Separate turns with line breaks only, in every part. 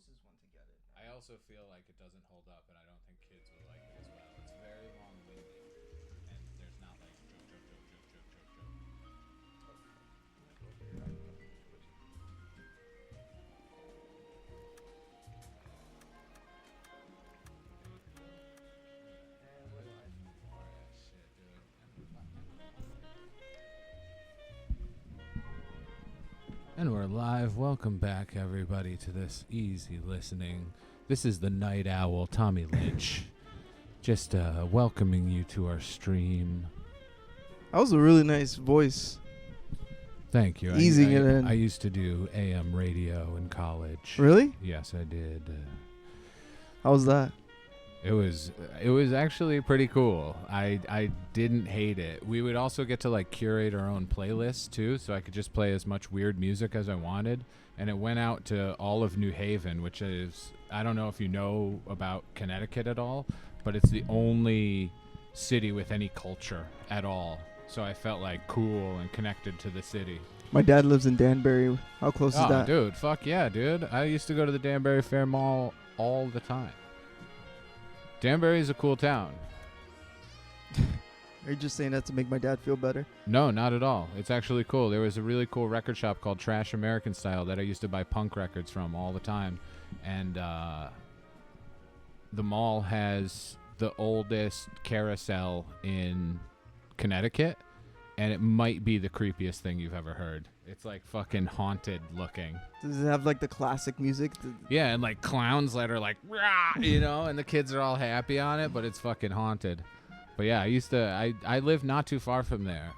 closest one to get it.
I also feel like it doesn't hold up, and I don't think kids will like it as well. It's very long-winded, and there's not like joke, joke, joke, joke, joke, joke, joke.
And we're live.
Oh yeah, shit, dude. And we're live. Welcome back, everybody, to this easy listening. This is the Night Owl, Tommy Lynch. Just welcoming you to our stream.
That was a really nice voice.
Thank you.
Easing it in.
I used to do AM radio in college.
Really?
Yes, I did.
How was that?
It was actually pretty cool. I didn't hate it. We would also get to like curate our own playlists too, so I could just play as much weird music as I wanted. And it went out to all of New Haven, which is, I don't know if you know about Connecticut at all, but it's the only city with any culture at all. So I felt like cool and connected to the city.
My dad lives in Danbury. How close is that?
Dude, fuck yeah, dude. I used to go to the Danbury Fair Mall all the time. Danbury is a cool town.
Are you just saying that to make my dad feel better?
No, not at all. It's actually cool. There was a really cool record shop called Trash American Style that I used to buy punk records from all the time. And the mall has the oldest carousel in Connecticut, and it might be the creepiest thing you've ever heard. It's like fucking haunted looking.
Does it have like the classic music?
Yeah, and like clowns that are like, rah, you know, and the kids are all happy on it, but it's fucking haunted. But yeah, I lived not too far from there.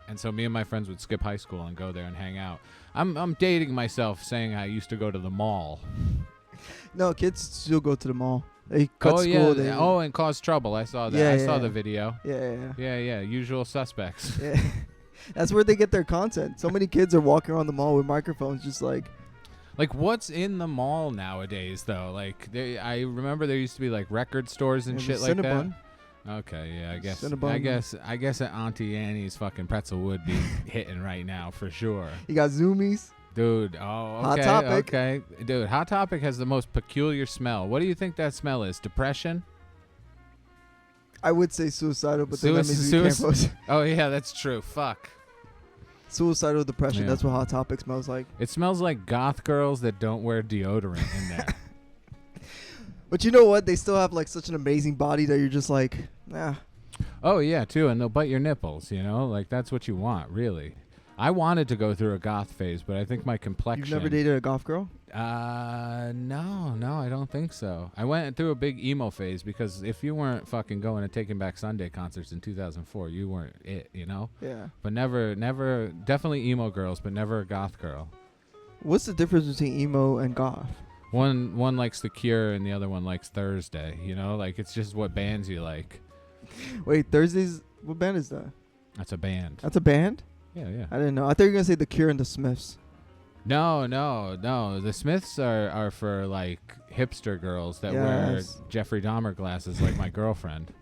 And so me and my friends would skip high school and go there and hang out. I'm dating myself saying I used to go to the mall.
No, kids still go to the mall. They cut school.
Yeah. And cause trouble. I saw that.
Yeah,
I saw the video.
Yeah.
Usual suspects.
Yeah. That's where they get their content. So many kids are walking around the mall with microphones just like
what's in the mall nowadays though? Like I remember there used to be like record stores and shit like
Cinnabon.
that. Okay, yeah,
Cinnabon.
I guess at Auntie Annie's fucking pretzel would be hitting right now for sure.
You got Zoomies.
Dude, oh,
Hot
okay,
Topic.
Okay. Dude, Hot Topic has the most peculiar smell. What do you think that smell is? Depression?
I would say suicidal, but then that means you can't post.
Oh, yeah, that's true. Fuck.
Suicidal depression.
Yeah.
That's what Hot Topic smells like.
It smells like goth girls that don't wear deodorant in there.
But you know what? They still have like such an amazing body that you're just like, nah.
Oh, yeah, too. And they'll bite your nipples, you know? Like, that's what you want, really. I wanted to go through a goth phase, but I think my complexion...
You've never dated a goth girl?
No, I don't think so. I went through a big emo phase because if you weren't fucking going to Taking Back Sunday concerts in 2004, you weren't it, you know?
Yeah.
But never, definitely emo girls, but never a goth girl.
What's the difference between emo and goth?
One likes The Cure and the other one likes Thursday, you know? Like, it's just what bands you like.
Wait, Thursdays... What band is that?
That's a band.
That's a band?
Yeah.
I didn't know. I thought you were going to say The Cure and the Smiths.
No. The Smiths are for, like, hipster girls that wear Jeffrey Dahmer glasses like my girlfriend.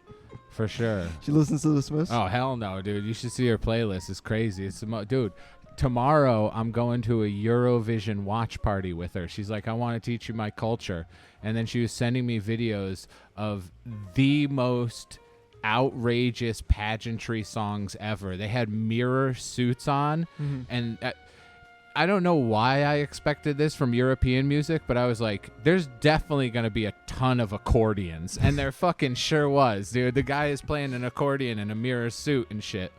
For sure.
She listens to the Smiths?
Oh, hell no, dude. You should see her playlist. It's crazy. It's dude, tomorrow I'm going to a Eurovision watch party with her. She's like, I want to teach you my culture. And then she was sending me videos of the most outrageous pageantry songs ever. They had mirror suits on, and I don't know why I expected this from European music, but I was like, there's definitely going to be a ton of accordions, and there fucking sure was, dude. The guy is playing an accordion in a mirror suit and shit.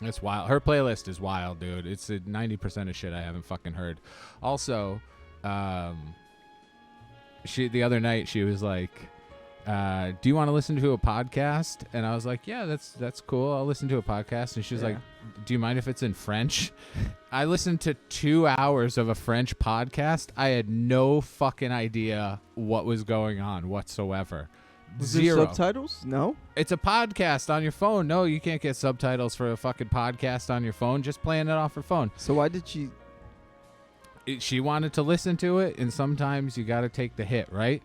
It's wild. Her playlist is wild, dude. It's 90% of shit I haven't fucking heard. Also, the other night she was like, do you want to listen to a podcast? And I was like, yeah, that's cool. I'll listen to a podcast. And she was like, do you mind if it's in French? I listened to 2 hours of a French podcast. I had no fucking idea what was going on whatsoever.
Was there subtitles? No.
It's a podcast on your phone. No, you can't get subtitles for a fucking podcast on your phone. Just playing it off her phone.
So why did she...
She wanted to listen to it, and sometimes you got to take the hit, right?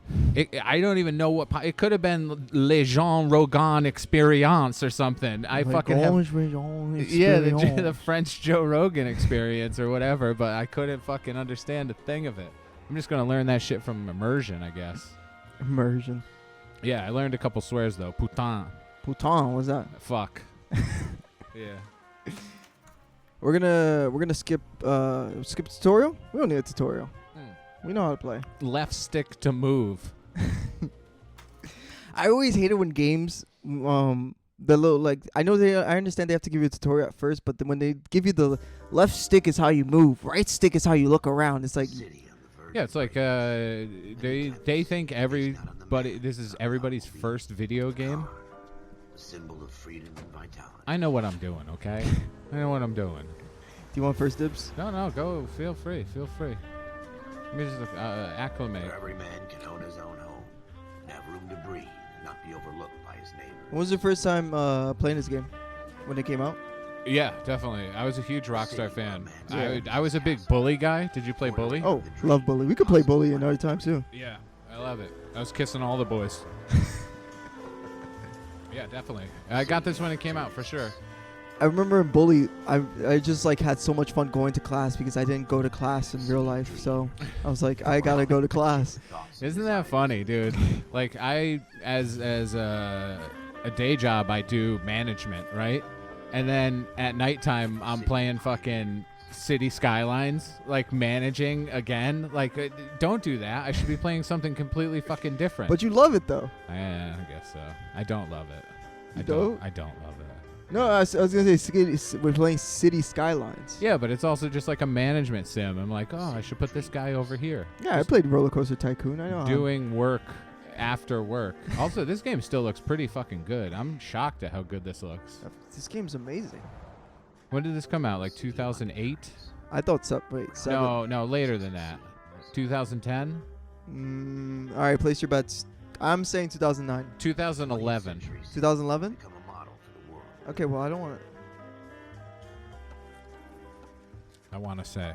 I don't even know what... it could have been Les Jean Rogan Experience or something. I fucking have... Yeah, the French Joe Rogan Experience or whatever, but I couldn't fucking understand a thing of it. I'm just gonna learn that shit from immersion, I guess.
Immersion.
Yeah, I learned a couple swears though. Putain.
Putain, what's that?
Fuck. Yeah.
We're gonna skip tutorial. We don't need a tutorial. We know how to play.
Left stick to move.
I always hate it when games the little like I understand they have to give you a tutorial at first, but then when they give you the left stick is how you move, right stick is how you look around. It's like
yeah, it's like they think this is everybody's first video game.
Symbol of freedom and vitality.
I know what I'm doing, okay? I know what I'm doing.
Do you want first dibs?
No, go. Feel free. Let me just acclimate.
Where every man can own his own home and have room to breathe and not be overlooked by his neighbor.
When was your first time playing this game? When it came out?
Yeah, definitely. I was a huge Rockstar fan.
Yeah.
I was a big Bully guy. Did you play Bully?
Oh, love Bully. We could play Bully another time too.
Yeah, I love it. I was kissing all the boys. Yeah, definitely. I got this when it came out for sure.
I remember in Bully, I just like had so much fun going to class because I didn't go to class in real life. So I was like, I gotta go to class.
Isn't that funny, dude? Like I, as a day job, I do management, right? And then at nighttime, I'm playing fucking City Skylines, like managing again. Like, don't do that. I should be playing something completely fucking different.
But you love it though.
Yeah, I guess so. I don't love it.
You
I
don't?
don't love it.
No, I was gonna say we're playing City Skylines.
Yeah, but it's also just like a management sim. I'm like, oh, I should put this guy over here.
Yeah, I played Roller Coaster Tycoon. I know.
Doing work after work. Also, this game still looks pretty fucking good. I'm shocked at how good this looks.
This game's amazing.
When did this come out? Like 2008?
I thought seven.
No, later than that. 2010?
All right, place your bets. I'm saying 2009.
2011.
2011?
Become a model for the world.
Okay, well, I don't want
I want to say.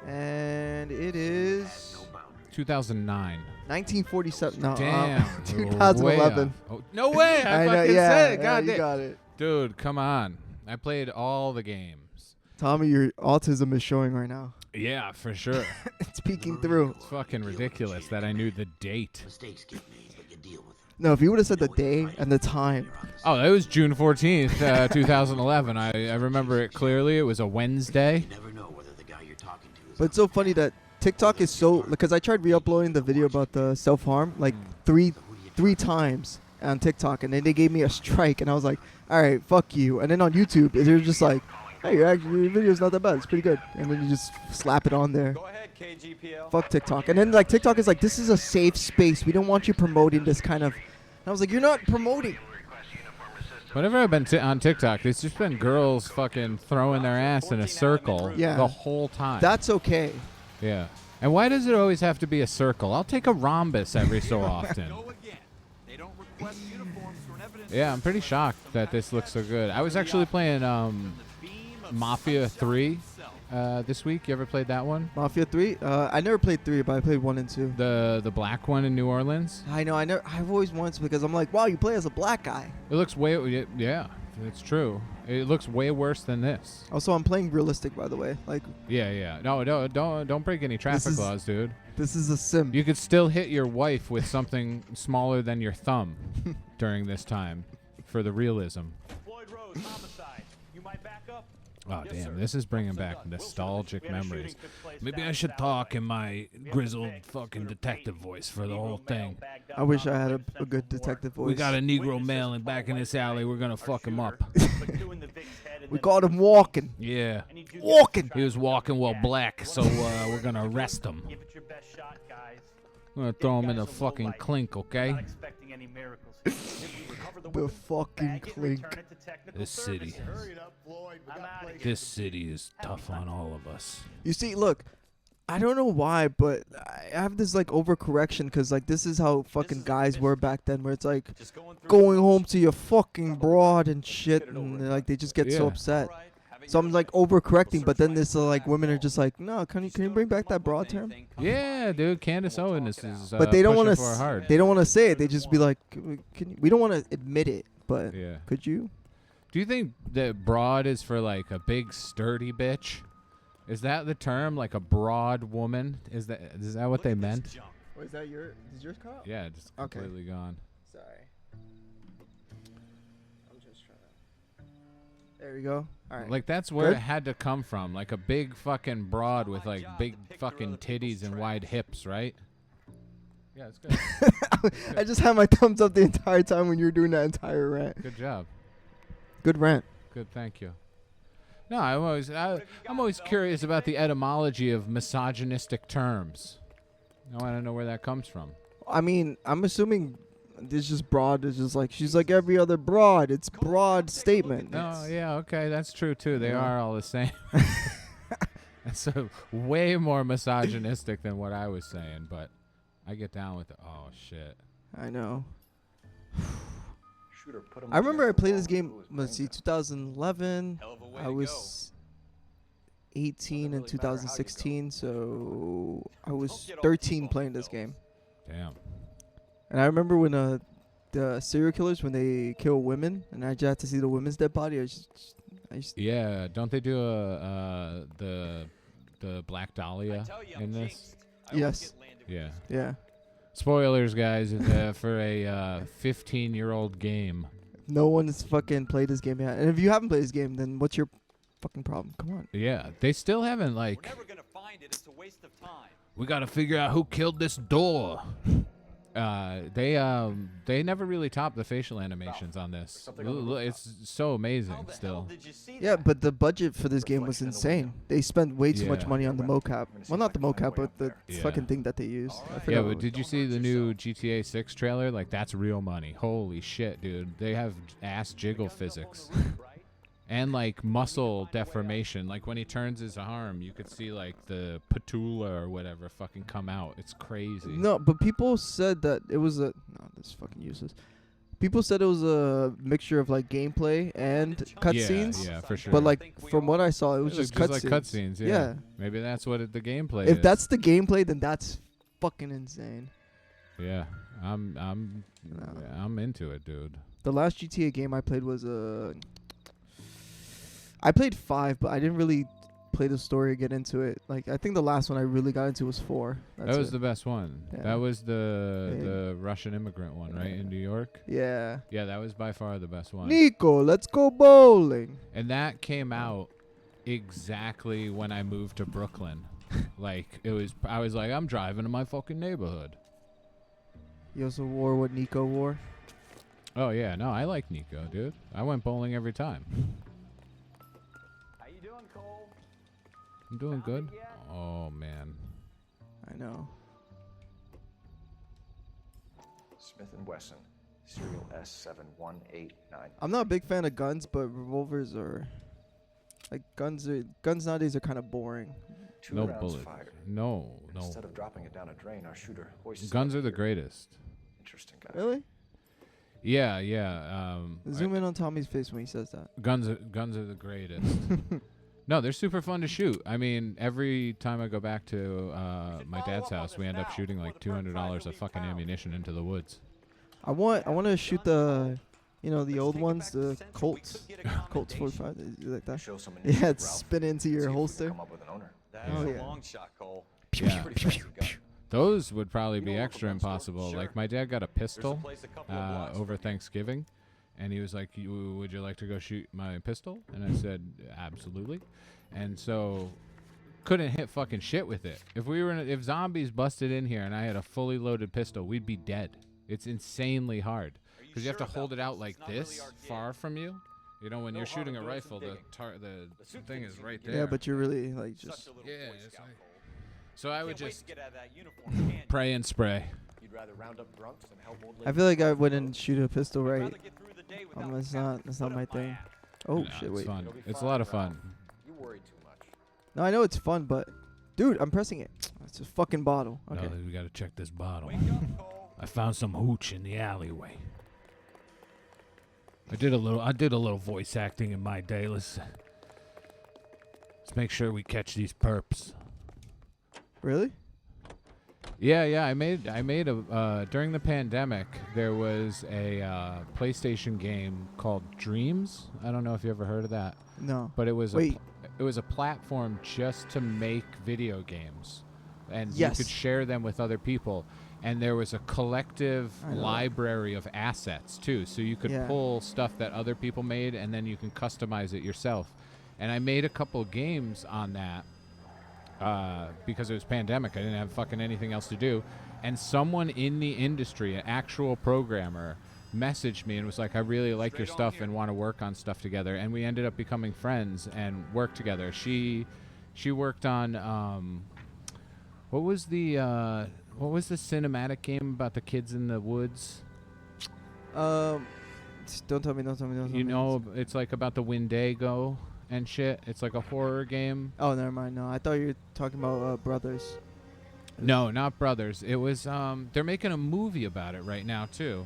to. And it is
No boundaries.
2009.
1947. No,
Damn.
2011.
Oh, no way. I
know,
fucking
yeah,
said it.
yeah,
God
you
damn.
got it.
Dude, come on. I played all the games.
Tommy, your autism is showing right now.
Yeah, for sure.
It's peeking through.
It's fucking ridiculous that I knew the date.
Mistakes get made, but you deal with them.
No, if you would have said the day and the time.
Oh, it was June 14th, 2011. I remember it clearly. It was a Wednesday.
You never know whether the guy you're talking to is
But it's so funny that TikTok is so, because I tried re-uploading the video about the self-harm like three times on TikTok, and then they gave me a strike, and I was like, all right, fuck you. And then on YouTube, they're just like, hey, your video's not that bad. It's pretty good. And then you just slap it on there.
Go ahead, KGPL.
Fuck TikTok. And then like TikTok is like, this is a safe space. We don't want you promoting this kind of. And I was like, you're not promoting.
Whenever I've been on TikTok, it's just been girls fucking throwing their ass in a circle
Yeah.
the whole time.
That's okay.
Yeah. And why does it always have to be a circle? I'll take a rhombus every so often. Yeah, I'm pretty shocked that this looks so good. I was actually playing Mafia 3 this week. You ever played that one?
Mafia 3? I never played 3, but I played 1 and 2.
The black one in New Orleans?
I know. I've always wanted to because I'm like, wow, you play as a black guy.
It looks way... Yeah, it's true. It looks way worse than this.
Also, I'm playing realistic, by the way. Like,
Yeah. No, don't break any traffic laws, dude.
this is a sim.
You could still hit your wife with something smaller than your thumb during this time for the realism.
Floyd Rose, homicide. You might back up.
Oh,
Yes,
damn.
sir.
This is bringing
Well
back
done.
nostalgic
We had a shooting
memories.
took place
Maybe
down
I should
South
talk in
Avenue.
my grizzled fucking detective voice for the whole thing.
I wish I had a good detective voice.
We got a Negro male in back in this alley. We're going to fuck him up.
We caught him walking.
Yeah.
Walking.
He was walking while black, so we're going to arrest him.
Give it your best shot, guys.
We're going to throw him in the fucking clink, okay?
Not expecting any miracles. If we recover the
The
weapon,
fucking
bag it,
clink.
return it to technical
This city.
services. I'm outta here.
This city is tough on all of us.
You see, look, I don't know why, but I have this like overcorrection because like this is how fucking guys were back then, where it's like going home to your fucking broad and shit, and like they just get so
Yeah.
upset. So I'm like overcorrecting, but then this like women are just like, no, can you bring back that broad term?
Yeah, dude. Candace Owens is
But they don't
want
want
to
to.
hard.
They don't want to say it. They just be like, can you, we don't want to admit it, but
Yeah.
could you?
Do you think that broad is for like a big sturdy bitch? Is that the term, like a broad woman? Is that what they meant?
Wait, is that is yours cut out?
Yeah, just
Okay.
completely gone.
Sorry. I'm just trying to. There we go. All right.
Like that's where
Good?
it had to come from, like a big fucking broad with like big fucking titties and wide hips, right? Yeah, it's good.
I just had my thumbs up the entire time when you were doing that entire rant.
Good job.
Good rant.
Good, thank you. No, I'm always curious about the etymology of misogynistic terms. I want to know where that comes from.
I mean, I'm assuming it's just broad. It's just like she's like every other broad. It's broad statement.
Oh, yeah, okay, that's true too. They
Yeah.
are all the same. That's way more misogynistic than what I was saying, but I get down with it. Oh shit.
I know.
Shooter, put him
I remember I
against the
played
wall
this game.
with his
Let's see,
brains
2011.
Hell of a way
I
to
was 18
Doesn't
in
really matter how you
2016, so I was
Don't get all
13
deep on
playing this
themselves.
game.
Damn.
And I remember when the serial killers, when they kill women, and I just had to see the women's dead body. I just
Yeah, don't they do the Black
I
Dahlia
tell you,
in
I'm
this?
jinxed. I always
Yes.
get landed
Yeah.
with
yeah.
Spoilers, guys, for a 15-year-old game.
No one's fucking played this game yet. And if you haven't played this game, then what's your fucking problem? Come on.
Yeah, they still haven't
We're
like.
never gonna find it. It's a waste of time.
We got to figure out who killed this door. They never really topped the facial animations on this.
Something on the rooftop.
It's so amazing
How the hell
still.
did you see
Yeah,
that?
but the budget for this game was
Reflection in the
insane.
window.
They spent way too much
Yeah.
money on the
Well,
mocap.
I'm gonna see
Well,
if
not
I
the
can find a
mocap,
way
but
up
the
there.
Yeah.
fucking thing that they used. I
Alright.
forgot
Yeah,
what
but
it
did you
Don't
see
hurt
the new
yourself.
GTA 6 trailer? Like that's real money. Holy shit, dude. They have ass jiggle physics. And like muscle deformation. Like when he turns his arm, you could see like the patula or whatever fucking come out. It's crazy.
No, but people said that it was a no. This is fucking useless. People said it was a mixture of like gameplay and cutscenes.
Yeah, for sure.
But like from what I saw, it was
It
just
looks
cutscenes.
like cutscenes. Yeah.
Yeah.
Maybe that's what the gameplay
If
is.
that's the gameplay, then that's fucking insane.
Yeah, I'm
No.
I'm into it, dude.
The last GTA game I played was I played 5, but I didn't really play the story or get into it. Like I think the last one I really got into was 4.
That was the best one.
Yeah.
That was the
Yeah.
the Russian immigrant one, right, in New York.
Yeah.
Yeah, that was by far the best one.
Nico, let's go bowling.
And that came out exactly when I moved to Brooklyn. Like I was like, I'm driving to my fucking neighborhood.
You also wore what Nico wore.
Oh yeah, no, I like Nico, dude. I went bowling every time.
How you doing, Cole?
I'm doing good.
Found it yet?
Oh man.
I know.
Smith & Wesson, serial S7189.
I'm not a big fan of guns, but revolvers are like guns nowadays are kind of boring.
Two
No
rounds
bullet.
fired.
No, no.
Instead of dropping it down a drain, our shooter hoisted
Guns
it
are the
here.
greatest.
Interesting guy.
Really?
Yeah, yeah.
Zoom in on Tommy's face when he says that.
Guns are the greatest. No, they're super fun to shoot. I mean, every time I go back to my dad's house, we end up shooting like $200 of fucking ammunition into the woods.
I want to shoot the, the old ones, the Colts, Colts 45, you like that?
Show some
Yeah,
initiative,
it's
Ralph.
spin into
See
your
if we can
holster.
come up with an owner.
That's
Oh,
a
yeah.
long shot, Cole.
Yeah.
Pretty fancy gun.
Those would probably
You
be
know a local
extra
gun store?
impossible.
Sure.
Like my dad got a
There's a
pistol
place a couple of blocks
over
from here.
Thanksgiving, and he was like, "Would you like to go shoot my pistol?" And I said, "Absolutely." And so couldn't hit fucking shit with it. If zombies busted in here and I had a fully loaded pistol, we'd be dead. It's insanely hard
Are
because you have
sure
to hold
about
it out
this?
like
It's not really
this
our gig.
far from you. You know, when
No
you're
harm
shooting
in
a
doing some
rifle, the
digging.
the thing is right
Yeah,
there.
Yeah, but you're really like
Such
just.
a little
Yeah,
Boy
it's
Scout,
like-
Cole.
So I would
Can't wait
just
to get out of that uniform, can't you?
pray and spray.
You'd rather round up drunks and help old
I
ladies
feel like I
with
wouldn't shoot a pistol
I'd
right.
rather get through the day without
That's
having
not
to
that's
put
not
up
my
my
thing.
ass.
Oh
Nah,
shit!
it's
Wait.
fun.
It'll be
It's a
fine,
lot of
Ralph.
fun.
You worry too much.
No, I know it's fun, but dude, I'm pressing it. It's a fucking bottle. Okay.
No, we gotta check this bottle.
Wake up, Cole.
I found some hooch in the alleyway. I did a little voice acting in my day. Let's make sure we catch these perps.
Really?
Yeah. I made a during the pandemic. There was a PlayStation game called Dreams. I don't know if you ever heard of that,
No.
but it was
Wait.
it was a platform just to make video games, and
Yes.
you could share them with other people. And there was a collective
I know.
library of assets too, so you could
Yeah.
pull stuff that other people made, and then you can customize it yourself. And I made a couple games on that because it was pandemic. I didn't have fucking anything else to do. And someone in the industry, an actual programmer, messaged me and was like, I really like your stuff and want to work on stuff together. And we ended up becoming friends and worked together. She worked on what was the cinematic game about the kids in the woods?
Don't tell me. Don't tell me.
You know, it's like about the Wendigo and shit. It's like a horror game.
Oh, never mind. No, I thought you were talking about Brothers.
No, not Brothers. It was they're making a movie about it right now too.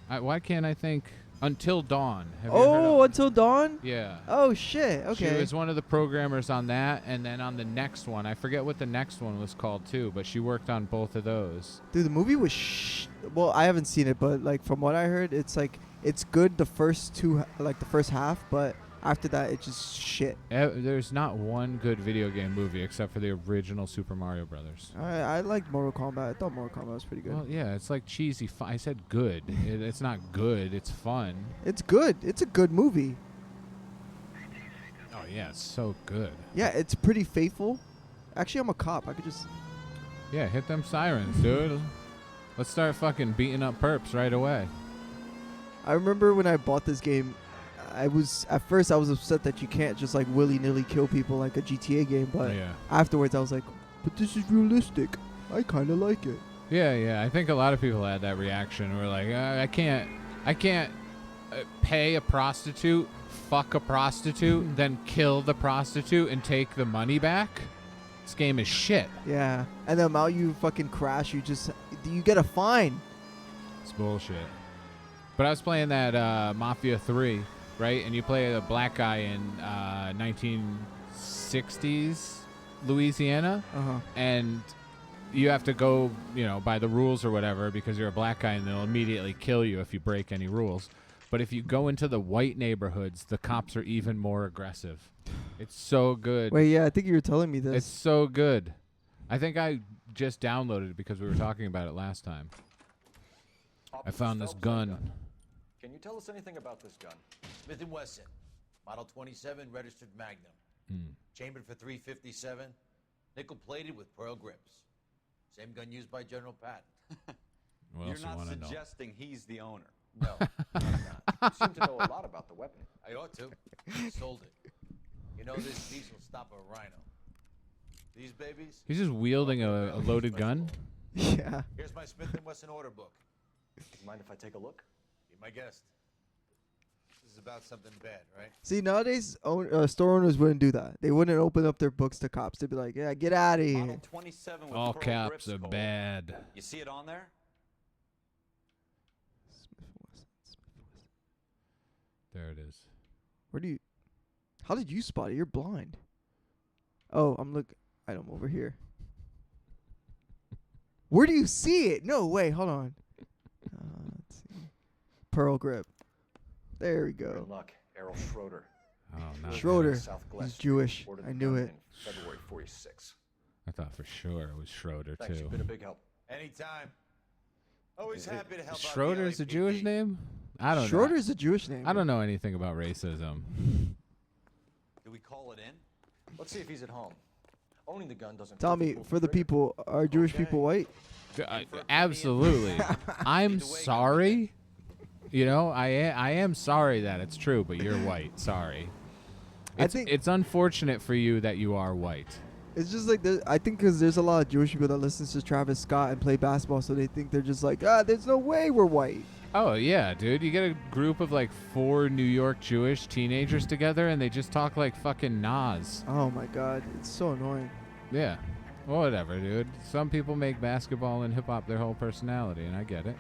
Why can't I think? Until Dawn. Have you heard
Oh,
of-
Until Dawn.
yeah.
Oh shit. Okay.
She was one of the programmers on that, and then on the next one, I forget what the next one was called too, but she worked on both of those.
Dude, the movie was well, I haven't seen it, but like from what I heard, it's like it's good the first the first half, but after that it's just shit.
There's not one good video game movie except for the original Super Mario Brothers.
I liked Mortal Kombat. I thought Mortal Kombat was pretty good.
Well, yeah, it's like cheesy fun. I said good. It's not good. It's fun.
It's good. It's a good movie.
Oh yeah, it's so good.
Yeah, it's pretty faithful. Actually, I'm a cop. I could just
Yeah, hit them sirens, dude. Let's start fucking beating up perps right away.
I remember when I bought this game, at first I was upset that you can't just like willy-nilly kill people like a GTA game, but
Yeah.
afterwards I was like, but this is realistic. I kind of like it.
Yeah. I think a lot of people had that reaction. We're like, I can't pay a prostitute, fuck a prostitute, then kill the prostitute and take the money back. This game is shit.
Yeah, and the amount you fucking crash, you get a fine.
It's bullshit. But I was playing that Mafia 3, right? And you play a black guy in 1960s Louisiana, and you have to go, by the rules or whatever because you're a black guy, and they'll immediately kill you if you break any rules. But if you go into the white neighborhoods, the cops are even more aggressive. It's so good.
Wait, yeah, I think you were telling me this.
It's so good. I think I just downloaded it because we were talking about it last time. I found this gun.
Can you tell us anything about this gun?
Smith & Wesson, Model 27, registered Magnum. Chambered for .357, nickel-plated with pearl grips. Same gun used by General Patton.
What else you want to know?
suggesting he's the owner.
No, I'm not.
You seem to know a lot about the weapon.
I ought to. I sold it. You know this piece will stop a rhino. These babies?
He's just wielding a loaded gun?
Yeah.
Here's my Smith & Wesson order book.
Mind if I take a look?
Be my guest. This is about something bad, right?
See, nowadays store owners wouldn't do that. They wouldn't open up their books to cops. They'd be like, "Yeah, get out of here."
Model 27 with
All
pearl
caps
grips,
are
Cole.
bad.
You see it on there?
There it is.
How did you spot it? You're blind. Oh, I'm over here. Where do you see it? No, wait, hold on. Let's see. Pearl grip. There we
Good
go.
luck. Errol Schroeder.
Oh, no.
Schroeder.
South
He's
Gloucester.
Jewish.
Ordered
I
the
knew
gun
it.
in February 46.
I thought for sure it was Schroeder,
Thanks,
too.
you've been a big help.
Anytime. Always happy to help out.
Schroeder's
the
a Jewish
LAPD.
name? I don't know.
Schroeder's a Jewish name.
I don't know anything about racism.
Do we call it in?
Let's see if he's at home. Owning the gun doesn't.
Tell
put
me,
people
for the
trigger.
people, are Jewish
Okay.
people white?
Absolutely. I'm
Either way,
sorry. I am sorry that it's true, but you're white. Sorry.
I
It's,
think-
it's unfortunate for you that you are white.
It's just like I think because there's a lot of Jewish people that listens to Travis Scott and play basketball, so they think they're just like, there's no way we're white.
Oh, yeah, dude. You get a group of like 4 New York Jewish teenagers together and they just talk like fucking Nas.
Oh my god, it's so annoying.
Yeah. Well, whatever, dude. Some people make basketball and hip hop their whole personality, and I get it.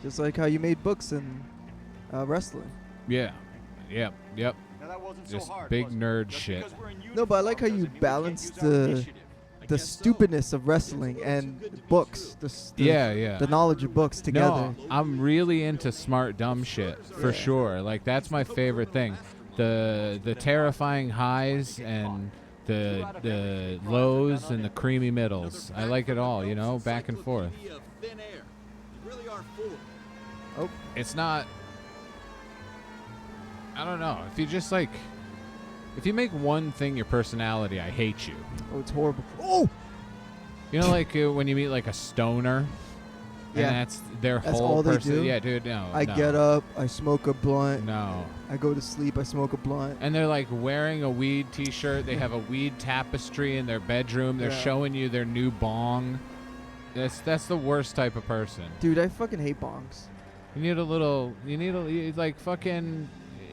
Just like how you made books and wrestling.
Yeah. Yep.
Now that wasn't
Just
so hard.
big
was it?
nerd
Just
shit.
because we're in
No, but I like how
uniform
you
doesn't mean we can't
balanced
use our initiative.
the stupidness of wrestling and books. The
Yeah.
the knowledge of books together.
No, I'm really into smart dumb shit for
Yeah.
sure. Like that's my favorite thing. the terrifying highs and the lows and the creamy middles. I like it all, you know, back and forth.
Oh,
It's not. I don't know. If you just like, if you make one thing your personality, I hate you.
oh, it's horrible. Oh,
You know, like when you meet like a stoner,
Yeah.
and that's their
That's
whole
all they
person.
do?
Yeah, dude. No,
I
no,
get up, I smoke a blunt,
No.
I go to sleep, I smoke a blunt.
And they're like wearing a weed T-shirt. They have a weed tapestry in their bedroom. They're
Yeah.
showing you their new bong. That's the worst type of person.
Dude, I fucking hate bongs.
You like fucking,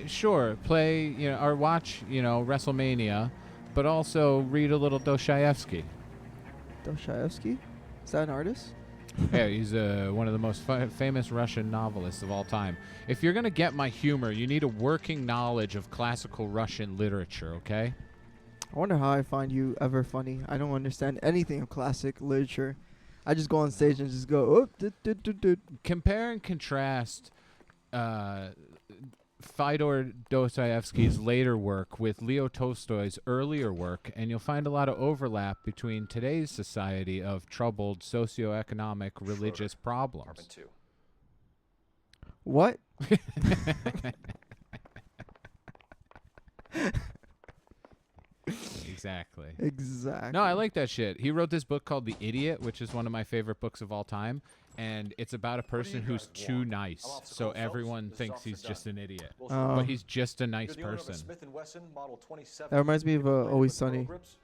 sure, play, you know, or watch, you know, WrestleMania, but also read a little Dostoevsky.
Dostoevsky? Is that an artist?
Yeah, he's one of the most famous Russian novelists of all time. If you're going to get my humor, you need a working knowledge of classical Russian literature, okay?
I wonder how I find you ever funny. I don't understand anything of classic literature. I just go on stage and just go, oh,
Compare and contrast Fyodor Dostoevsky's later work with Leo Tolstoy's earlier work, and you'll find a lot of overlap between today's society of troubled socioeconomic religious problems.
Apartment 2.
What?
Exactly.
Exactly.
No, I like that shit. He wrote this book called The Idiot, which is one of my favorite books of all time, and it's about a person who's too nice, so everyone thinks he's just an idiot.
Oh.
But he's just a nice
You're the owner of a
person.
Smith & Wesson Model 27.
That reminds me of Always Sunny.
Grips?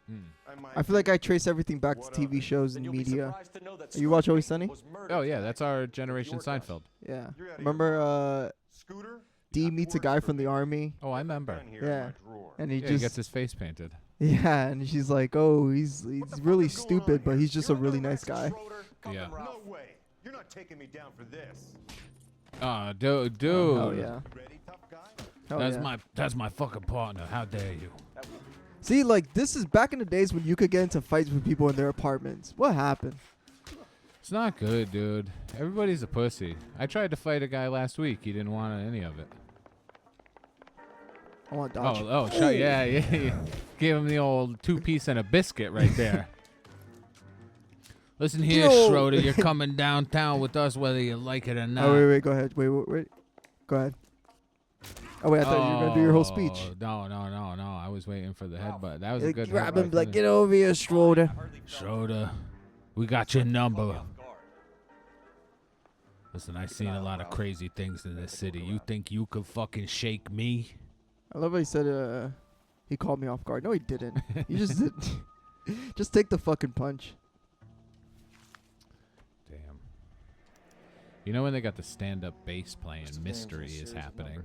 I feel like I trace everything back to TV shows and media. You watch Always Sunny?
Oh, yeah, that's our generation Seinfeld.
Yeah. Remember
Scooter?
D meets a guy from the army?
Oh, I remember.
Yeah. And he
Yeah, he
just
gets his face painted.
yeah, and she's like, "Oh, he's really stupid, but he's just a really nice guy."
Yeah.
No way. You're not taking me down for this.
Oh, dude.
Oh yeah.
Ready, tough guy?
Hell yeah.
That's my fucking partner. How dare you?
See, like this is back in the days when you could get into fights with people in their apartments. What happened?
It's not good, dude. Everybody's a pussy. I tried to fight a guy last week. He didn't want any of it.
I want dodge.
Yeah. Gave him the old 2-piece and a biscuit right there. Listen here,
Yo.
Schroeder. You're coming downtown with us whether you like it or not.
Oh wait, go ahead. Wait. Go ahead. Oh wait, I thought you were gonna do your whole speech.
No. I was waiting for the headbutt. That was a good
Grab
headbutt.
him, like, get over here, Schroeder.
Schroeder, we got your number. Listen, I've seen a lot of crazy things in this city. You think you could fucking shake me?
I love how he said he called me off guard. No, he didn't. He just did. Just take the fucking punch.
Damn. You know when they got the stand-up bass playing, mystery is happening.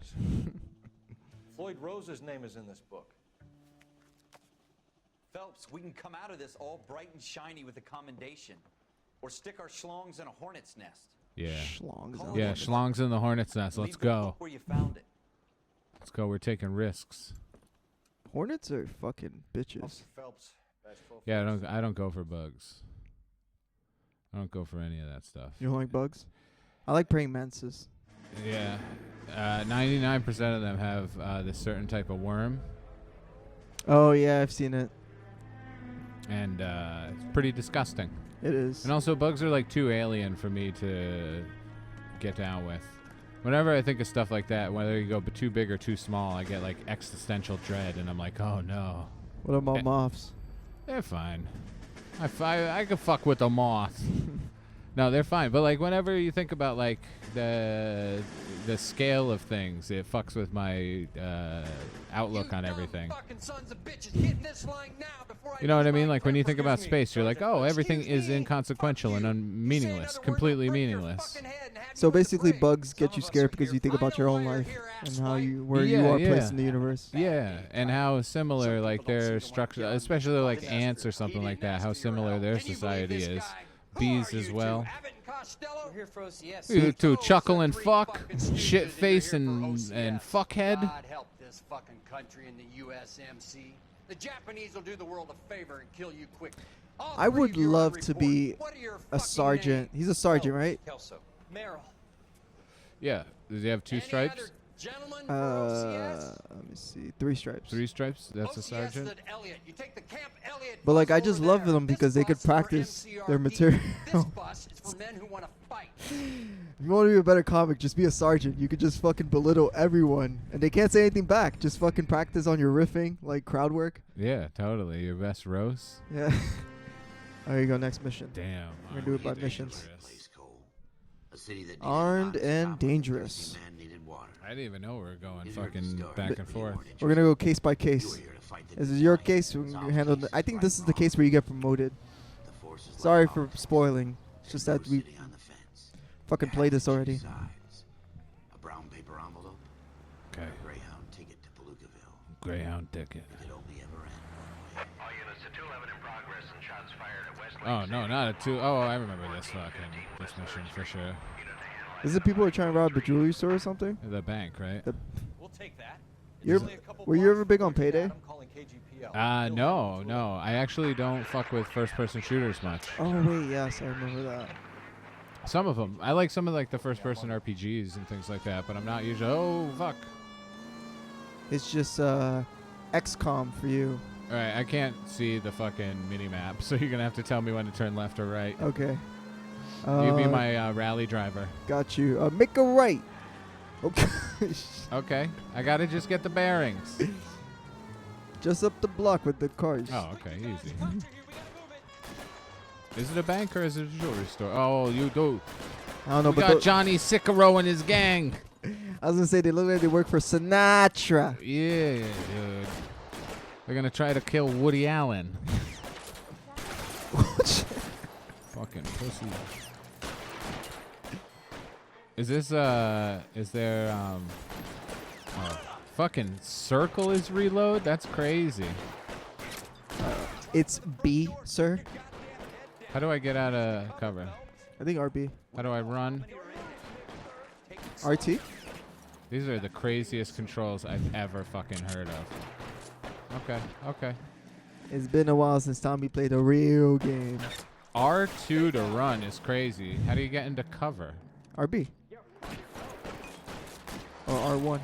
Floyd Rose's name is in this book.
Phelps, we can come out of this all bright and shiny with a commendation. Or stick our schlongs in a hornet's nest.
Yeah.
Schlongs.
Yeah, schlongs in the hornet's nest. Let's
Leave the
go.
book where you found it.
Let's go. We're taking risks.
Hornets are fucking bitches.
Officer Phelps, badge 12.
Yeah, I don't go for bugs. I don't go for any of that stuff.
You don't like bugs? I like praying mantises.
Yeah. 99% of them have this certain type of worm,
Oh yeah, I've seen it.
and it's pretty disgusting.
It is.
And also, bugs are like too alien for me to get down with. Whenever I think of stuff like that, whether you go too big or too small, I get like existential dread, and I'm like, oh no.
What about moths?
They're fine. I could fuck with a moth. No, they're fine. But like whenever you think about like the scale of things, it fucks with my outlook on everything. You know what I mean? Like when you think about space, you're like, oh, everything is inconsequential and meaningless, completely meaningless.
So basically, bugs get you scared because you think about your own life and how where you are placed in the universe.
Yeah, and how similar like their structure, especially like ants or something like that, how similar their society is. Bees as well. You two chuckle and fuck, shit face and fuckhead.
God help this fucking country and the USMC. The Japanese will do the world a favor and kill you quick.
I would love to be a sergeant. He's a sergeant, right?
Kelso. Merrill.
Yeah, does he have 2 stripes?
Gentlemen, for OCS.
Let me see. 3 stripes.
3 stripes. That's a
OCS
sergeant.
is at Elliott. You take the Camp Elliott
But like,
bus
I just
over
love
there.
them
This
because they could
bus is for
practice their
MCRD.
material.
This bus is for men who want to fight.
If you want to be a better comic, just be a sergeant. You could just fucking belittle everyone, and they can't say anything back. Just fucking practice on your riffing, like crowd work.
Yeah, totally. Your best roast.
Yeah. There you go. Next mission.
Damn.
We're gonna do it by missions.
A city that
Armed and dangerous.
I didn't even know we were going fucking back and forth.
We're gonna go case by case. This is your case. We can handle. I think this is the case where you get promoted. Sorry for spoiling. It's just that we fucking played this already.
A brown paper envelope.
Okay.
A Greyhound ticket to Palookaville.
Greyhound ticket.
It could only ever end.
All units to 211 in progress and shots fired at West
Oh no, not a 2. Oh, I remember this mission for sure.
Is it people who are trying to rob a jewelry store or something?
The bank, right?
We'll take that.
Were you ever big on Payday?
No. I actually don't fuck with first-person shooters much.
Oh wait, yes, I remember that.
Some of them. I like some of like the first-person RPGs and things like that, but I'm not usually. Oh fuck.
It's just XCOM for you.
All right, I can't see the fucking mini map, so you're gonna have to tell me when to turn left or right.
Okay.
You be my rally driver.
Got you. Make a right. Okay.
Okay. I gotta just get the bearings.
Just up the block with the cars.
Oh, okay, easy. Is it a bank or is it a jewelry store? Oh, you do.
I don't know,
We
but
got Johnny Sicaro and his gang.
I was gonna say they look like they work for Sinatra.
Yeah, dude. They're gonna try to kill Woody Allen. Fucking pussy. Is there fucking circle is reload? That's crazy.
It's B, sir.
How do I get out of cover?
I think RB.
How do I run?
RT?
These are the craziest controls I've ever fucking heard of. Okay.
It's been a while since Tommy played a real game.
R2 to run is crazy. How do you get into cover?
RB. Or R1.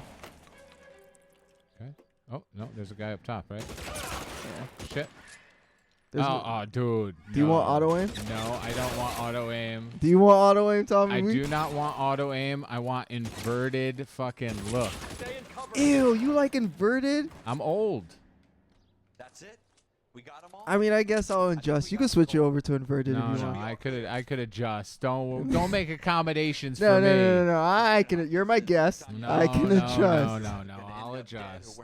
Okay. Oh, no, there's a guy up top, right?
Yeah.
Shit.
There's
Dude.
Do you want auto aim?
No, I don't want auto aim.
Do you want auto aim, Tommy?
I do not want auto aim. I want inverted fucking look.
Ew, you like inverted?
I'm old.
That's it? We got them all?
I mean, I guess I'll adjust. You can switch it over to inverted
No,
if you want.
I could adjust. Don't make accommodations
No,
for me.
no. I can. You're my guest.
No,
I can adjust.
No. I'll adjust.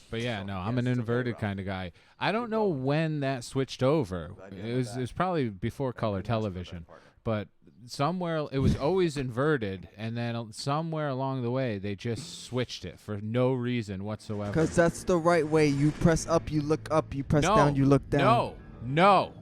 But yeah, no, I'm an inverted kind of guy. I don't know when that switched over. It was probably before color television, but somewhere it was always inverted, and then somewhere along the way they just switched it for no reason whatsoever.
Because that's the right way. You press up, you look up. You press down, you look down.
No.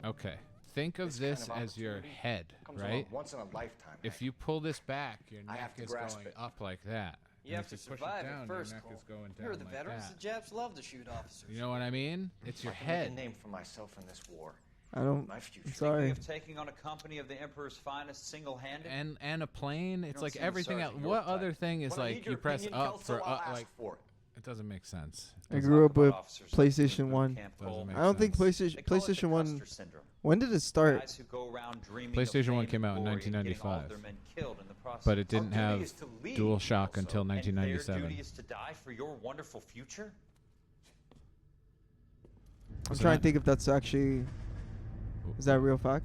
Okay. Think of this as your head, right?
Once in a lifetime.
If you pull this back, your
I
neck
have to
is
grasp
going
it.
up like that.
You have to
If push it
survive
down,
at first,
your neck
Cole.
is going down
Here are the
like
veterans.
that.
The Japs love to shoot officers.
You know what I mean? It's your
I can make a
head.
name for myself in this war.
I don't.
My future.
I'm sorry.
Of taking on a company of the Emperor's finest single-handed?
And a plane. It's
don't
like
seem
everything else.
Sergeant
What
York
other
type.
thing is
When I need
like
your
you press
opinion,
up
Kelso,
for
I'll
up?
ask
Like
for it.
it doesn't make sense.
I grew up with
Officers
PlayStation
like
1.
Camp
Doesn't
Cole.
make
I don't think
sense.
They call it the
PlayStation 1.
Custer syndrome.
When did it start?
Guys who go around dreaming
PlayStation
of
1
fame
came
and
out in
glory and getting all of
1995.
their men killed in the process.
But it didn't
Our duty
have
is to lead,
DualShock
Kelso.
until
And their
1997.
duty is to die for your wonderful future?
I'm
So
trying
that-
to think if that's actually. Is that a real fact?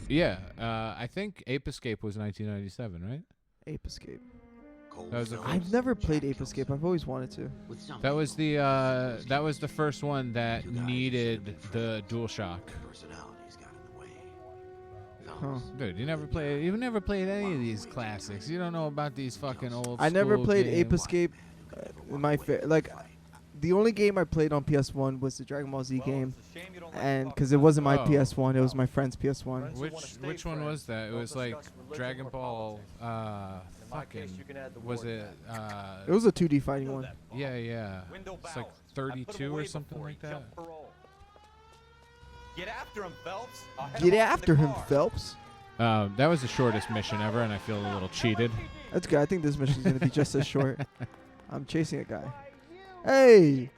Yeah, I think Ape Escape was 1997, right?
Ape Escape.
That was the
I've never played Ape Escape. I've always wanted to.
That was the first one that needed the DualShock.
Personalities got in the way.
Huh.
Dude, you never played any of these classics. You don't know about these fucking old.
I never
school
played Ape
games.
Escape. The only game I played on PS1 was the Dragon Ball Z game, and because it wasn't my
Oh.
PS1, it was my friend's PS1.
Which one was that? It was like Dragon Ball. Fucking. Was it?
It was a 2D fighting one.
Yeah. It's like 32 or something like that.
Get after him, Phelps. I'll head
Get
him off in
after
the
him,
car.
Phelps.
That was the shortest mission ever, and I feel a little cheated.
That's good. I think this mission's gonna be just as short. I'm chasing a guy. Hey,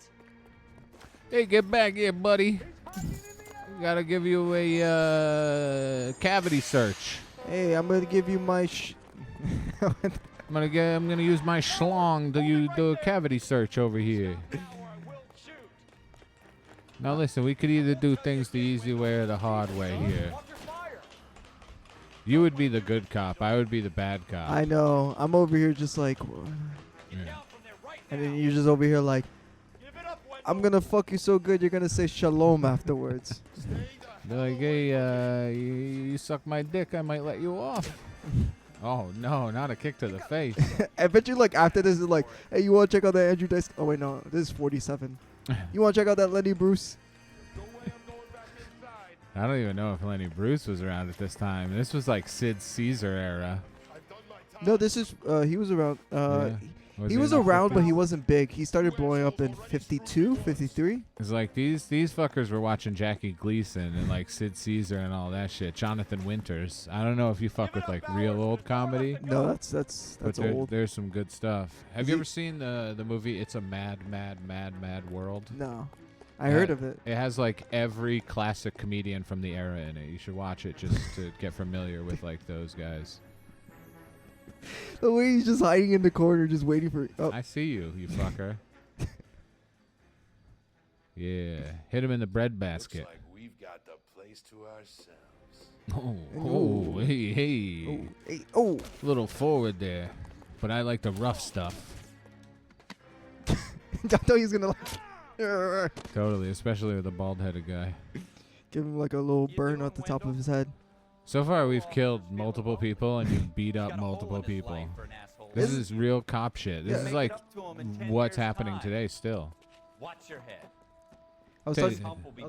Hey, get back here, buddy. We gotta give you a cavity search.
hey, I'm gonna give you my.
I'm gonna use my schlong to you do a cavity search over here. Now listen, we could either do things the easy way or the hard way here. You would be the good cop. I would be the bad cop.
I know. I'm over here just like,
Yeah.
and then you're just over here like, I'm gonna fuck you so good you're gonna say shalom afterwards.
They're like, hey, you suck my dick, I might let you off. Oh no, not a kick to the face.
I bet you like after this is like, hey, you wanna check out that Andrew Dice? Oh wait, no, this is 47. You wanna check out that Lenny Bruce?
I don't even know if Lenny Bruce was around at this time. This was like Sid Caesar era.
No, this is he was around.
Yeah.
He was
in the
around, but
50s?
he wasn't big. He started blowing up in 52, 53.
It's like these fuckers were watching Jackie Gleason and like Sid Caesar and all that shit. Jonathan Winters. I don't know if you fuck with like real old comedy.
No, that's
But
old.
there's some good stuff. Have
Is
you
he-
ever seen the movie It's a Mad, Mad, Mad, Mad World?
No, I heard of it.
It has like every classic comedian from the era in it. You should watch it just to get familiar with like those guys.
The way he's just hiding in the corner, just waiting for. Oh,
I see you, you fucker. Yeah, hit him in the bread basket.
Looks like we've got the place to ourselves.
Oh, hey.
oh, hey, oh!
Little forward there. But I like the rough stuff.
I thought he was gonna like
Totally, especially with a bald-headed guy.
give him like a little burn at the top of his head.
So far, we've killed multiple people and you've beat up multiple people. This is real cop shit. This is like what's happening today still.
Watch your head.
I was,
Tell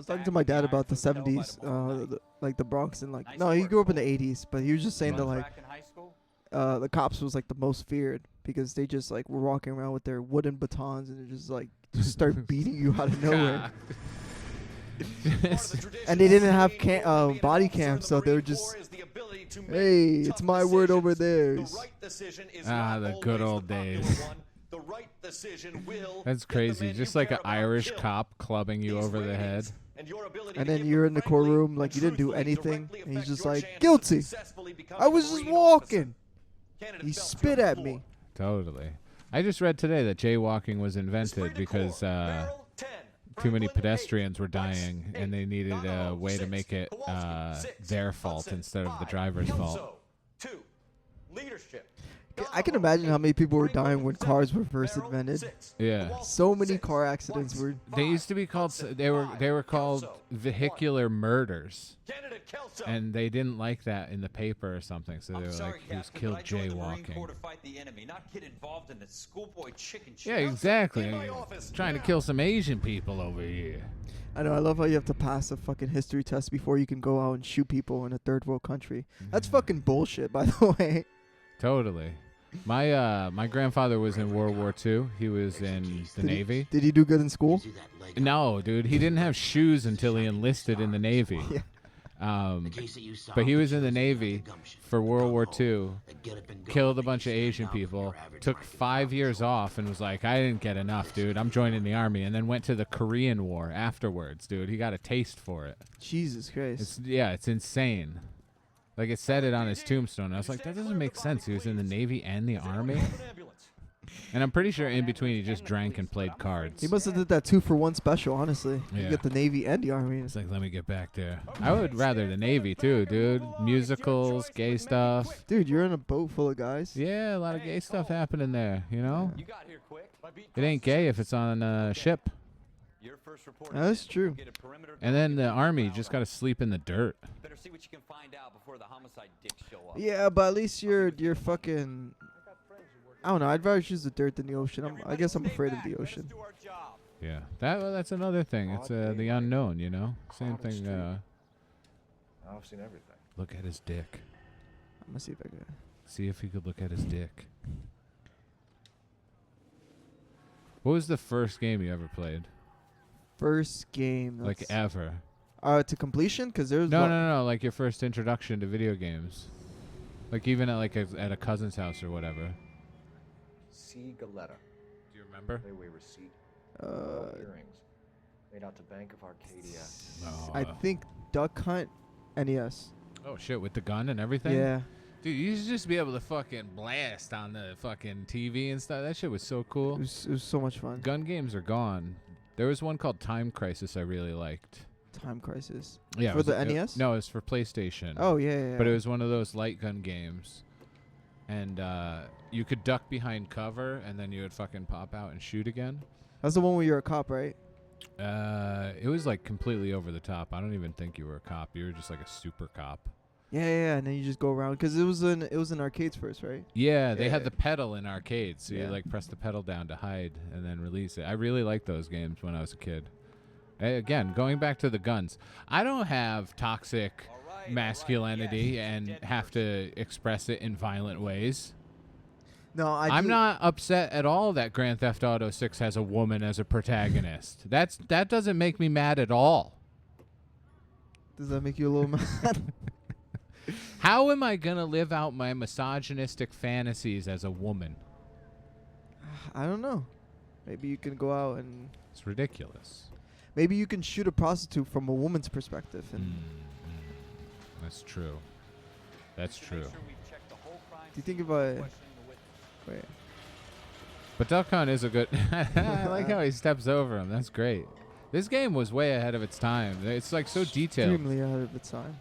talking to my dad about the 70s, like the Bronx and like. No, he grew up in the 80s, but he was just saying that like the cops was like the most feared because they just like were walking around with their wooden batons and they just like just start beating you out of nowhere. And they didn't have body cams, so they were just, hey, it's my word over theirs.
Ah, the good old days. That's crazy. Just like an Irish cop clubbing you over the head.
And then you're in the courtroom like you didn't do anything, and he's just like, guilty. I was just walking. He spit at me.
Totally. I just read today that jaywalking was invented because too many pedestrians were dying and they needed a way to make it their fault instead of the driver's fault.
I can imagine how many people were dying when cars were first invented.
Yeah.
So many car accidents were.
They used to be called they were called vehicular murders. And they didn't like that in the paper or something, so they were like he was killed jaywalking. Yeah, exactly. Trying to kill some Asian people over here.
I know. I love how you have to pass a fucking history test before you can go out and shoot people in a third world country. That's fucking bullshit, by the way.
Totally. My grandfather was in World War II. He was in the Navy.
Did he do good in school?
No, dude. He didn't have shoes until he enlisted in the Navy.
Yeah.
But he was in the Navy for World War II, killed a bunch of Asian people, took 5 years off and was like, I didn't get enough, dude. I'm joining the army. And then went to the Korean War afterwards, dude. He got a taste for it.
Jesus Christ.
It's insane. Like, it said it on his tombstone. I was like, that doesn't make sense. He was in the Navy and the Army. And I'm pretty sure in between he just drank and played cards.
He must have did that 2-for-1 special, honestly.
Yeah.
You get the Navy and the Army.
It's like, let me get back there. I would rather the Navy, too, dude. Musicals, gay stuff.
Dude, you're in a boat full of guys.
Yeah, a lot of gay stuff happening there, you know?
You got here quick.
It ain't gay if it's on a ship.
Your first report.
That's true.
And then the Army, you just got to sleep in the dirt.
Better see what you can find out before the homicide dicks show up.
Yeah, but at least you're fucking. I don't know. I'd rather choose the dirt than the ocean. I guess I'm afraid of the ocean.
Yeah, that's another thing. It's the unknown, you know? Same thing.
I've seen everything.
Look at his dick.
I'm gonna see if I can.
See if you could look at his dick. What was the first game you ever played?
First game.
Like ever?
To completion? Because there's
No. Like your first introduction to video games. Like even at at a cousin's house or whatever.
C. Galetta.
Do you remember?
Layaway receipt. Earrings. Made out to Bank of Arcadia.
I think Duck Hunt NES.
Oh shit, with the gun and everything?
Yeah.
Dude, you used to just be able to fucking blast on the fucking TV and stuff. That shit was so cool.
It was so much fun.
Gun games are gone. There was one called Time Crisis I really liked.
Time Crisis.
Yeah.
For the NES?
No, it was for PlayStation.
Oh, yeah.
But it was one of those light gun games. And you could duck behind cover, and then you would fucking pop out and shoot again.
That's the one where you're a cop, right?
It was like completely over the top. I don't even think you were a cop. You were just like a super cop.
Yeah, and then you just go around because it was in arcades first, right?
Yeah, they had the pedal in arcades, so you
Yeah.
like press the pedal down to hide and then release it. I really liked those games when I was a kid. Again, going back to the guns, I don't have toxic masculinity and have to express it in violent ways.
No,
I'm not upset at all that Grand Theft Auto 6 has a woman as a protagonist. That doesn't make me mad at all.
Does that make you a little mad?
How am I going to live out my misogynistic fantasies as a woman?
I don't know. Maybe you can go out and...
It's ridiculous.
Maybe you can shoot a prostitute from a woman's perspective. And
That's true. That's true.
Do you think if I... Wait.
But Duck Hunt is a good... I like how he steps over him. That's great. This game was way ahead of its time. It's like so detailed.
Extremely ahead of its time.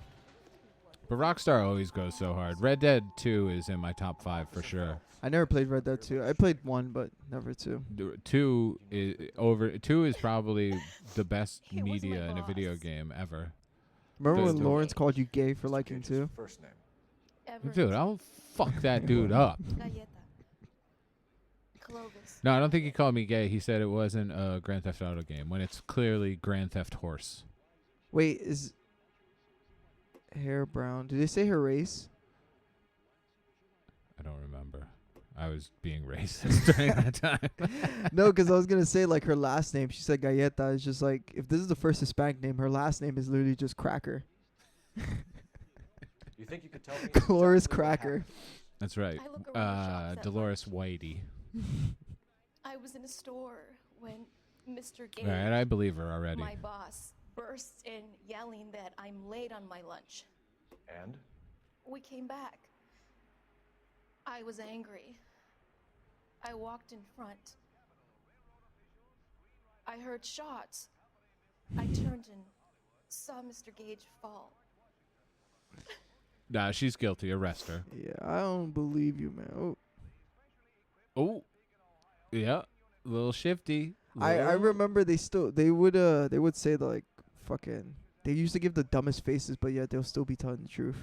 But Rockstar always goes so hard. Red Dead 2 is in my top 5 for sure.
I never played Red Dead 2. I played 1, but never 2.
2 is probably the best media in a video game ever.
Remember when Lawrence called you gay for liking 2?
First name.
Dude, I'll fuck that dude up. No, I don't think he called me gay. He said it wasn't a Grand Theft Auto game when it's clearly Grand Theft Horse.
Wait, is hair brown? Did they say her race?
I don't remember. I was being racist during that time.
No, because I was going to say, like, her last name. She said Galleta. It's just like, if this is the first Hispanic name, her last name is literally just Cracker.
You think you could tell me?
Dolores Cracker.
That's right. Dolores Whitey.
I was in a store when Mr. Gage,
All right, I believe her already.
my boss, bursts in yelling that I'm late on my lunch.
And?
We came back. I was angry. I walked in front. I heard shots. I turned and saw Mr. Gage fall.
Nah, she's guilty. Arrest her.
Yeah, I don't believe you, man.
Oh. Yeah. A little shifty.
I remember they would say like fucking they used to give the dumbest faces, but yet they'll still be telling the truth.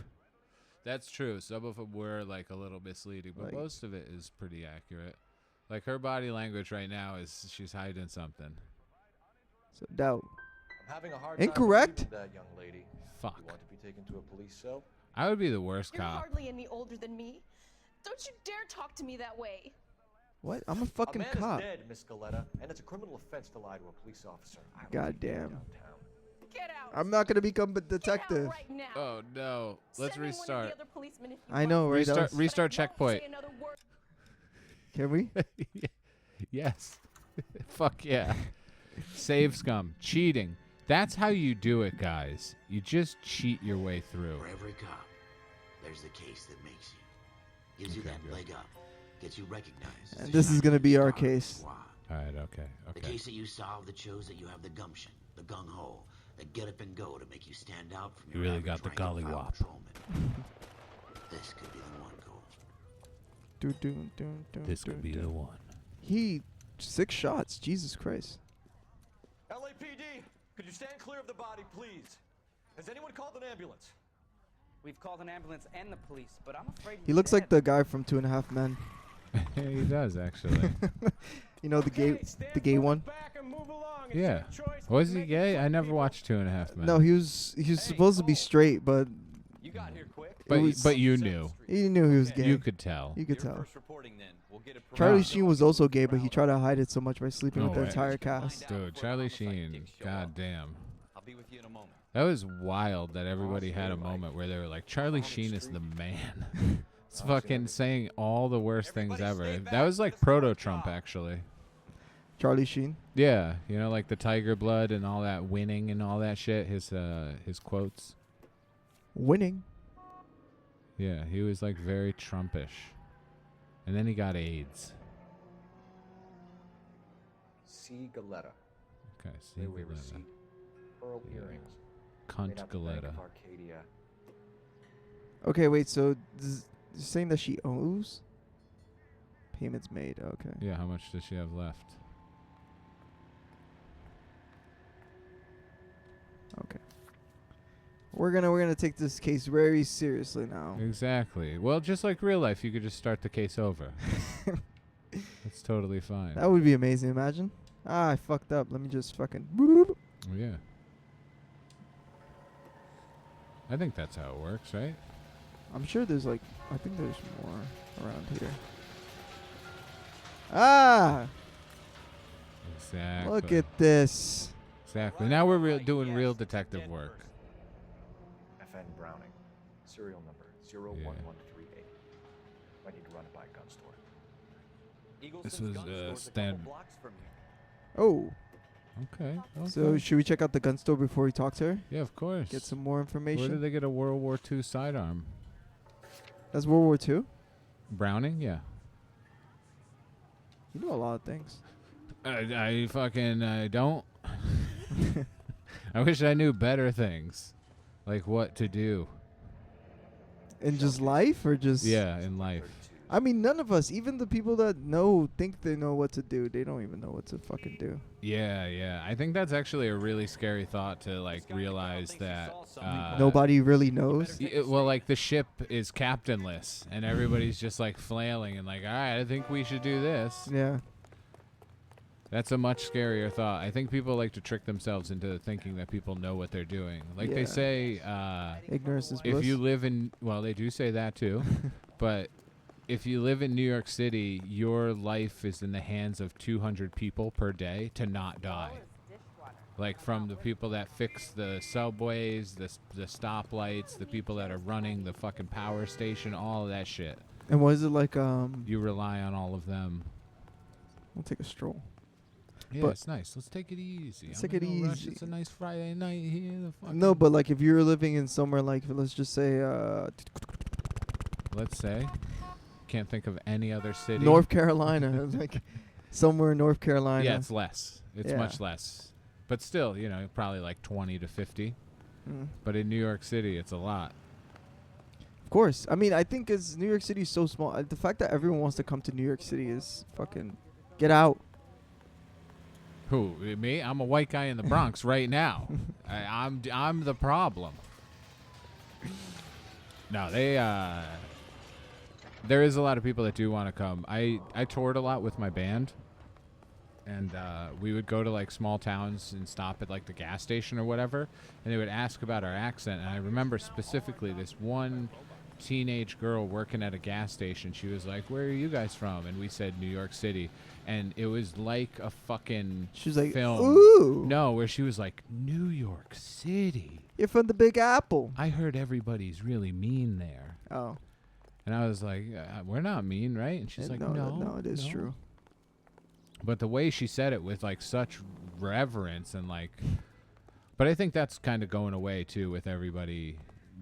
That's true. Some of them were like a little misleading, but
Like-
most of it is pretty accurate. Like her body language right now is she's hiding something.
So doubt.
I'm having a hard
Incorrect?
time believing that young lady.
Fuck.
You want to be taken to a police cell?
I would be the worst
You're
cop.
hardly any older than me. Don't you dare talk to me that way.
What? I'm a fucking
a man
cop.
is dead, Miss Galetta, and it's a criminal offense to lie to a police officer. I will
God
take you
damn.
downtown.
Get out.
I'm not gonna become a
Get
detective.
out right now.
Oh no. Let's
Send me one of
restart.
the other policemen if you
I
want.
know, right?
Restart
That was-
restart
But I won't
checkpoint.
say another word.
Can we?
Yes. Fuck yeah. Save scum. Cheating. That's how you do it, guys. You just cheat your way through.
For every cop, there's the case that makes you. Gives you
Okay,
that
good.
leg up. Gets you recognized. as
And
a
this is
shining
gonna be our
star of the
case.
squad.
All right, okay.
The
Okay.
case that you solved that shows that you have the gumption, the gung-ho, the get up and go to make you stand out from
You
your
really
average
got the
rank and file
gollywop.
patrolman. This could be the one, Cole.
This could be the one.
He 6 shots. Jesus Christ.
LAPD, could you stand clear of the body, please? Has anyone called an ambulance?
We've called an ambulance and the police, but I'm afraid
He looks like the guy from 2.5 Men.
He does actually.
You know the gay one.
Yeah. Was he gay? I never watched 2.5 Men.
No, he was supposed to be straight, but
You got here quick.
But you knew.
he knew he was gay.
You could tell.
You could tell.
First reporting then. We'll get it
Charlie Sheen was also gay, but he tried to hide it so much by sleeping
No
with the
way.
entire cast.
Dude, Charlie Sheen. God damn.
be with you in a moment.
That was wild that everybody had a moment where they were like, Charlie Sheen is the man. It's fucking saying all the worst things ever. That was like proto-Trump, actually.
Charlie Sheen.
Yeah, you know, like the tiger blood and all that winning and all that shit. His quotes.
Winning.
Yeah, he was like very Trumpish. And then he got AIDS.
C. Galetta.
Okay, C.
Layaway
Galetta.
receipt. Pearl earrings.
Cunt
Made out the Bank
Galetta.
of Arcadia.
Okay, wait. So you're saying that she owes? Payments made. Okay.
Yeah, how much does she have left?
Okay. We're gonna take this case very seriously now.
Exactly. Well, just like real life, you could just start the case over. That's totally fine.
That would be amazing. Imagine. I fucked up. Let me just fucking. Boop.
Oh, yeah. I think that's how it works, right?
I'm sure there's like. I think there's more around here. Ah!
Exactly.
Look at this.
Exactly. Now we're doing real detective work.
FN Browning. Serial number 01138. I need to run it by a gun store.
This was Stan.
Oh.
Okay.
So should we check out the gun store before we talk to her?
Yeah, of course.
Get some more information.
Where did they get a World War II sidearm?
That's World War II?
Browning? Yeah.
You know a lot of things.
I fucking don't. I wish I knew better things. Like what to do.
In just life or just...
Yeah, in life.
I mean, none of us, even the people that think they know what to do, they don't even know what to fucking do.
Yeah, yeah. I think that's actually a really scary thought to like realize that
nobody really knows.
Well, like the ship is captainless and everybody's just like flailing and like, all right, I think we should do this.
Yeah.
That's a much scarier thought. I think people like to trick themselves into thinking that people know what they're doing. Like they say,
ignorance is
if
bliss.
you live in, well, they do say that too, but if you live in New York City, your life is in the hands of 200 people per day to not die. Like from the people that fix the subways, the stoplights, the people that are running the fucking power station, all of that shit.
And what is it like?
You rely on all of them.
We'll take a stroll.
Yeah,
but
it's nice. Let's take it easy.
Let's take it easy.
It's a nice Friday night here.
No, but like if you're living in somewhere like, let's just say,
let's say, can't think of any other city.
North Carolina, like somewhere in North Carolina.
Yeah, it's less. It's much less. But still, you know, probably like 20 to 50. But in New York City, it's a lot.
Of course. I mean, I think as New York City is so small, the fact that everyone wants to come to New York City is fucking get out.
Who, me? I'm a white guy in the Bronx right now. I'm the problem. No, there is a lot of people that do want to come. I toured a lot with my band, and we would go to like small towns and stop at like the gas station or whatever, and they would ask about our accent. And I remember specifically this one teenage girl working at a gas station. She was like, "Where are you guys from?" And we said New York City. And it was like a fucking
She's like,
film.
ooh.
No, where she was like, New York City.
You're from the Big Apple.
I heard everybody's really mean there.
Oh.
And I was like, we're not mean, right? And she's like, no,
it is true.
But the way she said it with like such reverence and like, but I think that's kind of going away too with everybody.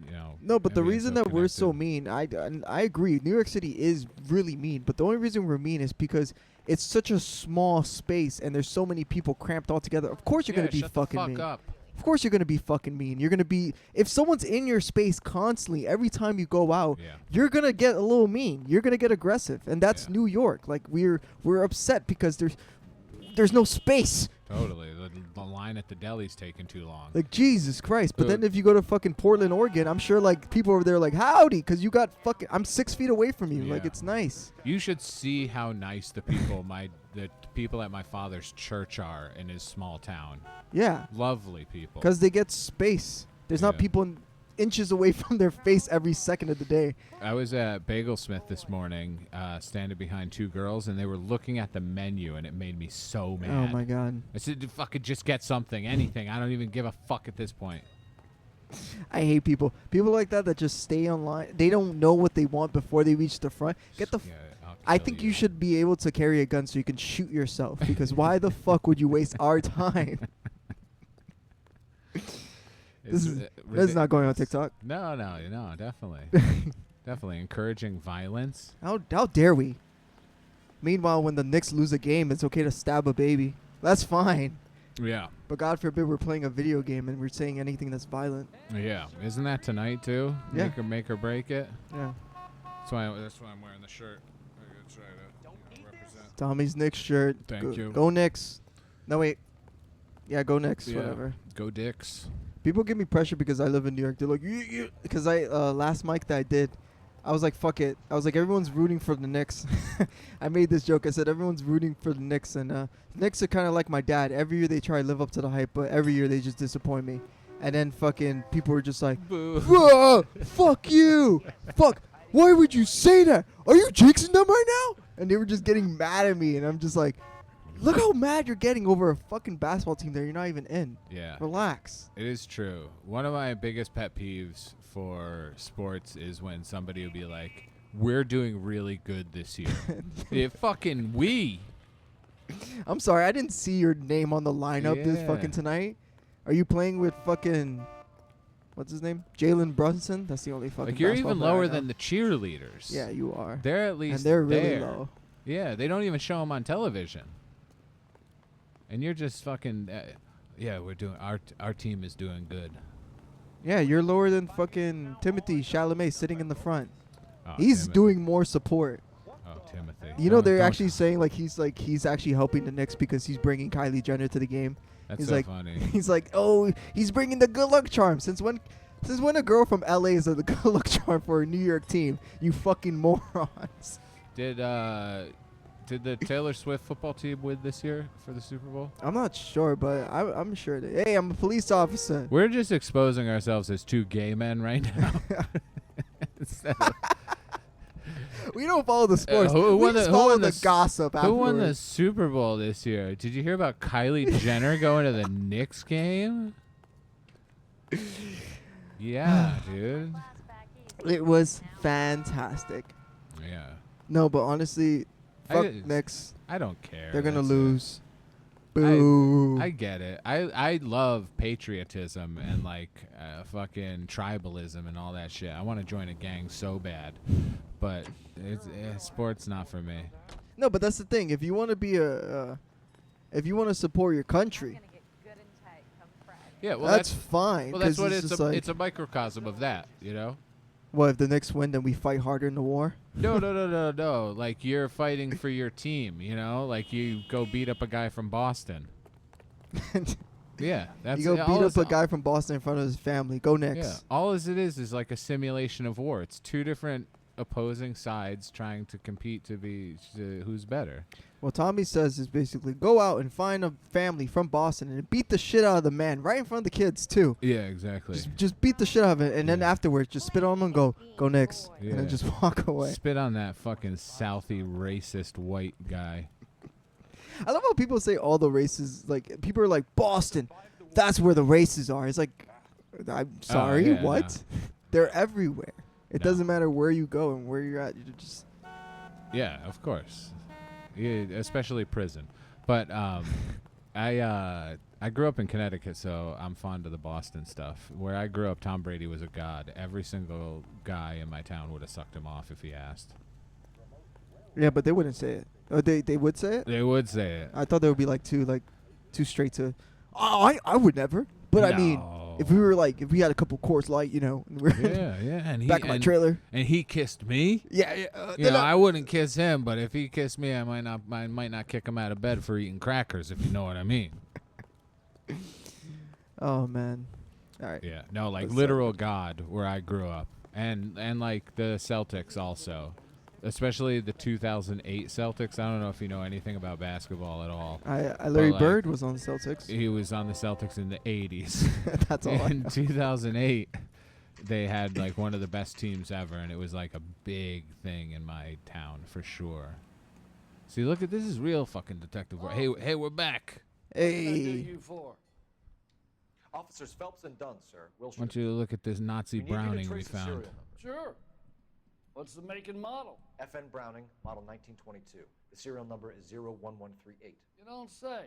You know,
no, but the reason that we're so
connected.
mean, I agree. New York City is really mean, but the only reason we're mean is because it's such a small space and there's so many people cramped all together. Of course you're gonna be
shut
fucking
the fuck
mean.
up.
Of course you're gonna be fucking mean. You're gonna be, if someone's in your space constantly every time you go out, you're gonna get a little mean. You're gonna get aggressive, and that's New York. Like we're upset because there's no space.
Totally. The line at the deli's taking too long.
Like, Jesus Christ. But then if you go to fucking Portland, Oregon, I'm sure, like, people over there like, howdy, because you got fucking, I'm 6 feet away from you. Like, it's nice.
You should see how nice the people at my father's church are in his small town.
Yeah.
Lovely people.
Because they get space. There's not people inches away from their face every second of the day.
I was at Bagelsmith this morning, standing behind two girls, and they were looking at the menu, and it made me so mad.
Oh my god.
I said, fucking just get something, anything. I don't even give a fuck at this point.
I hate people. People like that just stay online. They don't know what they want before they reach the front. Get the. I think you should be able to carry a gun so you can shoot yourself. Because why the fuck would you waste our time? This is not going on TikTok.
No, definitely. Definitely encouraging violence.
How dare we? Meanwhile, when the Knicks lose a game, it's okay to stab a baby. That's fine.
Yeah.
But God forbid we're playing a video game and we're saying anything that's violent.
Yeah. Isn't that tonight too?
Yeah.
Make or break it.
Yeah.
That's why I'm wearing the shirt. I'm gonna try to represent.
Tommy's Knicks shirt.
Thank you.
Go Knicks. No wait. Yeah, go Knicks.
Yeah.
Whatever.
Go Dicks.
People give me pressure because I live in New York. They're like, because last mic that I did, I was like, fuck it. I was like, everyone's rooting for the Knicks. I made this joke. I said, everyone's rooting for the Knicks. And the Knicks are kind of like my dad. Every year they try to live up to the hype, but every year they just disappoint me. And then fucking people were just like, fuck you. Fuck. Why would you say that? Are you jinxing them right now? And they were just getting mad at me. And I'm just like, look how mad you're getting over a fucking basketball team that you're not even in.
Yeah.
Relax.
It is true. One of my biggest pet peeves for sports is when somebody will be like, we're doing really good this year. We.
I'm sorry, I didn't see your name on the lineup this fucking tonight. Are you playing with fucking, what's his name? Jalen Brunson? That's the only fucking.
Like, you're
basketball
even
player I
lower
know.
than the cheerleaders.
Yeah, you are.
They're at least
and they're really
there.
low.
Yeah, they don't even show them on television. And you're just fucking, we're doing, our team is doing good.
Yeah, you're lower than fucking Timothy Chalamet sitting in the front.
Oh,
He's
Timothy.
doing more support.
Oh, Timothy.
You know, they're actually saying he's actually helping the Knicks because he's bringing Kylie Jenner to the game.
That's
he's
so
like,
funny.
He's like, oh, he's bringing the good luck charm. Since when a girl from LA is the good luck charm for a New York team? You fucking morons.
Did the Taylor Swift football team win this year for the Super Bowl?
I'm not sure, but I'm sure. Hey, I'm a police officer.
We're just exposing ourselves as two gay men right now.
We don't follow the sports.
Who
we
won
just
the,
follow
who won
the
s-
gossip
Who won the
afterwards.
Super Bowl this year? Did you hear about Kylie Jenner going to the Knicks game? Yeah, dude.
It was fantastic.
Yeah.
No, but honestly, fuck Knicks.
I don't care.
They're gonna
That's
lose. Boo.
I get it. I love patriotism and like fucking tribalism and all that shit. I want to join a gang so bad, but sports not for me.
No, but that's the thing. If you want to be if you want to support your country,
Yeah, well
that's fine.
Well, that's
'cause
what
it's
it's
just
a,
like,
it's a microcosm of that, you know.
Well, if the Knicks win, then we fight harder in the war.
No. Like, you're fighting for your team, you know? Like, you go beat up a guy from Boston. Yeah, that's
You go
all
beat up
is-
a guy from Boston in front of his family. Go Knicks.
Yeah, all as it is like a simulation of war. It's two different opposing sides trying to compete to be who's better.
What Tommy says is basically go out and find a family from Boston and beat the shit out of the man right in front of the kids too.
Yeah, exactly.
Just beat the shit out of it, and then afterwards just spit on him and go Knicks, and then
Yeah.
just walk away.
Spit on that fucking Southie racist white guy.
I love how people say all the races. Like people are like Boston, that's where the races are. It's like, I'm sorry,
yeah,
what? They're everywhere. It doesn't matter where you go and where you're at. You just
Yeah, of course. Yeah, especially prison. But I grew up in Connecticut, so I'm fond of the Boston stuff. Where I grew up, Tom Brady was a god. Every single guy in my town would have sucked him off if he asked.
yeah, but they wouldn't say it. Oh, they would say it.
They would say it.
I thought they would be too straight to. Oh, I would never. But I mean, if we had a couple Coors Light, you know, and we're
Yeah, and he
back in my trailer.
and he kissed me.
Yeah.
You know, I wouldn't kiss him, but if he kissed me, I might not kick him out of bed for eating crackers, if you know what I mean.
Oh man. All right.
Yeah, no, like
Let's
literal god where I grew up, and like the Celtics also, especially the 2008 Celtics. I don't know if you know anything about basketball at all.
Larry
but, like,
Bird was on the Celtics.
He was on the Celtics in the 80s.
That's all I
In
know.
2008, they had like one of the best teams ever, and it was like a big thing in my town for sure. See, look at this is real fucking detective work. Hey, we're back.
Hey.
Officers Phelps and Dunn, sir. Will
I want you to look at this Nazi
We need you to
Browning we
trace the serial
found.
number.
Sure. What's the make and model?
FN Browning, model 1922. The serial number is 01138.
You don't say.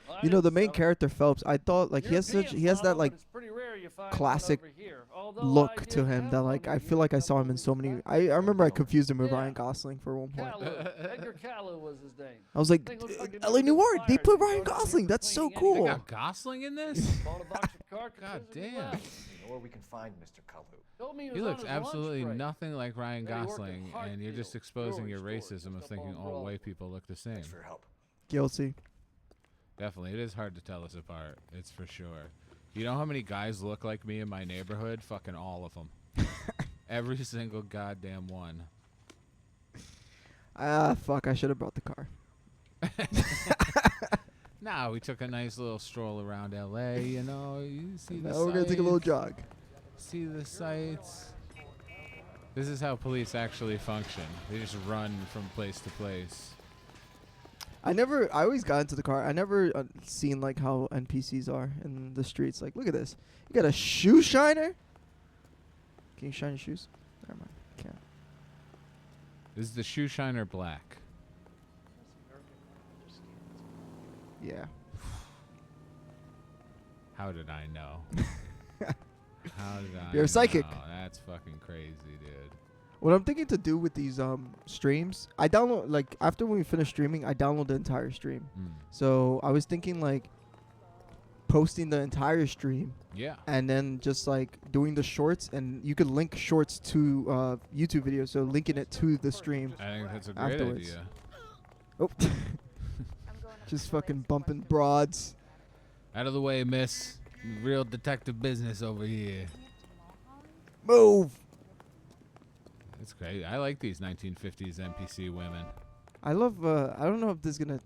Well, I
You know, the
didn't
main
sell it.
character Phelps, I thought like he has that like
It's pretty rare you find
classic
one over here. Although
look
I
to
did
him
have
that
one
like I
over
feel
here
like I
a
saw him
couple
in so
weeks
many.
back.
I remember I confused him with
Yeah.
Ryan Gosling for one point.
Callow. Edgar Callow was his name.
I was like,
Thing looks like it
LA
never
New
gets
York, they
fired.
put
He
Ryan
goes to
Gosling.
here
That's so
cleaning
cool.
They
anything.
got Gosling in this?
Bought a box of cartridges
God
and he
damn.
left.
You know where we can find Mr. Kalu?
Told me he
He
was
looks
on his lunch
absolutely
break.
nothing like Ryan
Yeah, he worked at
Gosling, and you're just
Hartfield
exposing your
Jewelry store
racism of
just up
thinking
on
all
Broad.
white people look the same.
Thanks for your help.
Guilty.
Definitely, it is hard to tell us apart. It's for sure. You know how many guys look like me in my neighborhood? Fucking all of them. Every single goddamn one.
Ah, fuck! I should have brought the car.
Nah, we took a nice little stroll around LA. You know, you see the
Now we're gonna take a little
sights,
jog.
See the sights. This is how police actually function. They just run from place to place.
I always got into the car. I never seen like how NPCs are in the streets. Like, look at this. You got a shoe shiner? Can you shine your shoes? Never mind. Can't.
This is the shoe shiner black.
Yeah.
How did I know? How did I
You're a psychic.
know? That's fucking crazy, dude.
What I'm thinking to do with these streams, I download like after we finish streaming, I download the entire stream. So I was thinking like posting the entire stream.
Yeah.
And then just like doing the shorts, and you could link shorts to YouTube videos, so linking it to the stream.
I think that's a great
afterwards.
idea.
Oh. Just fucking bumping broads.
Out of the way, miss. Real detective business over here.
Move.
That's great. I like these 1950s NPC women.
I love. I don't know if this is gonna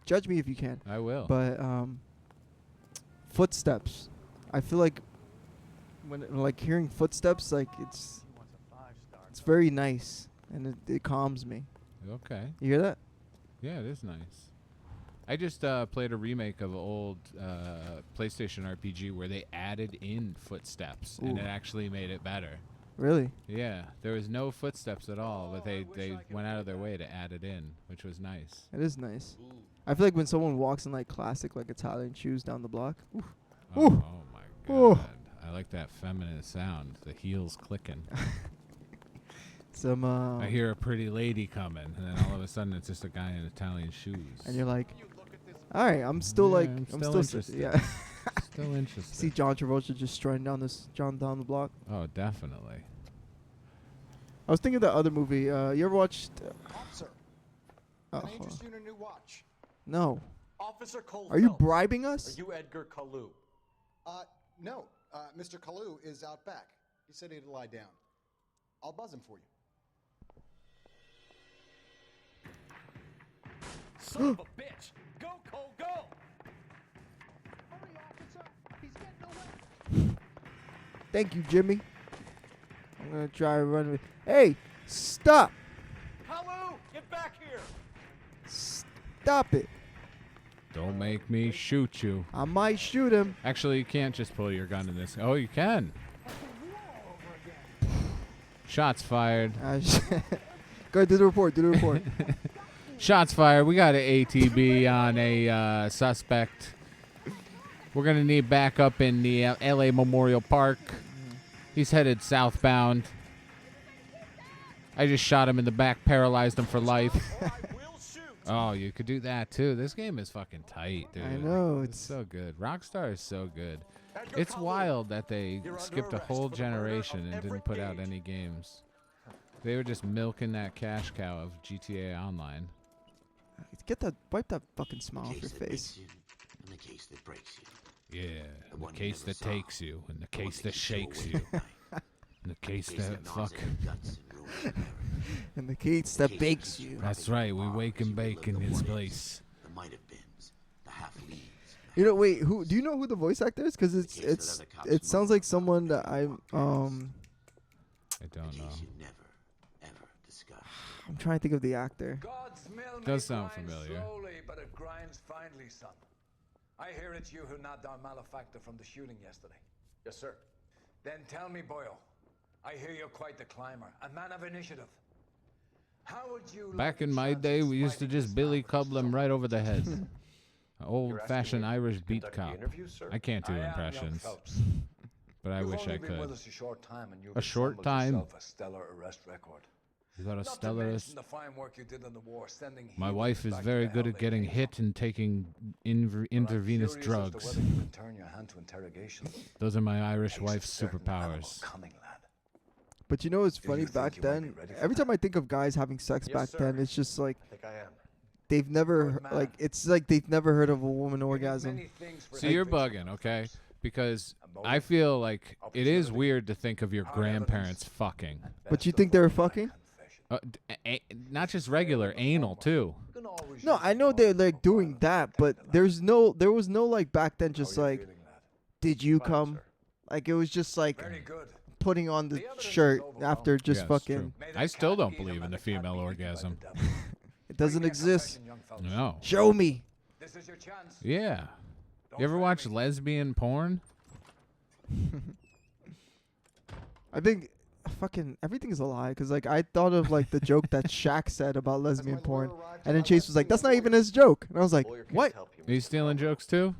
judge me if you can.
I will.
But footsteps. I feel like when like hearing footsteps, like it's very nice, and it calms me.
Okay.
You hear that?
Yeah, it is nice. I just played a remake of an old PlayStation RPG where they added in footsteps, and
Ooh.
it actually made it better.
Really?
Yeah, there was no footsteps at all, but they went out of their way to add it in, which was nice.
It is nice. I feel like when someone walks in like classic, like Italian shoes down the block. Oof.
Oh,
Ooh.
oh my
Ooh.
god. I like that feminine sound. The heels clicking.
Some.
I hear a pretty lady coming, and then all of a sudden it's just a guy in Italian shoes.
And you're like, all right, I'm still like,
I'm
I'm
still
still
interested.
yeah.
Still interested.
See John Travolta just strutting down the block.
Oh, definitely.
I was thinking of the other movie. You ever watched?
Officer,
Oh,
can I
hold
interest
on.
you in a new watch?
No.
Officer Cole
Are you
Phelps.
bribing us?
Are you Edgar Kalu?
No. Mr. Kalu is out back. He said he'd lie down. I'll buzz him for you.
Son of a bitch! Go, Cole, go!
Hurry, officer! He's getting away!
Thank you, Jimmy. I'm gonna try and run with. Hey, stop!
Kalu, get back here!
Stop it!
Don't make me shoot you.
I might shoot him.
Actually, you can't just pull your gun in this. Oh, you can. Shots fired.
Go ahead, do the report. Do the report.
Shots fired. We got an ATB on a suspect. We're going to need backup in the LA Memorial Park. He's headed southbound. I just shot him in the back, paralyzed him for life. Oh, you could do that too. This game is fucking tight, dude.
I know,
It's so good. Rockstar is so good. It's wild that they skipped a whole generation and didn't put out any games. They were just milking that cash cow of GTA Online.
Wipe that fucking smile off your face.
In the case that breaks you.
Yeah, in the case that takes you, in the case that shakes you, in the case that fuck.
In the case that bakes you.
That's right, we wake and bake in this place.
The might have beens, the half leads,
You know, wait, who do you know who the voice actor is? Because it sounds like someone that
I don't know.
I'm trying to think of the actor.
God's mill
Does
may
sound
grind
familiar.
Slowly, but it grinds finely, son. I hear it's you who knocked down Malefactor from the shooting yesterday.
Yes, sir.
Then tell me, Boyle. I hear you're quite the climber, a man of initiative. How would you
Back in my day, we used to just Billy Club them right over the head. Old-fashioned Irish beat cop. I can't do impressions, but I wish I could.
A short time, and you've
A short
assembled
time.
yourself a stellar arrest record.
You got a
Not to
stellar.
mention the fine work you did in the war, sending
My
heroes
wife is
back to
very
the
good
hell
at
they
getting
came
hit and taking intravenous
from. I'm curious as to
drugs.
whether you can turn your hand to interrogation.
Those are my Irish wife's superpowers.
But you know what's
Do
funny
you think
back
you might
then?
be ready for
Every time I think of guys having sex
Yes,
back
sir.
then, it's just like
I think I am.
they've never
Good man.
like it's like they've never heard of a woman orgasm.
Many things for
So you're
conviction.
bugging, okay? Because I feel like it is weird to think of your grandparents fucking.
But you think they were fucking?
Not just regular, anal too.
No, I know they're like doing that, but there was no like back then just like, did you come? Like it was just like putting on the shirt after just
Yeah, it's
fucking.
true. I still don't believe in the female orgasm.
It doesn't exist.
No.
Show me.
This is your chance.
Yeah. You ever watch lesbian porn?
I think fucking everything is a lie because like I thought of like the joke that Shaq said about lesbian porn, and then Chase was like, "That's not even his joke," and I was like, "What?"
Are you stealing jokes too?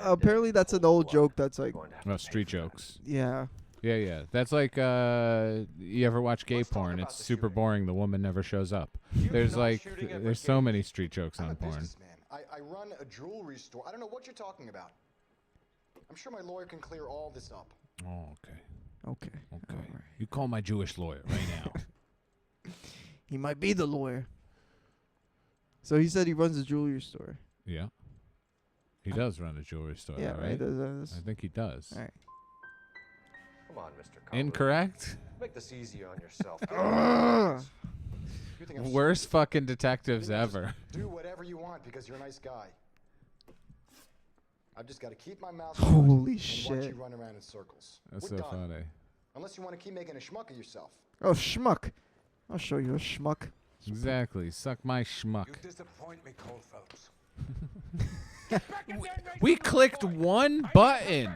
Apparently that's an old joke that's like,
No, street jokes.
yeah.
Yeah. That's like you ever watch gay porn? It's super boring. The woman never shows up. There's like there's so many street jokes on porn.
Businessman. I run a jewelry store. I don't know what you're talking about. I'm sure my lawyer can clear all this up.
Oh, okay.
Okay.
Okay. You call my Jewish lawyer right now.
He might be the lawyer. So he said he runs a jewelry store.
Yeah. He does run a jewelry store,
Yeah,
though,
right,
right?
does.
I think he does.
All right.
Come on, Mr. Kalu.
Incorrect?
Make this easier on yourself. You think I'm
Worst fucking
stupid?
detectives
You can just
ever.
Do whatever you want because you're a nice guy. I've just got to keep my mouth shut
Holy
and watch
shit.
you run around in circles.
That's
We're
so
done.
funny.
Unless you want to keep making a schmuck of yourself.
Oh, schmuck. I'll show you a schmuck.
Exactly. Suck my schmuck.
You disappoint me, Cole Phelps.
We clicked one button.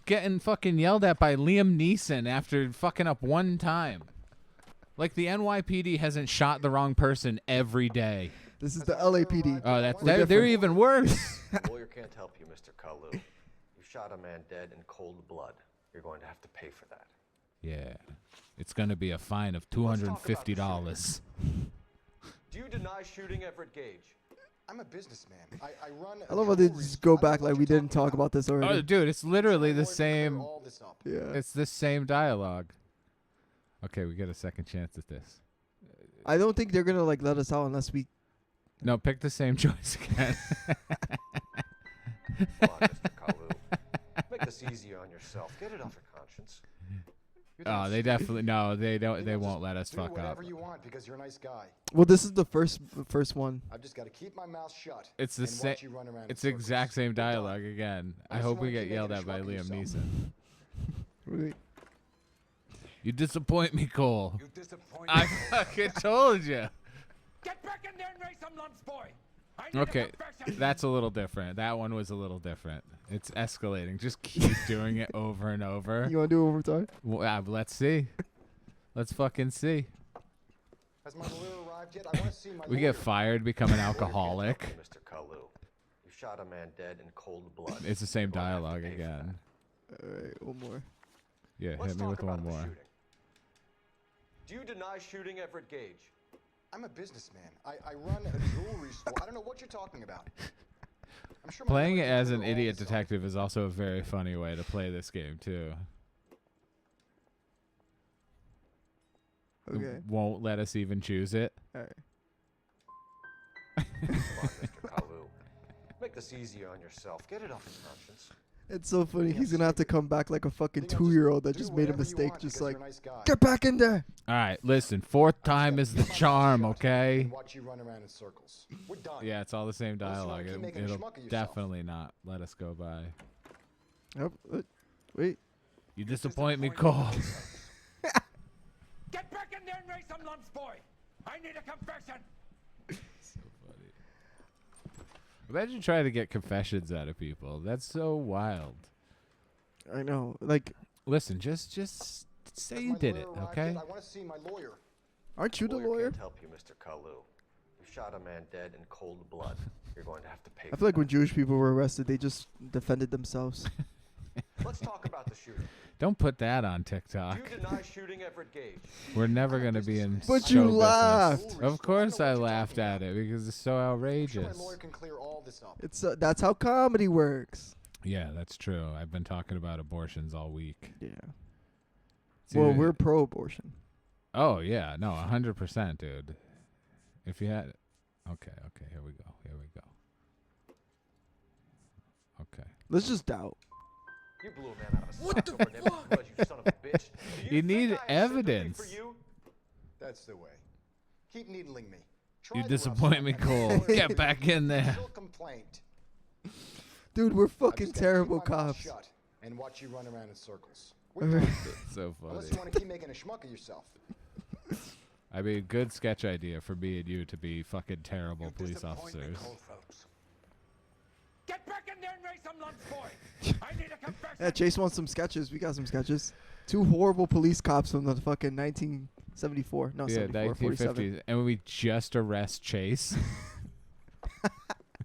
Getting fucking yelled at by Liam Neeson after fucking up one time. Like the NYPD hasn't shot the wrong person every day.
This is the LAPD.
Oh, that's
We're
they're
different.
even worse.
The lawyer can't help you, Mr. Kalu. You shot a man dead in cold blood. You're going to have to pay for that.
Yeah. It's going to be a fine of $250.
Do you deny shooting Everett Gage?
I'm a businessman. I run a
I love how they
jewelry
just
store.
go back like we didn't talk about this already.
Oh, dude, it's literally the same.
All this up.
Yeah.
It's the same dialogue. Okay, we get a second chance at this.
I don't think they're gonna like let us out unless we.
No, pick the same choice again.
Come on, Mr. Kalu. Make this easier on yourself. Get it off your conscience.
Oh, they definitely no. They don't. They won't let us
Do
fuck up.
whatever you want because you're a nice guy.
Well, this is the first one.
I've just got to keep my mouth shut.
It's the
and
same.
watch you run around in
It's the exact
circles.
same
We're done.
dialogue again. I
Unless
hope
you
we
wanna
get
keep
yelled
making
at by
a schmuck of
Liam
yourself.
Neeson.
Really?
You disappoint me, Cole.
You disappoint
I
me.
fucking told you.
Get back in there and raise some lumps, boy. I need a
Okay,
confession.
that's a little different. That one was a little different. It's escalating. Just keep doing it over and over.
You wanna do it one more time?
Well, let's see. Let's fucking see.
Has my lawyer arrived yet? I want to see my
We
lawyer.
get fired, become an alcoholic.
Mr. Kalu. You shot a man dead in cold blood.
It's the same
You're going to have to
dialogue
pay for
again.
All right, one more.
Yeah,
Let's
hit me
talk
with
about
one
the
more.
shooting. Do you deny shooting Everett Gage?
I'm a businessman. I run a jewelry store. I don't know what you're talking about. I'm sure my
Playing it
lawyer can
as
clear
an
all
idiot
this up.
detective is also a very funny way to play this game too. It
Okay.
won't let us even choose it.
All right.
Come on, Mr. Kalu. Make this easier on yourself. Get it off your conscience.
It's so funny. He's gonna have to come back like a fucking 2-year-old that just made a mistake. Just like, get back in there.
All right, listen. 4th time is the charm, okay?
Watch you run around in circles. We're done.
Yeah, it's all the same dialogue.
keep making a
It'll
schmuck of yourself.
definitely not let us go by.
Yep. Wait.
You disappoint me, Cole.
Get back in there and raise some lumps, boy. I need a confession.
So funny. Imagine trying to get confessions out of people. That's so wild.
I know. Like,
listen, just say you did it, okay?
I want to see my lawyer.
Aren't you the
Lawyer
lawyer?
can't help you, Mr. Kalu. You shot a man dead in cold blood. You're going to have to pay.
I feel like when Jewish people were arrested, they just defended themselves.
Let's talk about the shooting.
Don't put that on TikTok.
Do you deny shooting Everett Gage?
We're never going to be in
But
show
you
business.
laughed.
Of course I laughed at it because it's so
My
outrageous.
lawyer can clear all this up.
It's that's how comedy works.
Yeah, that's true. I've been talking about abortions all week.
Yeah.
See,
Well, we're pro-abortion.
Oh, yeah. No, 100%, dude. If you had... Okay, here we go. Okay.
Let's just doubt.
You blew a man out of a sock over an empty grudge, you son of a bitch. Do
You
think
need
I have sympathy
evidence.
For you?
That's the way. Keep needling me.
You
Try the
disappoint me,
rough
Cole.
stuff.
Get back in there.
Official complaint.
Dude, we're
I've
fucking
just gotta
terrible
keep my mouth
cops.
shut and watch you run around in circles. We're done.
So
Unless
funny.
you want to keep making a schmuck of yourself.
I mean, good sketch idea for me and you to be fucking terrible police
Disappoint me,
officers.
Cole Phelps. Get back in there and raise some lumps, boy. I need a confession.
Yeah, Chase wants some sketches. We got some sketches. 2 horrible police cops from the fucking 1974. No,
Yeah,
74, 47.
1950s. And we just arrest Chase.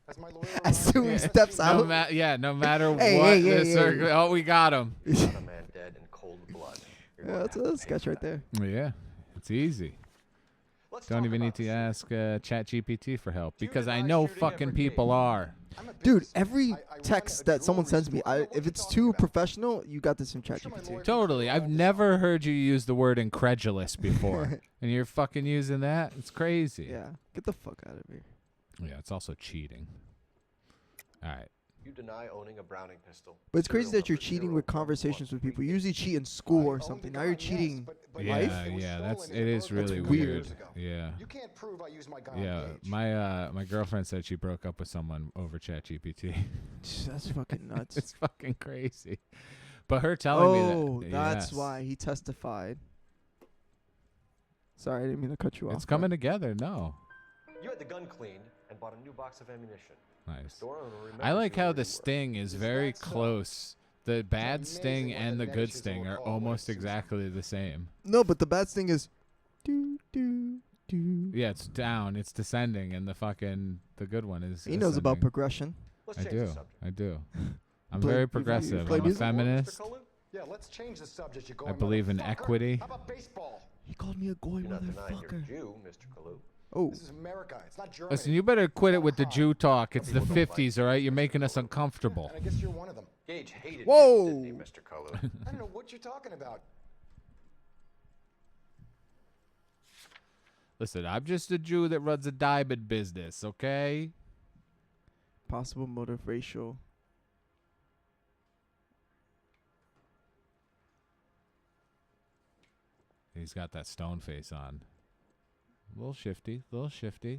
As my lawyer
As soon as he steps
No
out.
no matter
Hey,
what
hey,
the
hey, hey.
circle. Oh, we got him.
You shot a man dead in cold blood. You're
Yeah,
going
that's
to have
a
to pay
sketch
for
right
that.
there.
Yeah, it's easy.
Let's
Don't
talk
even need
about
to
the
ask ChatGPT for help
Do you
because I
deny
know
shooting
fucking
Everett
people
Gage?
are.
I'm a
Dude,
business-
every
I run
text
a
that someone
jewelry
sends me,
store. I know what
if
you're
it's
talking
too
about.
professional, you got this from
I'm sure my
ChatGPT.
lawyer-
Totally. I've never heard you use the word incredulous before. And you're fucking using that? It's crazy.
Yeah, get the fuck out of here.
Yeah, it's also cheating. All right.
You deny owning a Browning pistol.
But it's crazy
Serial
that you're
number
cheating with
01138.
conversations with people. You usually cheat in school or something. Now you're cheating
but
Yeah,
life.
it was
yeah,
stolen
it
in the
is
burglary
really
That's
weird.
years ago.
Yeah.
You can't prove I used my gun on
Yeah,
Gage.
my girlfriend said she broke up with someone over ChatGPT.
That's fucking nuts.
It's fucking crazy. But her telling me
Oh,
that
that's
yes.
why he testified. Sorry, I didn't mean to cut you off.
It's coming together. No.
You had the gun cleaned and bought a new box of ammunition.
Nice.
Store owner remembers
I like
you
how
where
the
you were.
sting is
Is
very
that so?
close. The bad
amazing
sting
what
and
the
the good
vanishes
sting
will
are
call when
almost
it's
exactly the same.
No, but the bad thing is, do do do.
Yeah, it's down, it's descending, and the good one is.
He knows about
ascending.
progression.
Let's
I
change
do.
the subject.
I do. I'm
Play-
very
you
progressive.
play
I'm a
music?
feminist.
Mr. Kalu?
Yeah, let's change the subject. You
I
going
believe in
motherfucker.
equity.
How about baseball?
He called me a goy
You're not denying you're
motherfucker.
Jew, Mr. Kalu.
Oh,
This is America. It's not Germany.
Listen, you better quit it with the
Huh.
Jew talk. It's the
People don't like
50s, all right? You're making us uncomfortable.
And I guess you're one of them.
Gage hated
Whoa.
you, didn't he, Mr. Kalu?
I don't know what you're talking about.
Listen, I'm just a Jew that runs a diamond business, okay?
possible motive racial.
He's got that stone face on. A little shifty,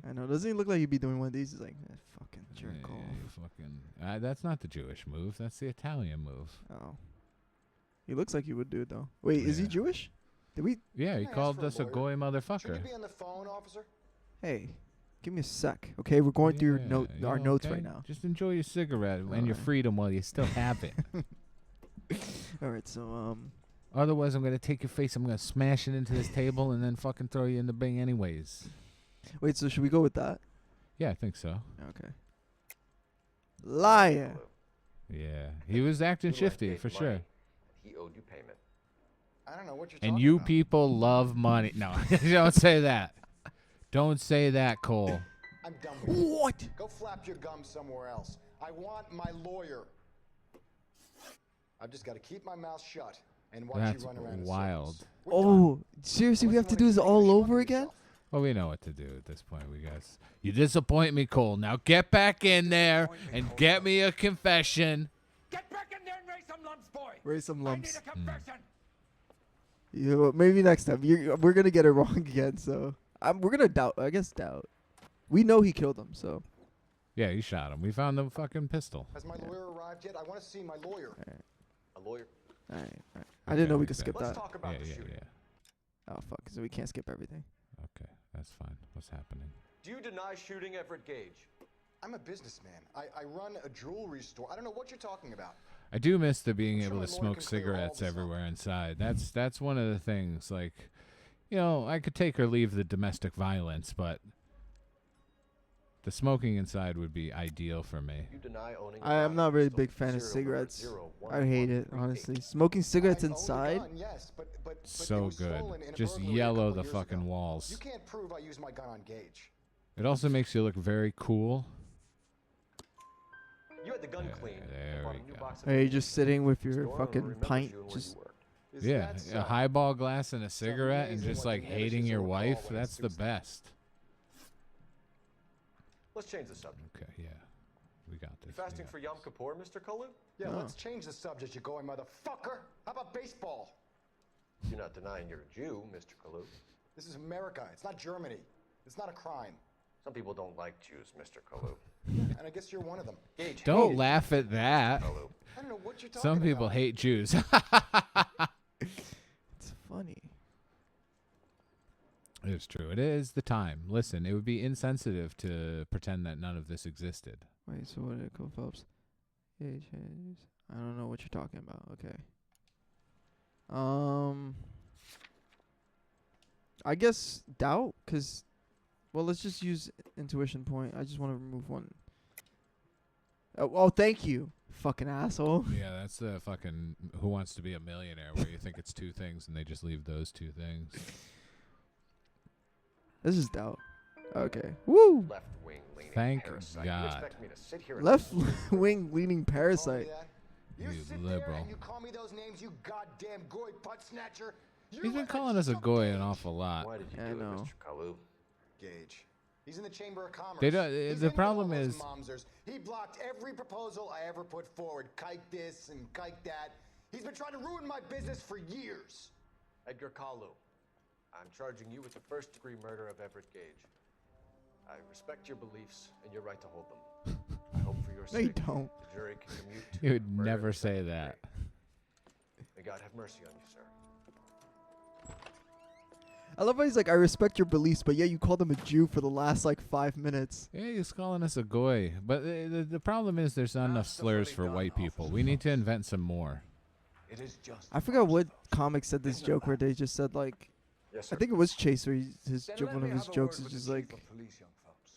I know. Doesn't he look like he'd be doing one of these? He's like, fucking jerk
Yeah,
off.
you fucking. That's not the Jewish move. That's the Italian move.
Oh. He looks like he would do it, though. Wait, is he
Yeah.
Jewish? Did we?
Yeah, he
Can I ask
called
for a
us a
lawyer?
goy
Should
motherfucker.
you be on the phone, officer?
Hey, give me a sec. Okay, we're going through
Yeah,
our
yeah,
notes
okay.
right now.
Just enjoy your cigarette and your
Alright.
freedom while you still have it.
All right, so
Otherwise, I'm gonna take your face. I'm gonna smash it into this table and then fucking throw you in the bin anyways.
wait. So should we go with that?
Yeah, I think so.
Okay. Liar.
Yeah, he was acting
You lent
shifty
Gage
for
money,
sure.
and he owed you payment.
I don't know what you're
And
talking
you
about.
people love money. No, don't say that. Don't say that, Cole.
I'm done with you.
What?
Go flap your gums somewhere else. I want my lawyer. I've just got to keep my mouth shut and watch
That's
you run around in
wild.
circles. We're done.
Oh, seriously, we
Unless
have to
you
do
wanna
this
keep making
all
a schmuck
over
of
again?
yourself.
Well, we know what to do at this point, we guys. You disappoint me, Cole. Now get back in there and get me a confession.
Get back in there Raise some lumps, boy.
Raise some lumps.
I need a confession.
Maybe next time. We're gonna get it wrong again. So we're gonna doubt. I guess doubt. We know he killed him. So.
Yeah, he shot him. We found the fucking pistol.
Has my lawyer arrived yet? I want to see my lawyer.
A lawyer?
All right. I didn't know we could skip
Let's
that.
talk about the shooting.
Oh fuck! So we can't skip everything.
Okay, that's fine. What's happening?
Do you deny shooting Everett Gage?
I'm a businessman. I run a jewelry store. I don't know what you're talking about.
I do miss the being
I'm sure
able
my
to
lawyer
smoke
can clear all
cigarettes
this up.
everywhere inside. That's one of the things. Like, you know, I could take or leave the domestic violence, but the smoking inside would be ideal for me.
You deny owning
I'm not really a big fan of cigarettes. I hate it, honestly. Smoking cigarettes inside.
Yes, but
So good. Just yellow the fucking walls.
You can't prove I used my gun on Gage.
It also makes you look very cool.
You had the gun cleaned.
There we go.
Are you just sitting with your fucking pint? Just
Yeah, a highball glass and a cigarette and just like hating your wife. That's the best.
Let's change the subject.
Okay, yeah. We got
You
this.
fasting for Yom Kippur, Mr. Kalu?
Yeah, let's change the subject, you going motherfucker. How about baseball?
You're not denying you're a Jew, Mr. Kalu.
This is America. It's not Germany. It's not a crime.
Some people don't like Jews, Mr. Kalu.
And I guess you're one of them.
Gage,
Don't laugh at that.
I don't know what you're talking
Some
about.
people hate Jews.
It's funny.
It's true. It is the time. Listen, it would be insensitive to pretend that none of this existed.
Wait, so what did it go, Phelps? I don't know what you're talking about. Okay. I guess doubt, cause, well, let's just use intuition point. I just want to remove one. Oh, thank you, fucking asshole.
Yeah, that's the fucking Who Wants to Be a Millionaire, where you think it's two things and they just leave those two things.
This is doubt. Okay. Woo.
Left wing leaning
Thank
parasite.
God.
You expect me to sit here and
Left
listen to you?
wing leaning parasite.
You
You
sit there
liberal.
and you call me those names, you goddamn goy putt snatcher.
He's been calling us a goy an awful lot.
Why did you
I
do
know.
it, Mr. Kalu?
Gage. He's in the Chamber of Commerce.
They don't-
He's
the
in
problem
with all
is-
those momsers. He blocked every proposal I ever put forward. Kike this and kike that. He's been trying to ruin my business for years.
Edgar Kalu, I'm charging you with the first-degree murder of Everett Gage. I respect your beliefs and your right to hold them. I hope for your
No, you
sake
don't.
the jury can commute.
You would
murder
never
of the
say
second
that.
degree. May God have mercy on you, sir.
I love how he's like, I respect your beliefs, but yeah, you called him a Jew for the last like 5 minutes.
Yeah, he's calling us a goy. But the problem is there's not enough slurs for white people. We need to invent some more.
It is just.
I forgot what comic said this joke where they just said like,
Yes, sir.
I think it was Chase where his
Then
joke,
let
one
me
of his
have a
jokes
word
is
with
just
the
like,
chief of police, young folks.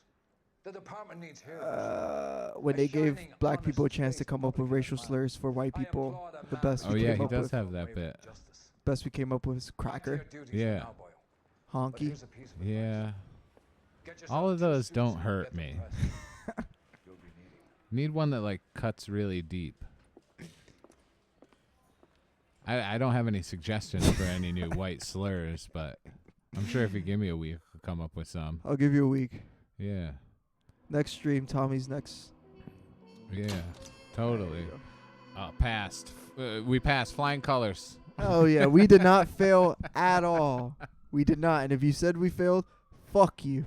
The department needs heroes.
when
A
they gave
shining,
black people a
honest
chance to
face
come up with
public
racial
life.
slurs for white
I
people,
applaud a
the
man
best
Oh
we
yeah,
came
he
up
does
with.
have that bit.
Justice.
Best we came up with was
Back to your
cracker,
duties
Yeah.
now, Boyle. But
honky.
here's a piece of advice.
Yeah.
Get yourself
All of
two
those
suits
don't
and
hurt
get to
me.
press. You'll be needing them.
Need one that like cuts really deep. I don't have any suggestions for any new white slurs, but I'm sure if you give me a week, I'll come up with some.
I'll give you a week.
Yeah.
Next stream, Tommy's next.
Yeah. Totally. Passed. We passed. Flying colors.
Oh yeah, we did not fail at all. We did not. And if you said we failed, fuck you.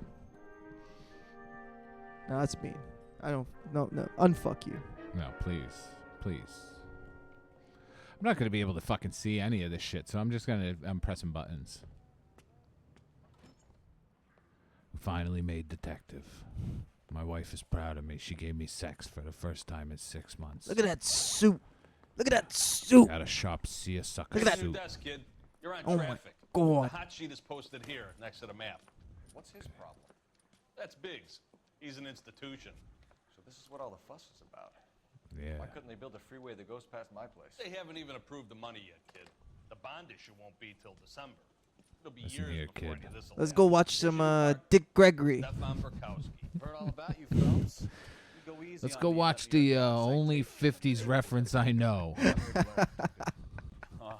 No, that's mean. I don't. No. Unfuck you.
No, please. Please. I'm not going to be able to fucking see any of this shit, so I'm pressing buttons. Finally made detective. My wife is proud of me. She gave me sex for the first time in 6 months.
Look at that suit. Look at that suit.
Got a sharp seersucker
Look at that
suit.
Desk, kid. You're on
Oh my
traffic.
God.
The hot sheet is posted here next to the map.
What's his problem?
That's Biggs. He's an institution.
So this is what all the fuss is about.
Yeah.
Why couldn't they build a freeway that goes past my place?
They haven't even approved the money yet, kid. The bond issue won't be till December. It'll be
Listen
years
here,
before
kid.
any of this will
Let's
happen.
go watch some Dick Gregory.
Stefan Burkowski.
Heard all about you, Phelps. You go easy
Let's
on
go
me
watch
after you
the
have to
only 50s reference I know.
Oh,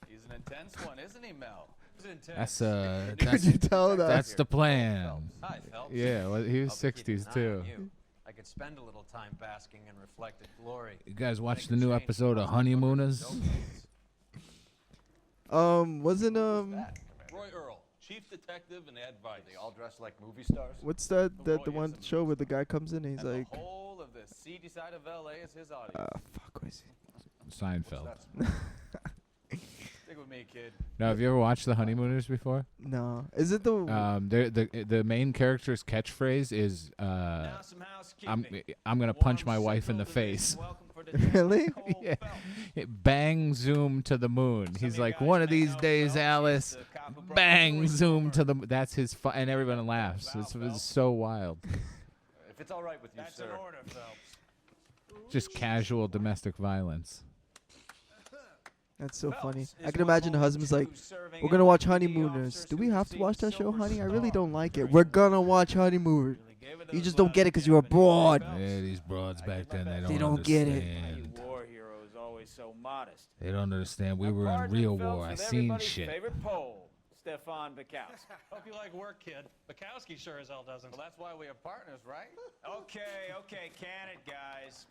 he's an intense one, isn't he, Mel? He's
That's
intense.
Could you tell that?
That's the plan.
Hi, Phelps.
Yeah, well, he was
I'll be keeping
60s
an eye
too.
on you. I could
could spend a little time basking in reflected glory.
You guys watch the new episode of Honeymooners?
Wasn't
Roy Earl, chief detective and advice.
They all dress like movie stars.
what's that the one show where the guy comes in and he's like,
The whole of the seedy side of LA is his audience.
fuck, what is it?
Seinfeld.
Stick with me, kid.
No, have you ever watched the Honeymooners before?
No. Is it
the main character's catchphrase is I'm gonna punch my wife in the face.
Really?
Yeah. Bang, zoom to the moon. He's like, one of these days, Alice. Bang, zoom to the. That's his. And everyone laughs. It's so wild.
If it's all right with you,
That's
sir.
an order, Phelps.
Just casual domestic violence.
That's so funny. I can imagine the husband's like, we're gonna watch Honeymooners. Do we have to watch that show, honey? I really don't like it. We're gonna watch Honeymooners. You just don't get it because you're abroad.
Yeah, these broads back then,
They don't get it.
War hero is always so modest.
They don't understand. We were in real war. I seen shit.
Favorite Pole, Stefan Bukowski.
Hope you like work, kid. Bukowski sure as hell doesn't.
Well, that's why we are partners, right?
Okay, can it, guys?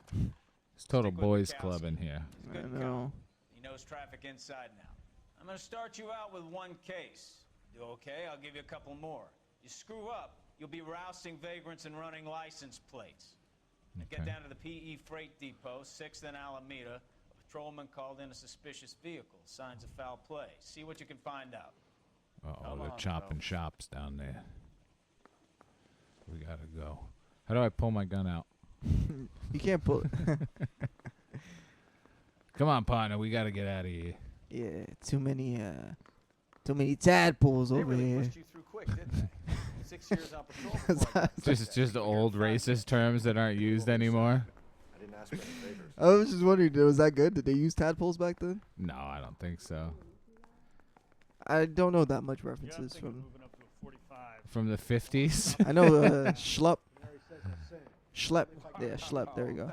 It's total boys club in here.
I know.
He knows traffic inside now. I'm gonna start you out with one case. Do okay? I'll give you a couple more. You screw up, you'll be rousting vagrants and running license plates. Now get down to the PE Freight Depot, 6th and Alameda. A patrolman called in a suspicious vehicle. Signs of foul play. See what you can find out.
Uh-oh, they're chopping shops down there. We gotta go. How do I pull my gun out?
You can't pull it.
Come on, partner. We gotta get out of here.
Yeah, too many tadpoles
They
over
really
here.
pushed you through quick, didn't they? 6 years on patrol. before I got
Just old racist terms that aren't used anymore.
I didn't ask for any favors.
I was just wondering, was that good? Did they use tadpoles back then?
No, I don't think so.
I don't know that much references
From the 50s?
I know schlepp. Schlepp. Yeah, schlepp. There you go.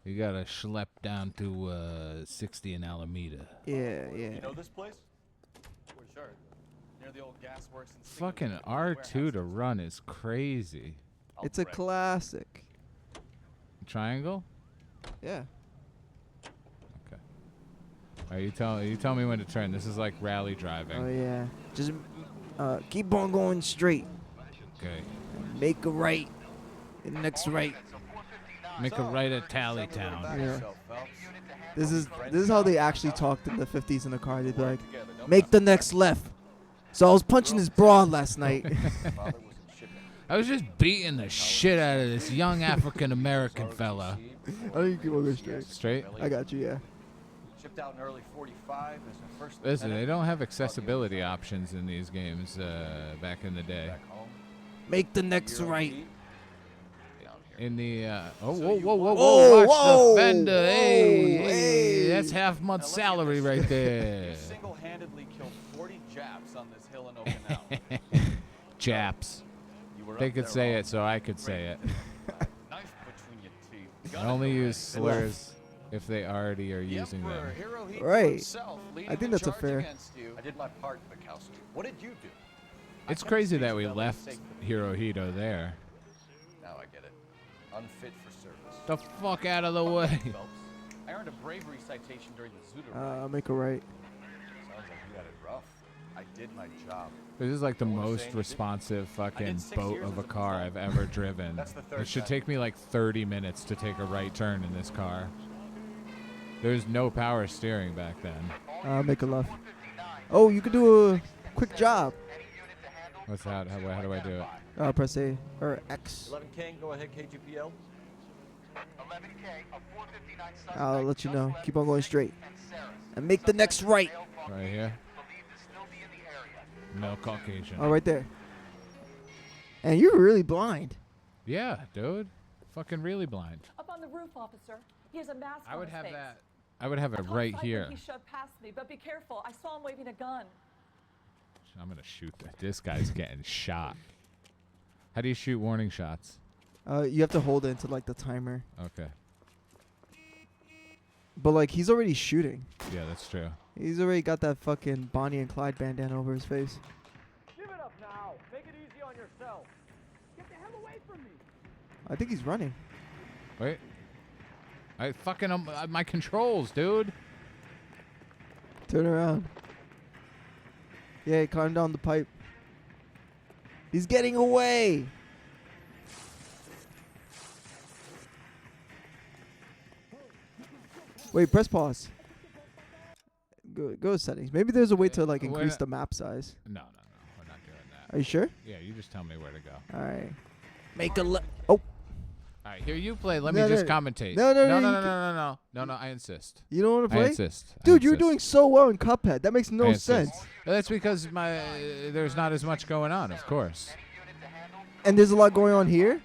You gotta schlep down to 60 in Alameda.
Yeah.
You know this place? Sure. Near the old gas works and
Fucking R2 to run is crazy.
It's a classic.
Triangle?
Yeah.
Okay. Alright, you tell me when to turn. This is like rally driving.
Oh yeah. Just keep on going straight.
Okay.
Make a right. The next right.
Make a right at Tallytown.
Yeah. This is how they actually talked in the 50s in the car. They'd be like, make the next left. So I was punching this broad last night.
I was just beating the shit out of this young African American fella.
I think you keep on going straight.
Straight?
I got you, yeah.
Shipped out in early 45 as a first
Listen, they
lieutenant.
don't have accessibility options in these games back in the day.
Make the next right.
In the whoa,
Whoa,
watch the fender.
Hey,
Hey, that's half month's salary right there.
Single-handedly killed 40 Japs on this hill in Okinawa.
Japs. They could say it, so I could say it.
Knife between your teeth.
I only use slurs if they already are using them.
Right. I think that's a fair.
I did my part, Bukowski. What did you do?
It's crazy that we left Hirohito there.
Now I get it. Unfit for service.
The fuck out of the way.
I earned a bravery citation during the Zuda
Make a right.
Sounds like you had it rough. I did my job.
This is like the most responsive fucking boat of a car I've ever driven. It should take me like 30 minutes to take a right turn in this car. There's no power steering back then.
Make a left. Oh, you could do a quick job.
What's that? How do I do it?
Press A or X.
11 King, go ahead, KGPL.
I'll let you know. Keep on going straight. And make the next right.
Right here? No Caucasian.
Oh, right there. And you're really blind.
Yeah, dude. Fucking really blind.
Up on the roof, officer. He has a mask
I
on
would
his
have
face.
that. I would have it right here.
He shoved past me, but be careful. I saw him waving a gun.
I'm gonna shoot that. This guy's getting shot. How do you shoot warning shots?
You have to hold it into like the timer.
Okay.
But like he's already shooting.
Yeah, that's true.
He's already got that fucking Bonnie and Clyde bandana over his face.
Give it up now. Make it easy on yourself. Get the hell away from me.
I think he's running.
Wait. I fucking my controls, dude.
Turn around. Yeah, climb down the pipe. He's getting away. Wait, press pause. Go to settings. Maybe there's a way to like increase the map size.
No, we're not doing that.
Are you sure?
Yeah, you just tell me where to go.
All right. Make a oh.
All right, here you play. Let me just commentate.
No,
I insist.
You don't want to play?
I insist.
Dude, you're doing so well in Cuphead. That makes no sense.
That's because there's not as much going on, of course.
And there's a lot going on here?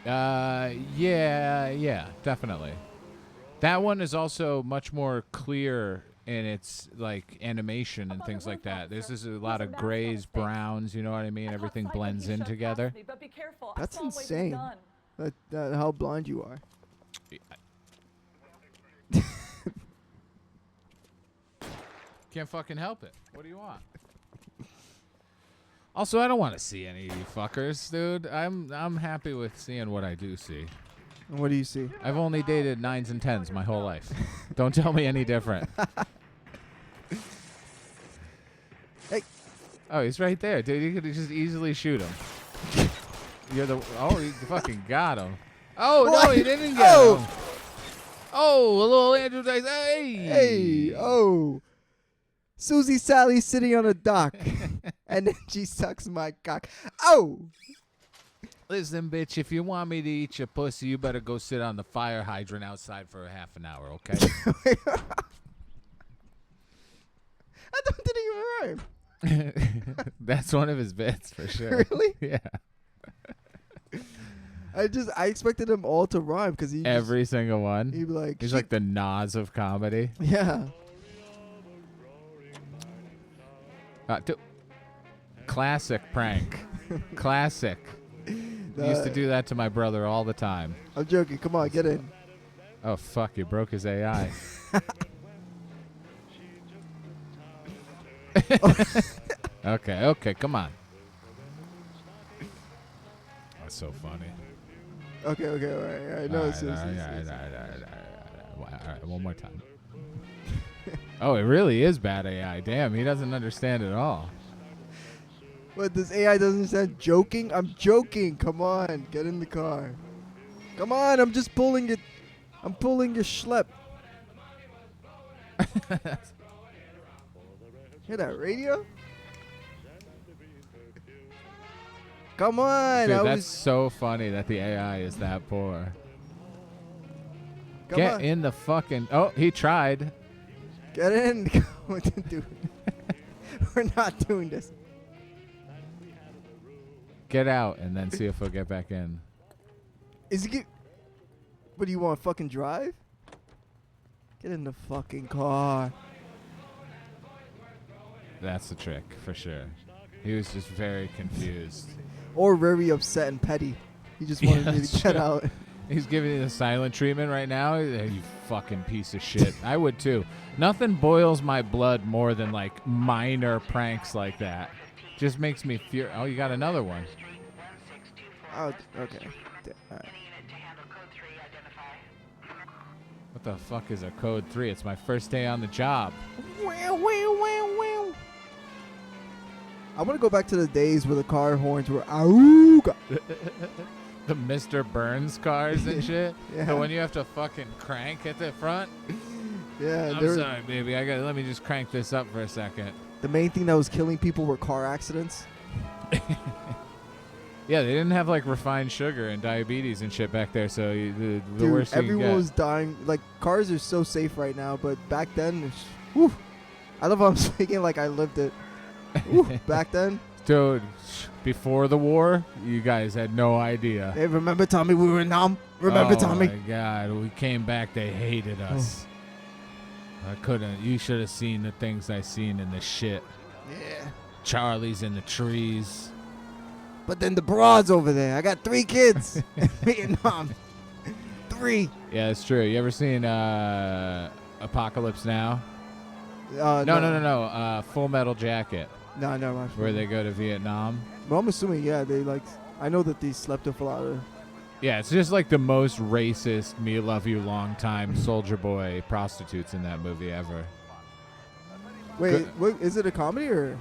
Yeah, definitely. That one is also much more clear in its like animation and things like that. This is a lot of grays, browns, you know what I mean? Everything blends in together.
That's insane. How blind you are.
Can't fucking help it. What do you want? Also, I don't want to see any of you fuckers, dude. I'm happy with seeing what I do see.
And what do you see?
I've only dated 9s and 10s my whole life. Don't tell me any different.
Hey.
Oh, he's right there, dude. You could just easily shoot him. You're the. Oh, you fucking got him. Oh, no, he didn't get him. Oh, a little Andrew Dice. Hey.
Hey. Oh. Susie Sally's sitting on a dock. And then she sucks my cock. Oh.
Listen, bitch, if you want me to eat your pussy, you better go sit on the fire hydrant outside for a half an hour, okay?
I didn't even rhyme.
That's one of his bits for sure.
Really?
Yeah.
I expected them all to rhyme because he
every single one.
He'd be like,
he's like the Nas of comedy.
Yeah.
Classic prank. Classic. Used to do that to my brother all the time.
I'm joking. Come on, get in.
Oh fuck! You broke his AI. Okay, come on. That's so funny.
Okay, all right. No,
all right, one more time. Oh, it really is bad AI. Damn, he doesn't understand at all.
What, this AI doesn't understand joking? I'm joking. Come on, get in the car. Come on, I'm just pulling it. I'm pulling your schlep. Hear that radio? Come on.
Dude, that's so funny that the AI is that poor. Get in the fucking... Oh, he tried.
Get in. Dude. We're not doing this.
Get out and then see if he'll get back in.
Is he what do you want, fucking drive? Get in the fucking car.
That's the trick, for sure. He was just very confused.
Or very upset and petty. He just wanted me to get out.
He's giving you the silent treatment right now. You fucking piece of shit. I would too. Nothing boils my blood more than like minor pranks like that. Just makes me fear. Oh, you got another one.
Oh, okay. All right.
What the fuck is a code 3? It's my first day on the job.
I want to go back to the days where the car horns were auga.
The Mr. Burns cars and shit.
Yeah.
The one you have to fucking crank at the front.
Yeah.
I'm sorry, baby. Let me just crank this up for a second.
The main thing that was killing people were car accidents.
Yeah, they didn't have like refined sugar and diabetes and shit back there, so the
Dude,
worst thing
everyone was dying. Like, cars are so safe right now, but back then, whew, I love how I'm speaking like I lived it. Whew, back then.
Dude, before the war, you guys had no idea.
Hey, remember, Tommy, we were in Nam? Remember, Tommy?
Oh, my God. We came back, they hated us. I couldn't. You should have seen the things I seen in the shit.
Yeah.
Charlie's in the trees.
But then the broads over there. I got 3 kids in Vietnam. 3.
Yeah, it's true. You ever seen Apocalypse Now?
No.
Full Metal Jacket.
No, I never watched.
Where they go to Vietnam.
Well, I'm assuming, yeah, they like. I know that they slept there for a lot of.
Yeah, it's just like the most racist "Me Love You Long Time" Soldier Boy prostitutes in that movie ever.
Wait, is it a comedy or?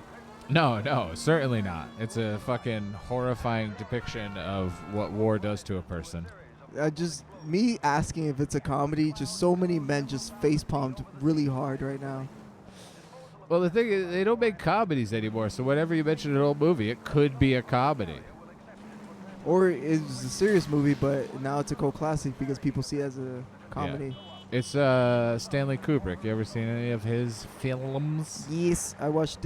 No, certainly not. It's a fucking horrifying depiction of what war does to a person.
Me asking if it's a comedy, just so many men just face palmed really hard right now.
Well, the thing is, they don't make comedies anymore, so whenever you mention an old movie, it could be a comedy.
Or it's a serious movie, but now it's a cult classic because people see it as a comedy.
Yeah. It's Stanley Kubrick. You ever seen any of his films?
Yes, I watched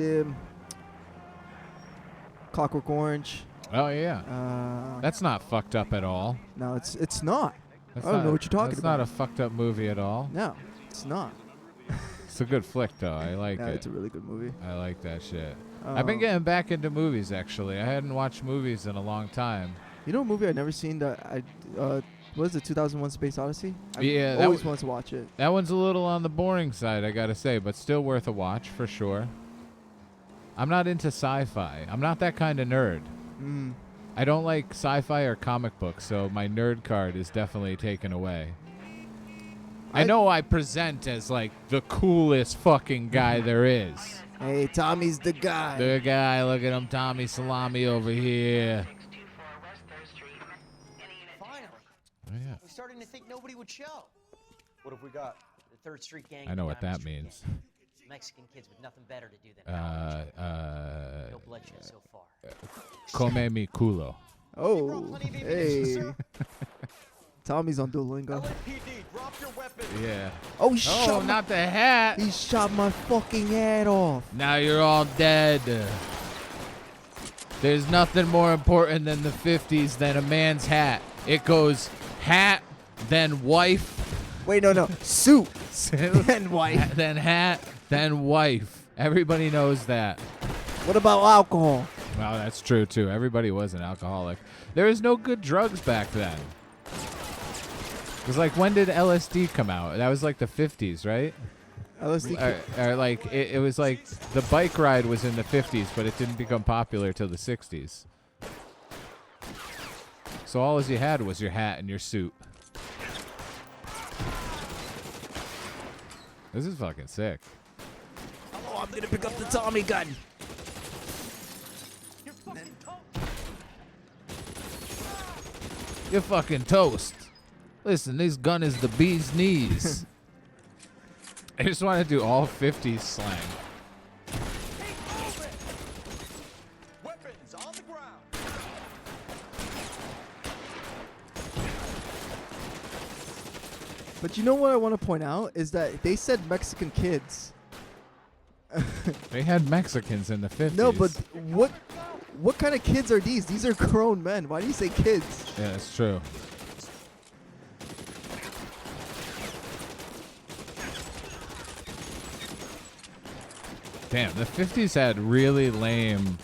Clockwork Orange.
Oh yeah. That's not fucked up at all.
No, it's not.
That's
I don't know what you're talking
It's
about.
not a fucked up movie at all.
No, it's not.
It's a good flick though. I like it.
It's a really good movie.
I like that shit. I've been getting back into movies actually. I hadn't watched movies in a long time.
You know a movie I've never seen that what is it, 2001 Space Odyssey?
Yeah,
I always wanted to watch it.
That one's a little on the boring side, I gotta say, but still worth a watch for sure. I'm not into sci-fi. I'm not that kind of nerd. I don't like sci-fi or comic books, so my nerd card is definitely taken away. I know I present as like the coolest fucking guy there is.
Hey, Tommy's the guy.
The guy, look at him, Tommy Salami over here.
Finally.
Oh, yeah.
We're starting to think nobody would show.
What have we got?
The 3rd Street Gang.
I know what
Diamond
that
Street
means.
Gang. Mexican kids with nothing better to do than no bloodshed so far.
Come mi culo.
Oh, hey. Tommy's on Duolingo.
Yeah.
Oh, he shot
Oh, not the hat.
He shot my fucking head off.
Now you're all dead. There's nothing more important than the 50s than a man's hat. It goes hat, then wife.
Wait, no. Suit, then wife.
Then hat, then wife. Everybody knows that.
What about alcohol?
Well, that's true, too. Everybody was an alcoholic. There was no good drugs back then. It was like, when did LSD come out? That was like the 50s, right?
LSD?
Or like, it was like the bike ride was in the 50s, but it didn't become popular till the 60s. So all you had was your hat and your suit. This is fucking sick.
Oh, I'm gonna pick up the Tommy gun.
You're fucking toast. Listen, this gun is the bee's knees. I just want to do all 50s slang.
Weapons on the ground.
But you know what I want to point out is that they said Mexican kids.
They had Mexicans in the 50s.
No, but what kind of kids are these? These are grown men. Why do you say kids?
Yeah, that's true. Damn, the 50s had really lame...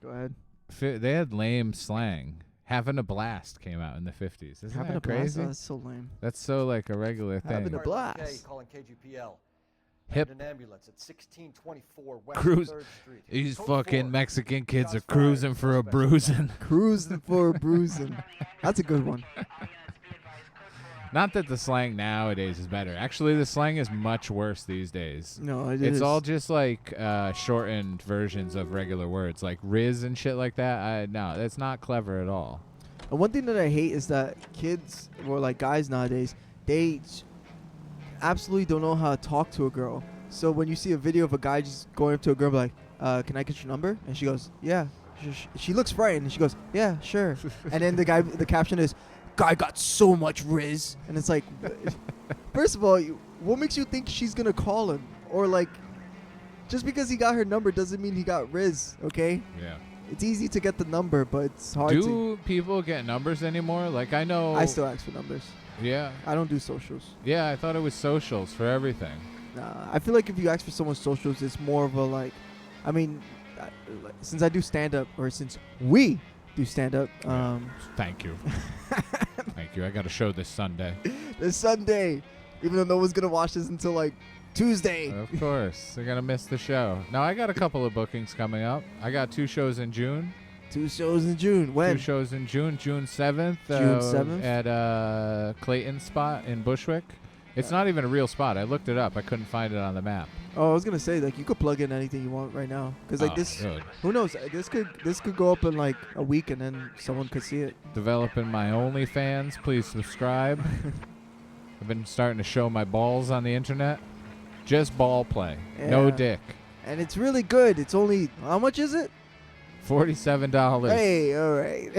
Go ahead.
They had lame slang. Having a blast came out in the 50s. Isn't
Having
that
a blast?
crazy?
Oh, that's so lame.
That's so like a regular thing.
Having a blast.
Okay, calling KGPL.
Hip.
An ambulance at 1624 West
Cruise.
3rd Street.
These
Code
fucking
4.
Mexican kids are
Shots fired.
cruising for a bruising.
Cruising for a bruising. That's a good one.
Not that the slang nowadays is better. Actually, the slang is much worse these days.
No, it
It's
is.
all just like shortened versions of regular words, like Riz and shit like that. No, that's not clever at all.
And one thing that I hate is that kids, or like guys nowadays, they absolutely don't know how to talk to a girl. So when you see a video of a guy just going up to a girl like, can I get your number? And she goes, yeah. She looks frightened and she goes, yeah, sure. And then the caption is, guy got so much Riz. And it's like, first of all, what makes you think she's going to call him? Or like, just because he got her number doesn't mean he got Riz, okay?
Yeah.
It's easy to get the number, but it's hard to.
Do people get numbers anymore? Like, I know...
I still ask for numbers.
Yeah.
I don't do socials.
Yeah, I thought it was socials for everything.
Nah, I feel like if you ask for someone's socials, it's more of a like, I mean, since I do stand-up, or since we do stand-up.
Thank you. Thank you. I got a show this Sunday.
This Sunday, even though no one's going to watch this until like Tuesday.
Of course. They're going to miss the show. Now, I got a couple of bookings coming up. I got 2 shows in June.
2 shows in June. When?
2 shows in June. June 7th.
June 7th?
At Clayton's spot in Bushwick. It's not even a real spot. I looked it up. I couldn't find it on the map.
Oh, I was gonna say like you could plug in anything you want right now, cause like this.
Good.
Who knows? This could go up in like a week, and then someone could see it.
Developing my OnlyFans. Please subscribe. I've been starting to show my balls on the internet. Just ball play. No
Yeah.
dick.
And it's really good. It's only how much is it?
$47.
Hey, all right.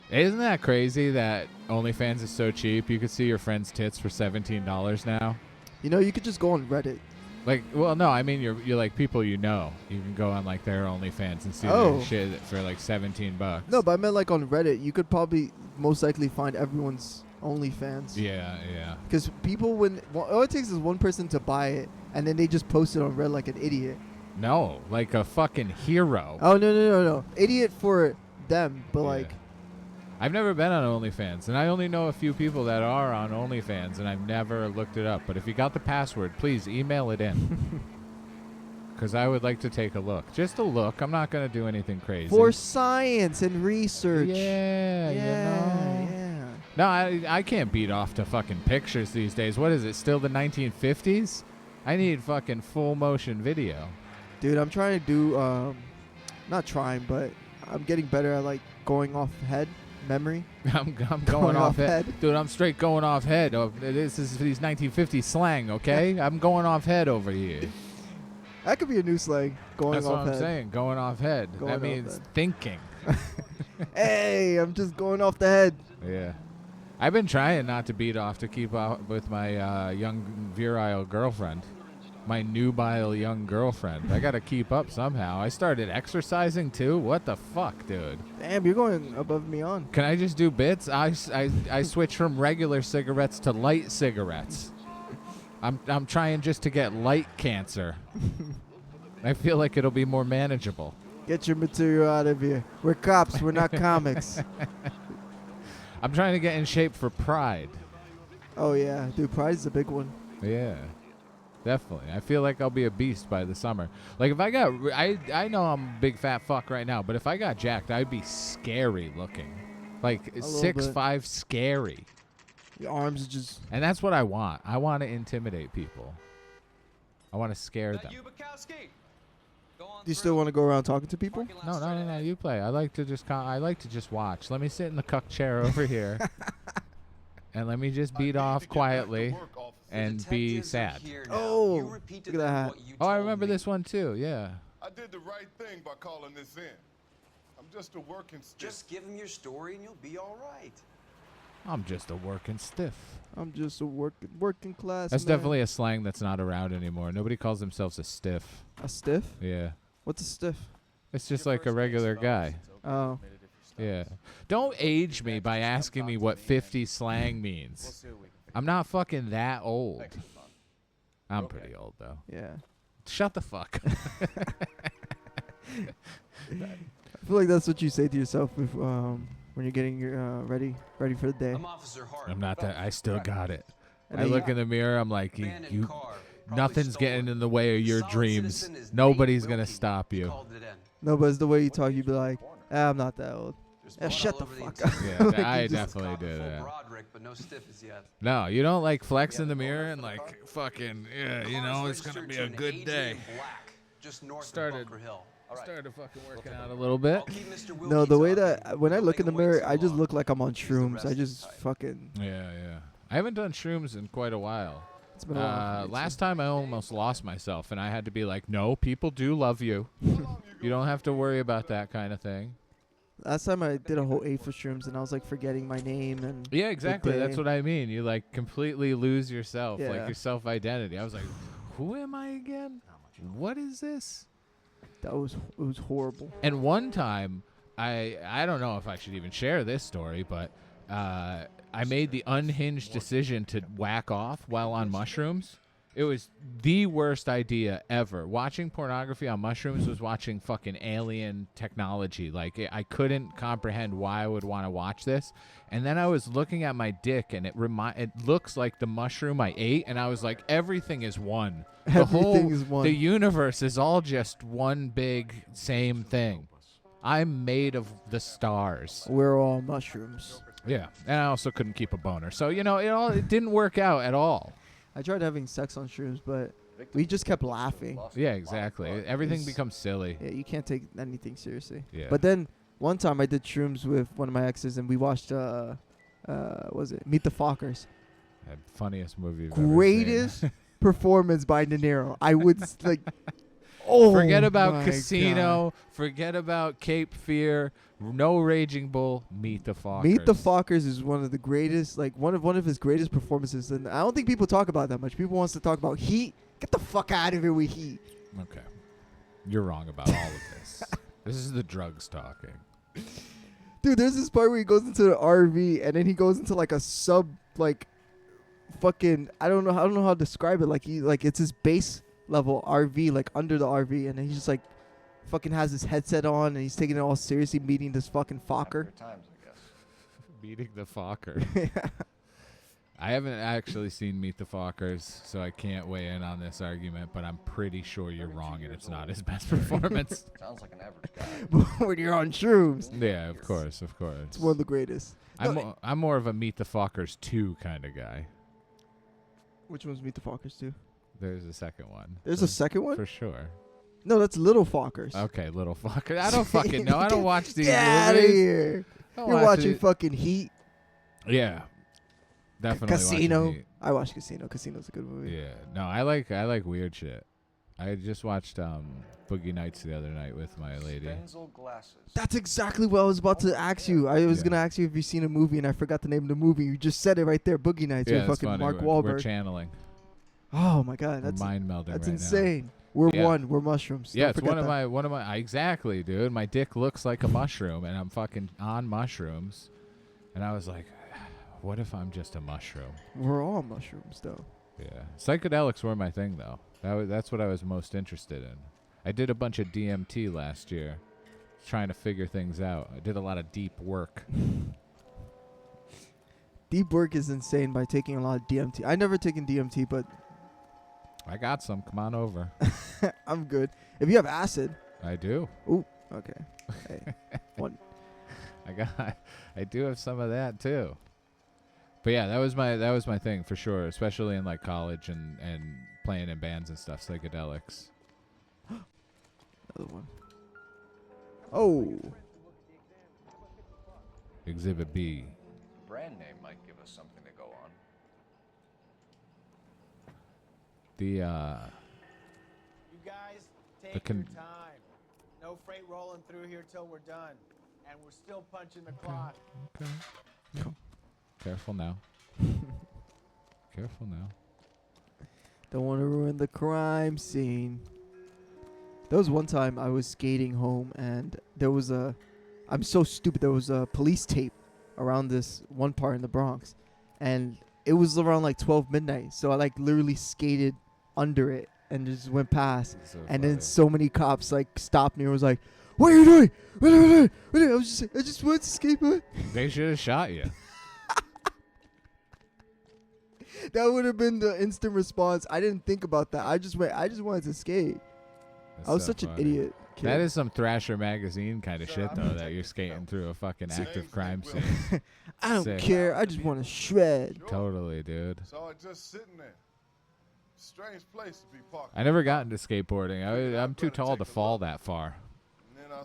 Isn't that crazy that OnlyFans is so cheap? You could see your friend's tits for $17 now.
You know, you could just go on Reddit.
Like, well, no, I mean you're like people you know. You can go on like their OnlyFans and see
Oh.
their shit for like $17.
No, but I meant like on Reddit. You could probably most likely find everyone's OnlyFans.
Yeah, yeah.
Because people, all it takes is one person to buy it, and then they just post it on Reddit like an idiot.
No, like a fucking hero.
Oh no! Idiot for them, but like.
I've never been on OnlyFans, and I only know a few people that are on OnlyFans, and I've never looked it up. But if you got the password, please email it in. Because I would like to take a look. Just a look. I'm not going to do anything crazy.
For science and research.
Yeah, you know.
Yeah.
No, I can't beat off to fucking pictures these days. What is it, still the 1950s? I need fucking full motion video.
Dude, I'm trying to do, not trying, but I'm getting better at like going off head memory.
I'm going off head. Dude, I'm straight going off head. Oh, this is these 1950s slang, okay? I'm going off head over here.
That could be a new slang. Going
That's
off
what I'm
head.
saying. Going off head.
Going
That
off
means
head.
thinking.
Hey, I'm just going off the head.
Yeah. I've been trying not to beat off to keep up with my young virile girlfriend. My nubile young girlfriend. I got to keep up somehow. I started exercising too. What the fuck, dude?
Damn, you're going above me on.
Can I just do bits? I switch from regular cigarettes to light cigarettes. I'm trying just to get light cancer. I feel like it'll be more manageable.
Get your material out of here. We're cops. We're not comics.
I'm trying to get in shape for Pride.
Oh yeah, dude, Pride is a big one.
Yeah. Definitely. I feel like I'll be a beast by the summer. Like if I got, I know I'm a big fat fuck right now, but if I got jacked, I'd be scary looking. Like 6'5", scary.
Your arms are just.
And that's what I want. I want to intimidate people. I want to scare them.
Do you still want to go around talking to people?
No. You play. I like to just watch. Let me sit in the cuck chair over here, and let me just beat off quietly. And be sad.
Oh, look at that.
Oh, I remember this one too. Yeah.
I did the right thing by calling this in. I'm just a working stiff.
Just give him your story and you'll be all right.
I'm just a working stiff.
I'm just a working class.
That's
man.
definitely a slang that's not around anymore. Nobody calls themselves a stiff.
A stiff?
Yeah.
What's a stiff?
It's just like a regular guy.
Oh.
Yeah. Don't age me by asking me what 50 slang means. I'm not fucking that old. I'm pretty old, though.
Yeah.
Shut the fuck.
I feel like that's what you say to yourself if, when you're getting your ready for the day.
I'm not that. I still got it.
And
I
then
look in the mirror. I'm like, you nothing's getting in the way of your dreams. Nobody's going to stop you.
No, but it's the way you talk. You'd be like, I'm not that old. Shut the fuck up.
Yeah,
Like,
I
you just-
definitely do that.
But no stiff as yet.
No, you don't like flex in the mirror and like fucking, yeah, you know, it's going to be a good day. Started fucking working out a little bit.
No, the way that when I look in the mirror, I just look like I'm on shrooms. I just fucking.
Yeah. I haven't done shrooms in quite a while.
It's been a while.
Last time I almost lost myself, and I had to be like, no, people do love you. You don't have to worry about that kind of thing.
Last time I did a whole 8 for shrooms, and I was like forgetting my name and.
Yeah, exactly. That's what I mean. You like completely lose yourself, like
Yeah.
your self-identity. I was like, who am I again? What is this?
It was horrible.
And one time, I don't know if I should even share this story, but I made the unhinged decision to whack off while on mushrooms. It was the worst idea ever. Watching pornography on mushrooms was watching fucking alien technology. Like, I couldn't comprehend why I would want to watch this. And then I was looking at my dick, and it looks like the mushroom I ate, and I was like, everything is one.
Everything is one.
The universe is all just one big same thing. I'm made of the stars.
We're all mushrooms.
Yeah, and I also couldn't keep a boner. So, it didn't work out at all.
I tried having sex on shrooms, but we just kept laughing.
Yeah, exactly. Everything becomes silly.
Yeah, you can't take anything seriously.
Yeah.
But then one time I did shrooms with one of my exes, and we watched what was it Meet the Fockers?
Funniest movie you've
Greatest
ever seen.
performance by De Niro. I would like. Oh,
forget about
my
Casino.
God.
Forget about Cape Fear. No Raging Bull. Meet the Fockers.
Meet the Fockers is one of the greatest, like one of his greatest performances, and I don't think people talk about that much. People wants to talk about Heat. Get the fuck out of here with Heat.
Okay, you're wrong about all of this. This is the drugs talking.
Dude, there's this part where he goes into the RV and then he goes into like a fucking I don't know how to describe it. Like it's his base level RV, like under the RV, and then he's just like fucking has his headset on and he's taking it all seriously, meeting this fucking Fokker.
Times, I guess.
Meeting the Fokker. I haven't actually seen Meet the Fockers, so I can't weigh in on this argument, but I'm pretty sure you're wrong and it's not his best performance.
Sounds like an average guy.
When you're on shrooms.
Yeah, of course.
It's one of the greatest.
I'm more of a Meet the Fockers 2 kind of guy.
Which one's Meet the Fockers 2?
There's a second one.
There's a second one?
For sure.
No, that's Little Fockers.
Okay, Little Fockers. I don't fucking know. I don't watch these
Get
movies.
out of here. You're watching fucking Heat.
Yeah. Definitely
Casino.
watching Heat.
I watched Casino. Casino's a good movie.
Yeah. No, I like weird shit. I just watched Boogie Nights the other night with my lady.
That's exactly what I was about to ask you. I was gonna ask you if you've seen a movie, and I forgot the name of the movie. You just said it right there, Boogie Nights with fucking
funny.
Mark
We're
Wahlberg.
channeling.
Oh my God, that's
mind melding.
That's
right
insane.
Now.
We're one. We're mushrooms.
Yeah,
Don't
it's one
forget
of my exactly, dude. My dick looks like a mushroom, and I'm fucking on mushrooms. And I was like, what if I'm just a mushroom?
We're all mushrooms, though.
Yeah, psychedelics were my thing, though. That's what I was most interested in. I did a bunch of DMT last year, trying to figure things out. I did a lot of deep work.
Deep work is insane by taking a lot of DMT. I never taken DMT, but
I got some. Come on over.
I'm good. If you have acid,
I do.
Ooh, okay. Hey, one.
I do have some of that too. But yeah, that was my thing for sure, especially in like college and playing in bands and stuff. Psychedelics.
Another one. Oh.
Exhibit B.
The brand name might give us something to go on.
You guys take your time. No freight rolling through here till we're done, and we're still punching the clock.
Okay. Careful now. Careful now.
Don't want to ruin the crime scene. There was one time I was skating home and there was I'm so stupid, there was a police tape around this one part in the Bronx. And it was around like 12 midnight. So I like literally skated under it and just went past.
So
and
funny.
then so many cops like stopped me and was like, "What are you doing? What are you doing? What are you doing?" I just wanted to skateboard.
They should have shot you.
That would have been the instant response. I didn't think about that. I just wanted to skate.
That's
I was
so
such an
funny.
idiot kid.
That is some Thrasher magazine kind of shit, though, that you're skating through a fucking active crime scene.
I don't
Sick.
care. I just want to shred.
Totally, dude.
Saw it just sitting there. Strange place to be parked.
I never got into skateboarding. I'm too tall to fall that far.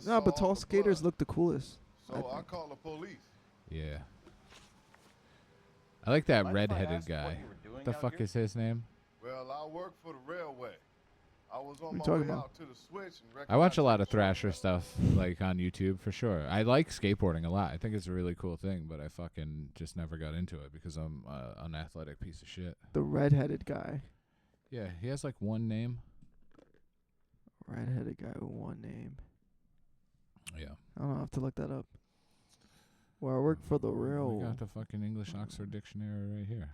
No, but tall skaters look the coolest.
So I called the police.
Yeah. I like that
Mind if I
redheaded
ask what
guy.
you were doing
What the
out
fuck
here?
is his name?
Well, I work for the railway. I was on
What
my
you talking
way
about?
out to the switch and
I watch a lot of Thrasher stuff, like on YouTube for sure. I like skateboarding a lot. I think it's a really cool thing, but I fucking just never got into it because I'm an athletic piece of shit.
The redheaded guy.
Yeah, he has like one name.
Redheaded guy with one name.
Yeah.
I don't know. I have to look that up. Where I work for the
We
rail.
got the fucking English Oxford Dictionary right here.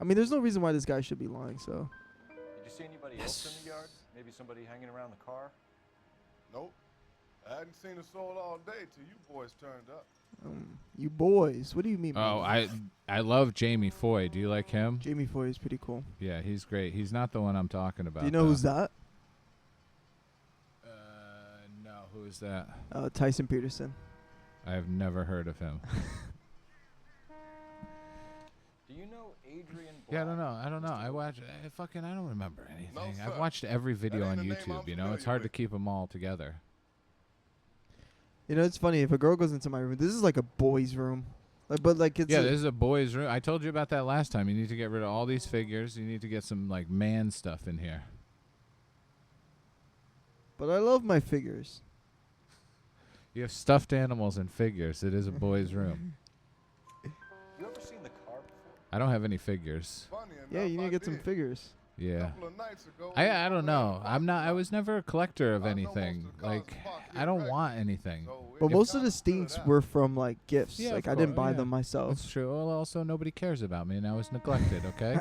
I mean, there's no reason why this guy should be lying, so.
Did you see anybody else in the yard? Maybe somebody hanging around the car?
Nope. I hadn't seen a soul all day till you boys turned up.
You boys. What do you mean?
Oh,
man?
I love Jamie Foy. Do you like him?
Jamie Foy is pretty cool.
Yeah, he's great. He's not the one I'm talking about.
Do you know who's that?
No. Who is that?
Tyson Peterson.
I have never heard of him.
Do you know Adrian Black?
Yeah, I don't know. I don't remember anything. I've watched every video on YouTube, you know? It's hard to keep them all together.
You know, it's funny. If a girl goes into my room, this is like a boy's room. But like it's
this is a boy's room. I told you about that last time. You need to get rid of all these figures. You need to get some like man stuff in here.
But I love my figures.
You have stuffed animals and figures. It is a boy's room.
You ever seen the car before?
I don't have any figures.
Yeah, you need to get some figures.
Yeah. I don't know. I was never a collector of anything. Like, I don't want anything.
But most of the stinks were from like gifts.
Yeah,
like
of
I didn't
course,
buy
yeah.
them myself.
That's true. Well, also nobody cares about me, and I was neglected. Okay.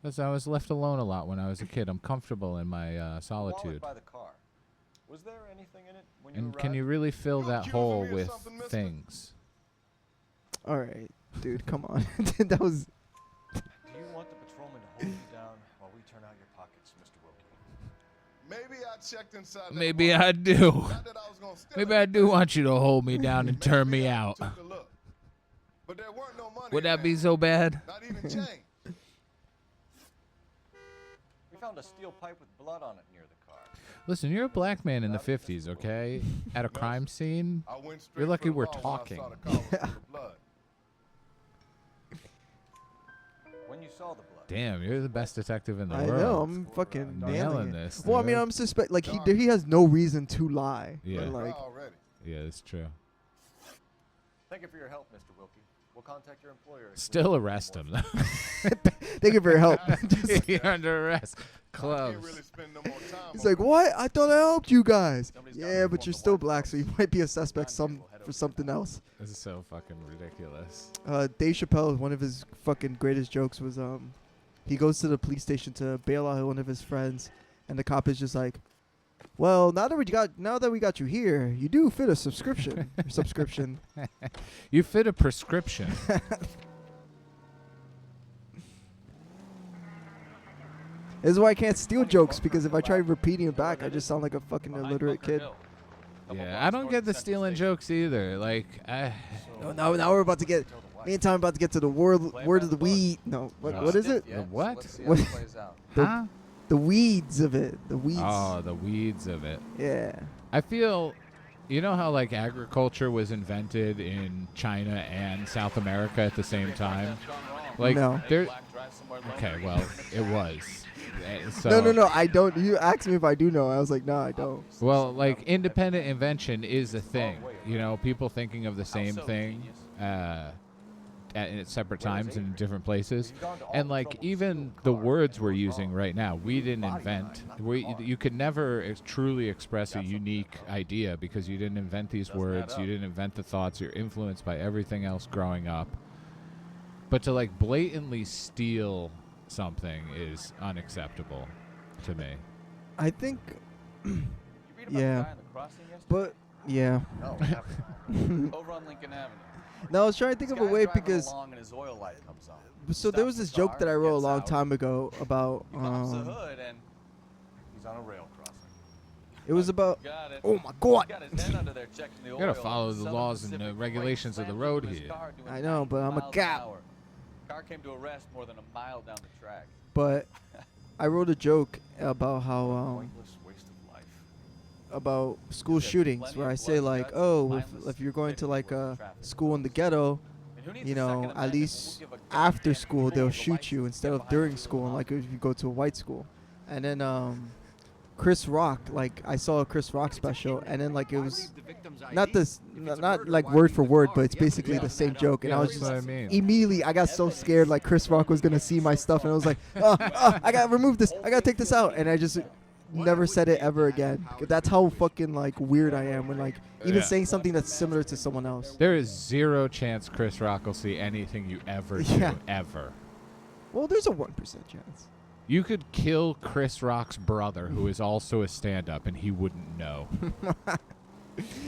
Because I was left alone a lot when I was a kid. I'm comfortable in my solitude.
By the car. Was there anything in it when you
And
arrived?
can you really fill that hole with things?
All right, dude, come on. That was.
Do you want the patrolman to hold you down while we turn out your pockets, Mr. Wilkie?
Maybe I checked inside.
Maybe I do. Maybe I do want you to hold me down and turn me out.
But there weren't no money.
Would that be so bad?
Not even change.
We found a steel pipe with blood on it near the car.
Listen, you're a black man in the 50s, okay? At a crime scene, you're lucky we're talking.
When you saw the blood.
Damn, you're the best detective in the
I
world.
know, I'm fucking
nailing
it.
this.
Well, I mean,
dude.
I'm suspect. Like he has no reason to lie.
Yeah.
But, like,
Yeah, that's true.
Thank you for your help, Mr. Wilkie. We'll contact your employer.
Still arrest him.
thank you for your help.
You're under arrest. Clubs.
He's like, what? I thought I helped you guys. Yeah, but you're still black, so you might be a suspect for something else.
This is so fucking ridiculous.
Dave Chappelle, one of his fucking greatest jokes was he goes to the police station to bail out one of his friends, and the cop is just like, well, now that we got you here, you do fit a subscription.
You fit a prescription.
This is why I can't steal jokes, because if I try repeating it back, I just sound like a fucking illiterate kid.
Yeah, I don't get the stealing jokes either. Like,
Now we're about to get. Me and Tom are about to get to the word of the weed. No, what is it?
The what?
The weeds of it. The weeds.
Oh, the weeds of it.
Yeah.
I feel, you know how like agriculture was invented in China and South America at the same time? Like,
No.
Okay, well, it was. So,
No. I don't. You asked me if I do know. I was like, no, I don't.
Well, like independent invention is a thing. You know, people thinking of the same thing at separate times and in different places. And like even the words we're using right now, we didn't invent. You could never truly express a unique idea because you didn't invent these words. You didn't invent the thoughts. You're influenced by everything else growing up. But to like blatantly steal something is unacceptable to me.
I think. Yeah. But yeah.
Over on Lincoln Avenue.
No, I was trying to think of a way because.
Along and his oil light comes on.
So there was this joke that I wrote a long time ago about.
He pops the hood and he's on a rail crossing.
It was about.
Got it.
Oh my God!
He's got his head under there checking the
You
oil.
gotta follow the laws and the regulations of the road here.
I know, but I'm a cop.
Car came to a rest more than a mile down the track.
But I wrote a joke about how about school shootings, where I say like, oh, if you're going to like a school in the ghetto, you know, at least after school they'll shoot you instead of during school, and like if you go to a white school. And then Chris Rock, like I saw a Chris Rock special, and then like it was not like word for word, but it's basically the same joke. And I was just immediately I got so scared like Chris Rock was gonna see my stuff, and I was like, I gotta remove this, I gotta take this out, and I just never said it ever again. That's how fucking like weird I am when like even saying something that's similar to someone else.
There is zero chance Chris Rock will see anything you ever do, ever.
Well, there's a 1% chance.
You could kill Chris Rock's brother, who is also a stand-up, and he wouldn't know.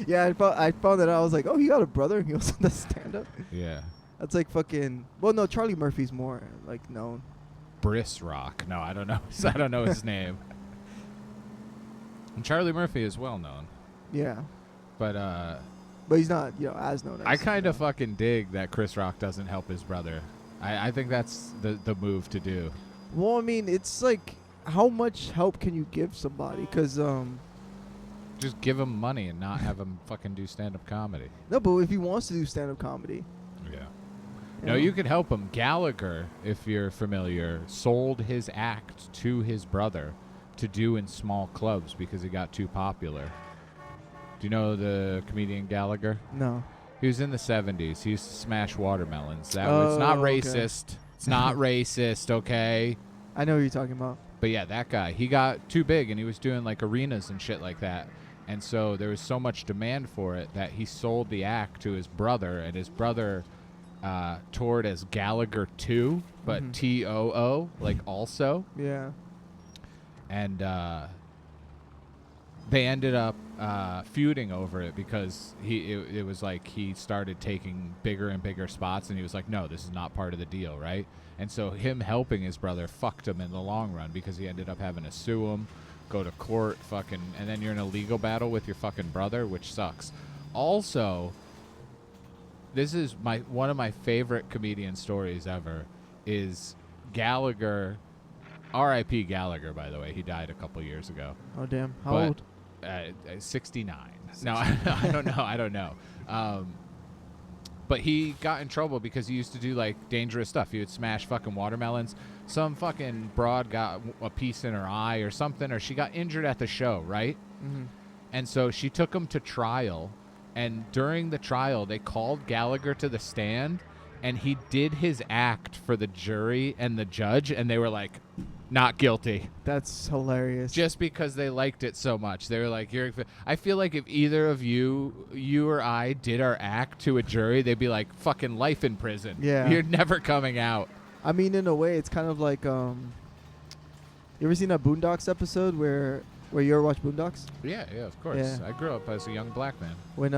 Yeah, I found that out. I was like, oh, he got a brother. He also does stand-up.
Yeah.
That's like fucking. Well, no, Charlie Murphy's more like known.
Briss Rock. No, I don't know. I don't know his name. And Charlie Murphy is well known.
Yeah.
But
he's not, as known as.
I kind of fucking dig that Chris Rock doesn't help his brother. I think that's the move to do.
Well, I mean, it's like, how much help can you give somebody? Because
just give him money and not have him fucking do stand-up comedy.
No, but if he wants to do stand-up comedy.
Yeah. No, you could help him. Gallagher, if you're familiar, sold his act to his brother to do in small clubs because he got too popular. Do you know the comedian Gallagher?
No.
He was in the 70s. He used to smash watermelons. It's not racist. It's not racist, okay?
I know what you're talking about.
But yeah, that guy, he got too big and he was doing like arenas and shit like that. And so there was so much demand for it that he sold the act to his brother, and his brother toured as Gallagher 2, but T-O-O, like also.
Yeah.
And they ended up feuding over it because it was like he started taking bigger and bigger spots, and he was like, no, this is not part of the deal, right? And so him helping his brother fucked him in the long run because he ended up having to sue him, go to court, fucking, and then you're in a legal battle with your fucking brother, which sucks. Also, this is one of my favorite comedian stories ever is Gallagher, R.I.P. Gallagher, by the way. He died a couple years ago.
Oh, damn. How old?
69. No, I don't know. But he got in trouble because he used to do, like, dangerous stuff. He would smash fucking watermelons. Some fucking broad got a piece in her eye or something, or she got injured at the show, right?
Mm-hmm.
And so she took him to trial, and during the trial, they called Gallagher to the stand, and he did his act for the jury and the judge, and they were like, not guilty.
That's hilarious.
Just because they liked it so much. They were like, I feel like if either of you or I did our act to a jury, they'd be like, fucking life in prison.
Yeah.
You're never coming out.
I mean, in a way, it's kind of like, you ever seen that Boondocks episode where you ever watch Boondocks?
Yeah, of course.
Yeah.
I grew up as a young black man.
When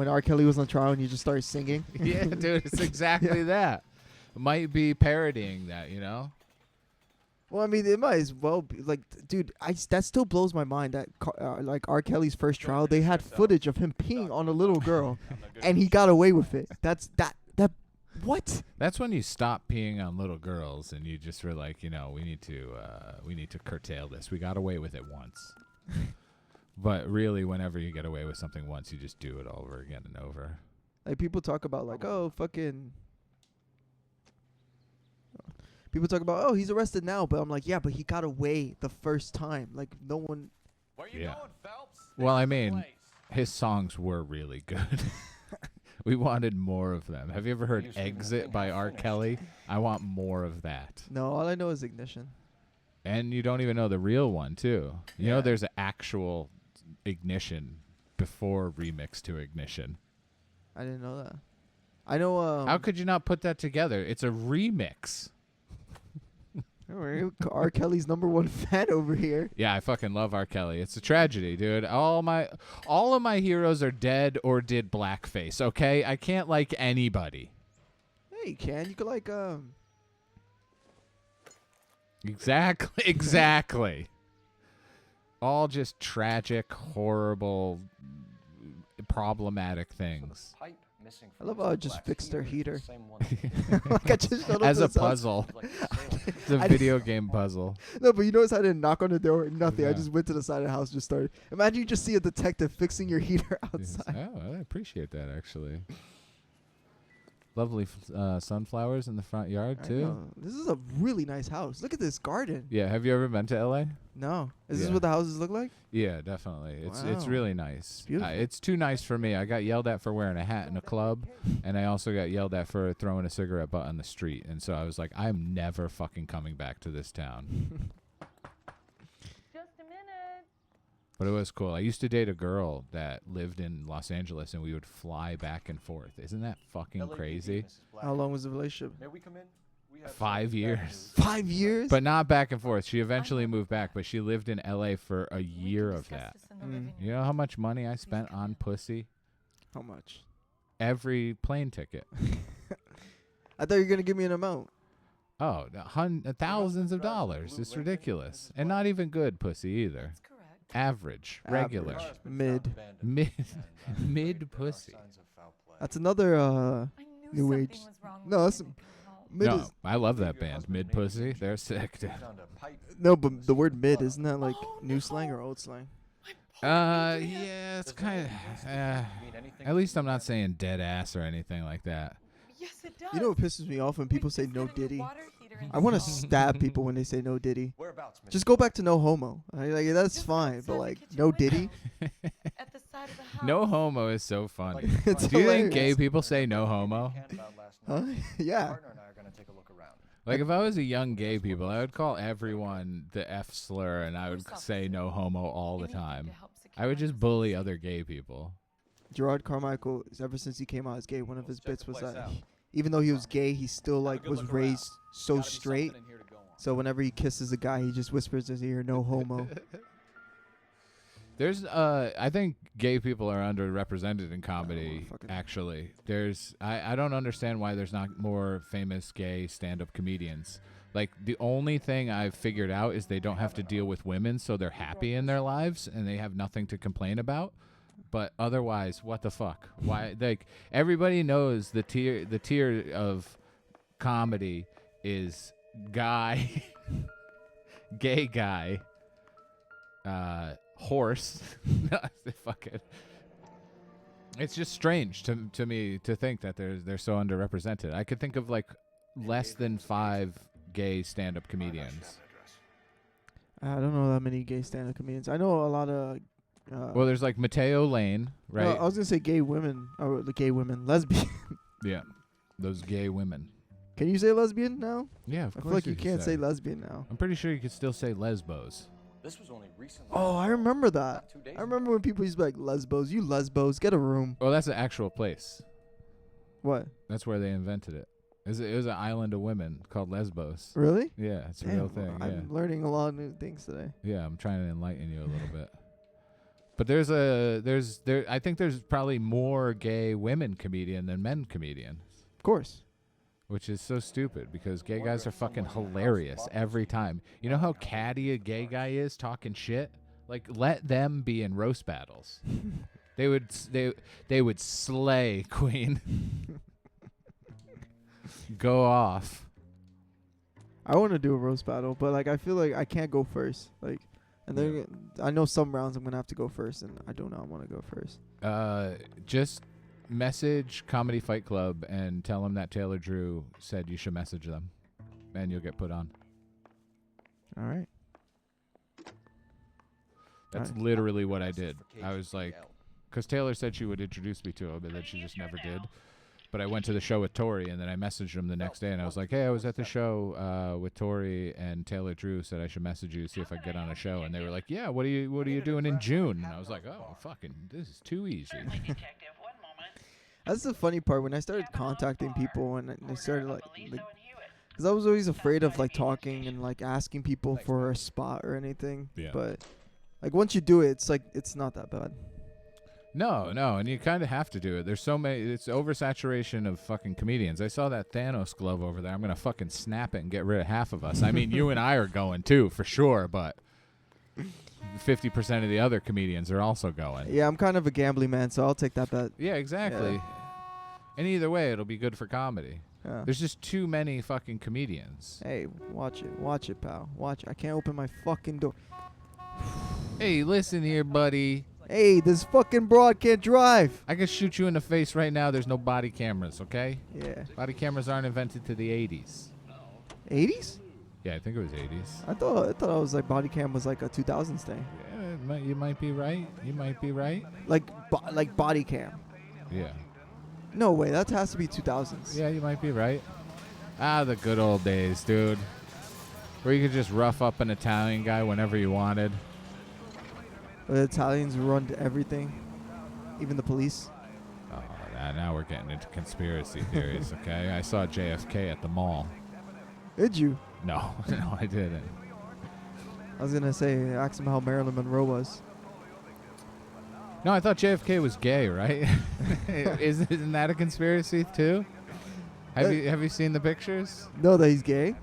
R. Kelly was on trial and you just started singing.
Yeah, dude, it's exactly that. Might be parodying that, you know?
Well, I mean, it might as well be. Like, dude, that still blows my mind that, like, R. Kelly's first trial, they had footage of him peeing on a little girl, and he got away with it. What?
That's when you stop peeing on little girls, and you just were like, we need to curtail this. We got away with it once. But really, whenever you get away with something once, you just do it over again and over.
Like, people talk about, like, people talk about, he's arrested now. But I'm like, yeah, but he got away the first time. Like, no one.
Where you going, Phelps?
Well, I mean, his songs were really good. We wanted more of them. Have you ever heard Exit by R. Kelly? I want more of that.
No, all I know is Ignition.
And you don't even know the real one, too. You know there's an actual Ignition before remix to Ignition.
I didn't know that. I know.
How could you not put that together? It's a remix.
R. Kelly's #1 fan over here.
Yeah, I fucking love R. Kelly. It's a tragedy, dude. All of my heroes are dead or did blackface, okay? I can't like anybody.
Yeah, you can. You could like
Exactly. All just tragic, horrible, problematic things.
I love how I just fixed their heater. Like I just showed up
as
to
a
this house.
puzzle. It's a video game puzzle.
No, but you notice I didn't knock on the door, nothing.
Yeah.
I just went to the side of the house, just started. Imagine you just see a detective fixing your heater
Yes.
outside.
Oh, I appreciate that, actually. Lovely sunflowers in the front yard,
I
too.
know. This is a really nice house. Look at this garden.
Yeah, have you ever been to L.A.?
No. Is this what the houses look like?
Yeah, definitely. It's
Wow.
really nice.
beautiful.
It's too nice for me. I got yelled at for wearing a hat in a club, and I also got yelled at for throwing a cigarette butt on the street. And so I was like, I'm never fucking coming back to this town.
Just a minute.
But it was cool. I used to date a girl that lived in Los Angeles, and we would fly back and forth. Isn't that fucking crazy?
How long was the relationship?
May we come in? We have
5 years.
5 years?
But not back and forth. She eventually moved back, but she lived in L.A. for a year of that. You know how much money I spent on pussy?
How much?
Every plane ticket.
I thought you were going to give me an amount.
Oh, thousands of dollars. It's ridiculous. And not even good pussy either. Average. Regular.
Mid.
Mid pussy.
That's another new age. No, that's mid.
No,
Is,
I love that band. Mid pussy. They're sick, dude.
no, but the word mid isn't that like new slang or old slang?
Yeah, it's kind of. At least I'm not saying dead ass or anything like that.
Yes, it does.
You know what pisses me off when people say no diddy? I want to stab people when they say no diddy. Just go back to no homo. Like that's fine, but like no diddy.
At the side of the house.
No homo is so funny.
It's
Do you think
hilarious.
gay people say no homo?
Huh? Yeah.
Like if I was a young gay people, I would call everyone the F slur and I would say no homo all the time. I would just bully other gay people.
Gerard Carmichael, ever since he came out as gay, one of his bits was that even though he was gay, he still like was raised so straight. So whenever he kisses a guy, he just whispers in his ear, "No homo."
There's I think gay people are underrepresented in comedy, actually. I don't understand why there's not more famous gay stand-up comedians. Like, the only thing I've figured out is they don't have to deal with women, so they're happy in their lives and they have nothing to complain about. But otherwise, what the fuck? Why? Like, everybody knows the tier of comedy is guy, gay guy, horse. Fuck it. It's just strange to me to think that they're so underrepresented. I could think of like less than 5 gay stand-up comedians.
I don't know that many gay stand-up comedians. I know a lot of.
Well, there's like Mateo Lane, right?
No, I was gonna say gay women, or the gay women, lesbian.
Yeah, those gay women.
Can you say lesbian now?
Yeah, of
I
course.
feel like you can't say lesbian now.
I'm pretty sure you could still say lesbos.
This was only recently.
Oh, I remember that. I remember when people used to be like, lesbos, you lesbos, get a room.
Oh, that's an actual place.
What?
That's where they invented it. It was an island of women called Lesbos.
Really?
Yeah, it's a
Damn,
real thing. Yeah.
I'm learning a lot of new things today.
Yeah, I'm trying to enlighten you a little bit. But I think there's probably more gay women comedian than men comedians.
Of course.
Which is so stupid because gay guys are fucking hilarious every time. You know how catty a gay guy is talking shit? Like, let them be in roast battles. They would slay Queen. Go off.
I want to do a roast battle, but like I feel like I can't go first. Like, and then I know some rounds I'm gonna have to go first, and I do not want to go first.
Just message Comedy Fight Club and tell them that Taylor Drew said you should message them, and you'll get put on.
All right.
That's literally what I did. I was like, because Taylor said she would introduce me to him, and then she just never did. But I went to the show with Tori, and then I messaged him the next day, and I was like, hey, I was at the show with Tori, and Taylor Drew said I should message you to see if I get on a show. And they were like, yeah, what are you doing in June? And I was like, oh, fucking, this is too easy.
That's the funny part. When I started contacting people, and I started like because I was always afraid of like talking and like asking people for a spot or anything.
Yeah.
But like once you do it, it's like it's not that bad.
No, and you kind of have to do it. There's so many. It's oversaturation of fucking comedians. I saw that Thanos glove over there. I'm gonna fucking snap it and get rid of half of us. I mean, you and I are going too, for sure. But 50% of the other comedians are also going.
Yeah, I'm kind of a gambling man, so I'll take that bet.
Yeah, exactly.
Yeah.
And either way, it'll be good for comedy.
Yeah.
There's just too many fucking comedians.
Hey, watch it, pal. Watch it. I can't open my fucking door.
Hey, listen here, buddy.
Hey, this fucking broad can't drive.
I can shoot you in the face right now. There's no body cameras, okay?
Yeah.
Body cameras aren't invented to the 80s.
80s?
Yeah, I think it was 80s.
I thought it was like body cam was like a 2000s thing.
Yeah, you might be right. You might be right.
Like body cam.
Yeah.
No way, that has to be 2000s.
Yeah, you might be right. Ah, the good old days, dude. Where you could just rough up an Italian guy whenever you wanted.
The Italians run everything, even the police.
Oh, now we're getting into conspiracy theories, okay? I saw JFK at the mall.
Did you?
No, no, I didn't.
I was gonna say, ask him how Marilyn Monroe was.
No, I thought JFK was gay, right? Isn't that a conspiracy too? Have you seen the pictures?
No, that he's gay?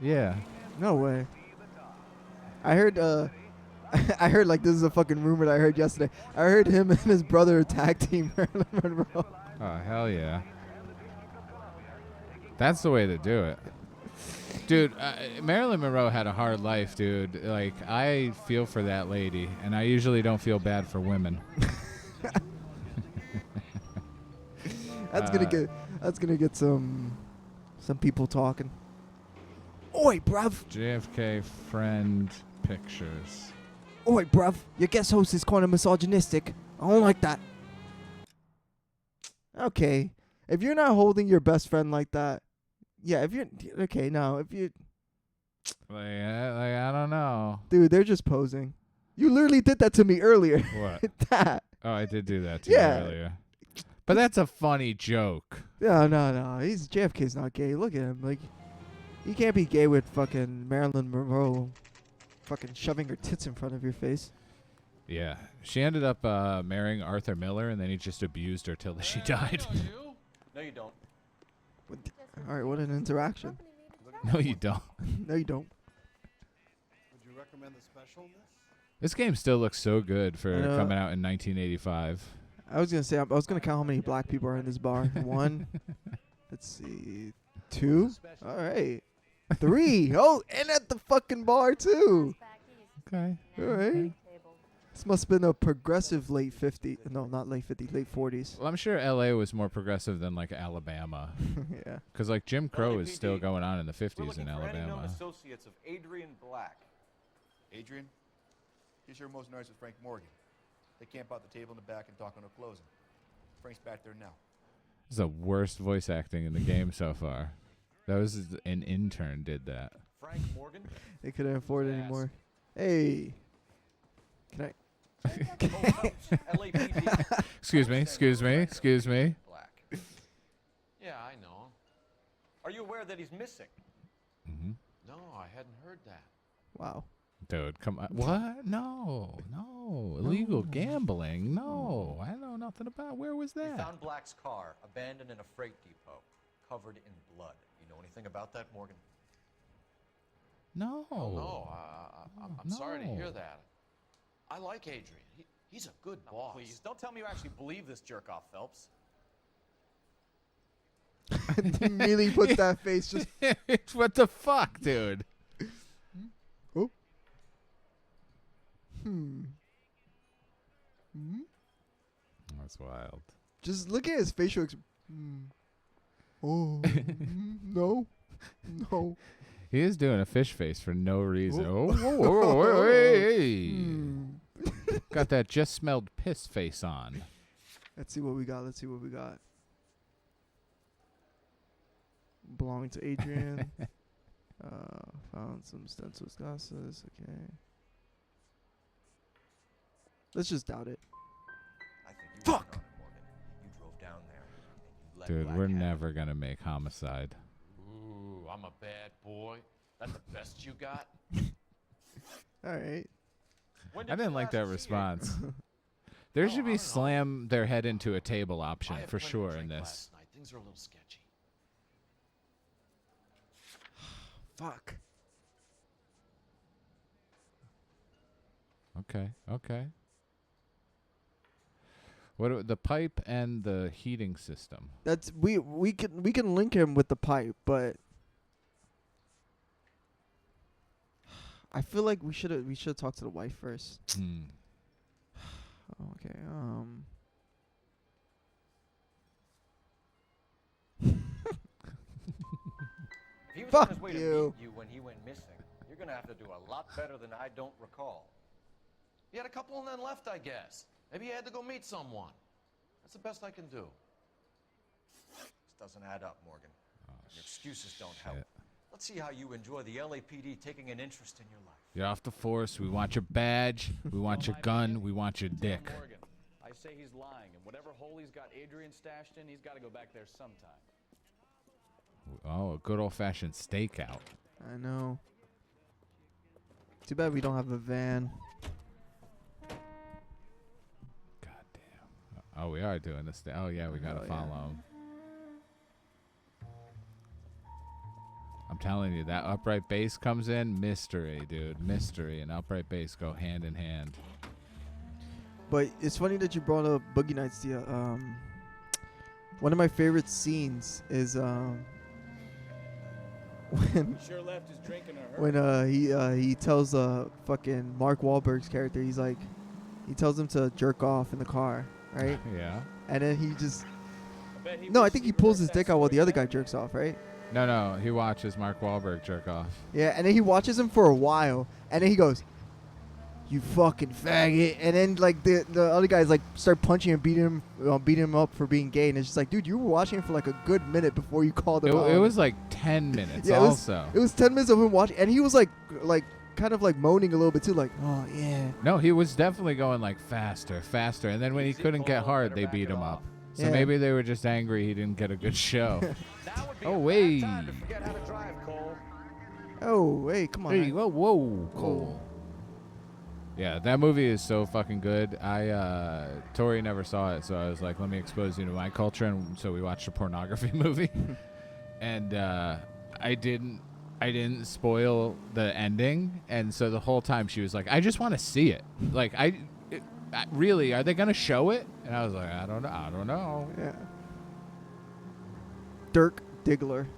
Yeah.
No way. I heard I heard like this is a fucking rumor that I heard yesterday. I heard him and his brother tag team Marilyn Monroe.
Oh, hell yeah. That's the way to do it. Dude, Marilyn Monroe had a hard life, dude. Like, I feel for that lady, and I usually don't feel bad for women.
That's gonna get some people talking. Oi, bruv.
JFK friend pictures.
Oi, bruv. Your guest host is kind of misogynistic. I don't like that. Okay. If you're not holding your best friend like that, yeah, if you're... Okay, no, if you...
Like, I don't know.
Dude, they're just posing. You literally did that to me earlier.
What?
That.
Oh, I did do that to you earlier. But that's a funny joke.
Yeah, no. JFK's not gay. Look at him. Like, you can't be gay with fucking Marilyn Monroe fucking shoving her tits in front of your face.
Yeah. She ended up marrying Arthur Miller, and then he just abused her till she died.
No, you don't.
All right, what an interaction.
No, you don't.
No, you don't.
Would you recommend the special in this?
This game still looks so good for
I know.
coming out in 1985.
I was gonna say I was gonna count how many black people are in this bar. 1. Let's see. 2. All right. 3. Oh, and at the fucking bar too.
Okay.
All right. This must have been a progressive late 50s. No, not late 50s. Late 40s.
Well, I'm sure L.A. was more progressive than like Alabama.
Yeah.
Because like Jim Crow is still
LAPD.
going on in the 50s
We're
in
looking for any known
Alabama.
associates of Adrian Black.
Adrian? He's here most nights with Frank Morgan. They camp out the table in the back and talk on a closing. Frank's back there now.
This is the worst voice acting in the game so far. That was an intern did that.
Frank Morgan?
They couldn't afford it anymore. Hey. Can I?
LAPD.
Excuse me.
Black. Yeah, I know. Are you aware that he's missing?
Mm-hmm.
No, I hadn't heard that.
Wow.
Dude, come on. What? No. Illegal gambling. No. I know nothing about. Where was
We
that?
found Black's car abandoned in a freight depot, covered in blood. You know anything about that, Morgan?
No.
Oh, no. I'm sorry to hear that. I like Adrian. He's a good boss.
Please, don't tell me you actually believe this jerk-off, Phelps.
Immediately puts that face just...
What the fuck, dude?
Oh.
That's wild.
Just look at his facial Oh. No. No.
He is doing a fish face for no reason.
Oh.
Oh, hey. Got that just smelled piss face on.
Let's see what we got. Belonging to Adrian. Found some stencils glasses. Okay. Let's just doubt it.
I think you
Fuck!
were on it, Morgan. You drove down there. And you let
Dude,
Black
we're
have it.
never going to make homicide.
Ooh, I'm a bad boy. That's the best you got?
All right.
When
I
did
didn't
you
like
last
that
see
response.
Adrian?
There
Oh,
should
I
be
don't know.
slam their head into a table
I
option
had
for
plenty to
sure in
drink
this.
last night. Things are a little sketchy.
Fuck.
Okay. What the pipe and the heating system?
That's we can link him with the pipe, but I feel like we should talk to the wife first. Okay.
If he was
Fuck
on his way
you.
to meet you when he went missing, you're going to have to do a lot better than I don't recall. He had a couple and then left, I guess. Maybe he had to go meet someone. That's the best I can do. This doesn't add up, Morgan. Your excuses don't help. Let's see how you enjoy the LAPD taking an interest in your life.
You're off the force. We want your badge. We want your gun. We want your dick.
Morgan, I say he's lying, and whatever hole he's got Adrian stashed in, he's got to go back there sometime.
Oh, a good old-fashioned stakeout.
I know. Too bad we don't have a van.
Oh, we are doing this. Oh, yeah, we got to
Oh,
follow him. I'm telling you, that upright bass comes in, mystery, dude. Mystery and upright bass go hand in hand.
But it's funny that you brought up Boogie Nights. One of my favorite scenes is when
Sure left his drink in a hurry.
when he tells fucking Mark Wahlberg's character, he's like, he tells him to jerk off in the car, right?
Yeah.
And then he just I think he pulls his dick out while the other guy jerks off, right?
No, he watches Mark Wahlberg jerk off.
Yeah, and then he watches him for a while, and then he goes, "You fucking faggot!" And then like the other guys like start punching and beating him up for being gay, and it's just like, dude, you were watching him for like a good minute before you called him out.
It was like 10 minutes.
Yeah,
also,
it was 10 minutes of him watching, and he was like kind of like moaning a little bit too, like, oh yeah.
No, he was definitely going like faster, and then when he couldn't get hard, they beat him up. So maybe they were just angry he didn't get a good show. Oh wait.
Oh wait, come on.
Hey, whoa, Cole. Yeah, that movie is so fucking good. Tori never saw it, so I was like, let me expose you to my culture, and so we watched a pornography movie. And I didn't spoil the ending, and so the whole time she was like, I just want to see it. Like, really, are they going to show it? And I was like, I don't know.
Yeah. Dirk Diggler.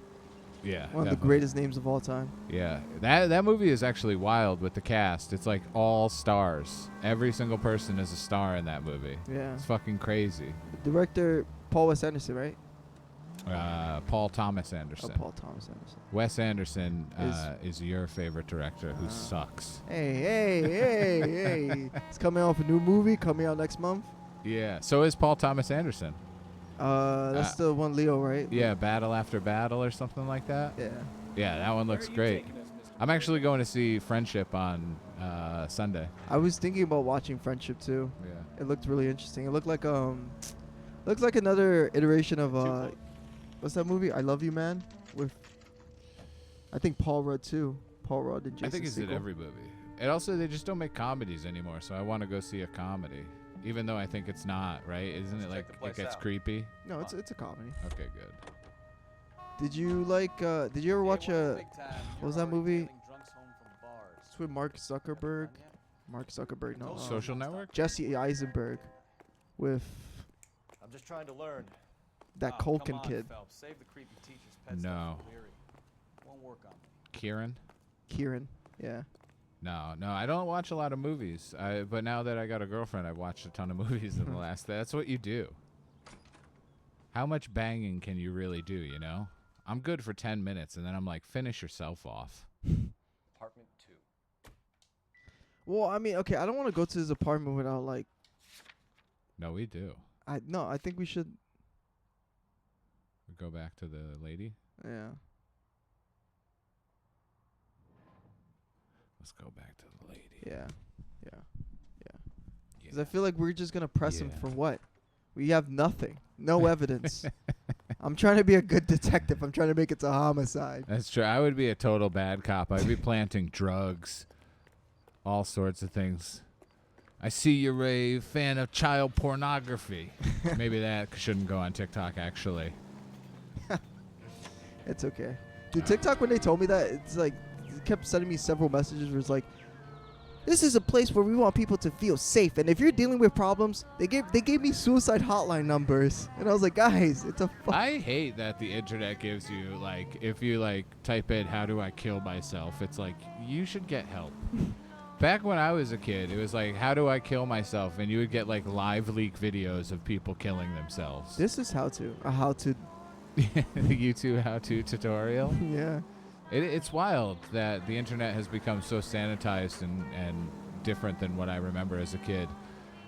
Yeah.
One of the greatest names of all time.
Yeah. That movie is actually wild with the cast. It's like all stars. Every single person is a star in that movie.
Yeah.
It's fucking crazy.
Director Paul Wes Anderson, right?
Paul Thomas Anderson.
Oh, Paul Thomas Anderson.
Wes Anderson is your favorite director who sucks.
Hey. He's coming out with a new movie coming out next month.
Yeah. So is Paul Thomas Anderson.
That's the one Leo, right?
Yeah, Battle After Battle or something like that.
Yeah.
Yeah, that one looks great. I'm actually going to see Friendship on Sunday.
I was thinking about watching Friendship too.
Yeah.
It looked really interesting. It looked like another iteration of what's that movie? I Love You Man with I think Paul Rudd too. Paul Rudd and Jason
I think he's in every movie. And also they just don't make comedies anymore, so I want to go see a comedy. Even though I think it's not, right? Isn't it like it gets creepy?
No, it's a comedy.
Okay, good.
Did you ever watch what was that movie? It's with Mark Zuckerberg. No.
Social Network?
Jesse Eisenberg with
I'm just trying to learn.
that Culkin kid.
Save the creepy teacher's pet
No.
stuff for Leary. Won't work on me.
Kieran, yeah.
No, I don't watch a lot of movies. But now that I got a girlfriend, I've watched a ton of movies in the last. That's what you do. How much banging can you really do, you know? I'm good for 10 minutes, and then I'm like, finish yourself off.
Apartment 2.
Well, I mean, okay, I don't want to go to his apartment without like.
No, we do.
I think we should.
We go back to the lady.
Yeah.
Let's go back to the lady.
Yeah. Because I feel like we're just gonna press him for what? We have nothing, no evidence. I'm trying to be a good detective. I'm trying to make it to homicide.
That's true. I would be a total bad cop. I'd be planting drugs, all sorts of things. I see you're a fan of child pornography. Maybe that shouldn't go on TikTok, actually.
It's okay. Dude, TikTok, when they told me that, it's like, it kept sending me several messages where it's like, this is a place where we want people to feel safe. And if you're dealing with problems, they gave me suicide hotline numbers. And I was like, guys, it's a
I hate that the internet gives you, like, if you, like, type in, how do I kill myself? It's like, you should get help. Back when I was a kid, it was like, how do I kill myself? And you would get, like, live leak videos of people killing themselves.
This is how to. A how to.
YouTube how-to tutorial?
Yeah.
It's wild that the internet has become so sanitized and different than what I remember as a kid.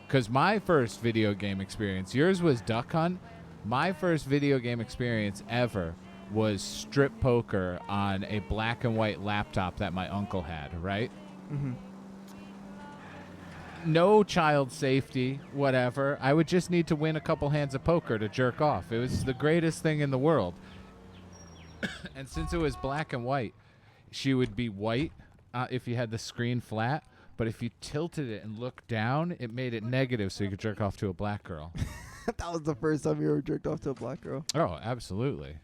Because my first video game experience, yours was Duck Hunt. My first video game experience ever was strip poker on a black and white laptop that my uncle had, right?
Mm-hmm.
No child safety, whatever. I would just need to win a couple hands of poker to jerk off. It was the greatest thing in the world. And since it was black and white, she would be white if you had the screen flat. But if you tilted it and looked down, it made it negative so you could jerk off to a black girl.
That was the first time you ever jerked off to a black girl.
Oh, absolutely.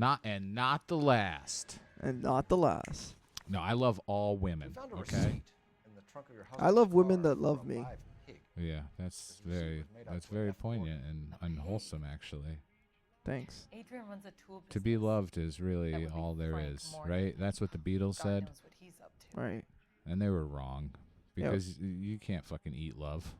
Not the last.
And not the last.
No, I love all women.
Found a
Okay.
receipt in the trunk of your
I love
husband's
women
car
that love
for a
me.
live pig.
Yeah, that's
This receipt
very
was made out to an
very
F
poignant and unwholesome, actually.
Thanks.
Adrian runs a tool
To be loved is really all there is, right? That's what the Beatles said.
knows what he's up to.
Right.
And they were wrong because you can't fucking eat love.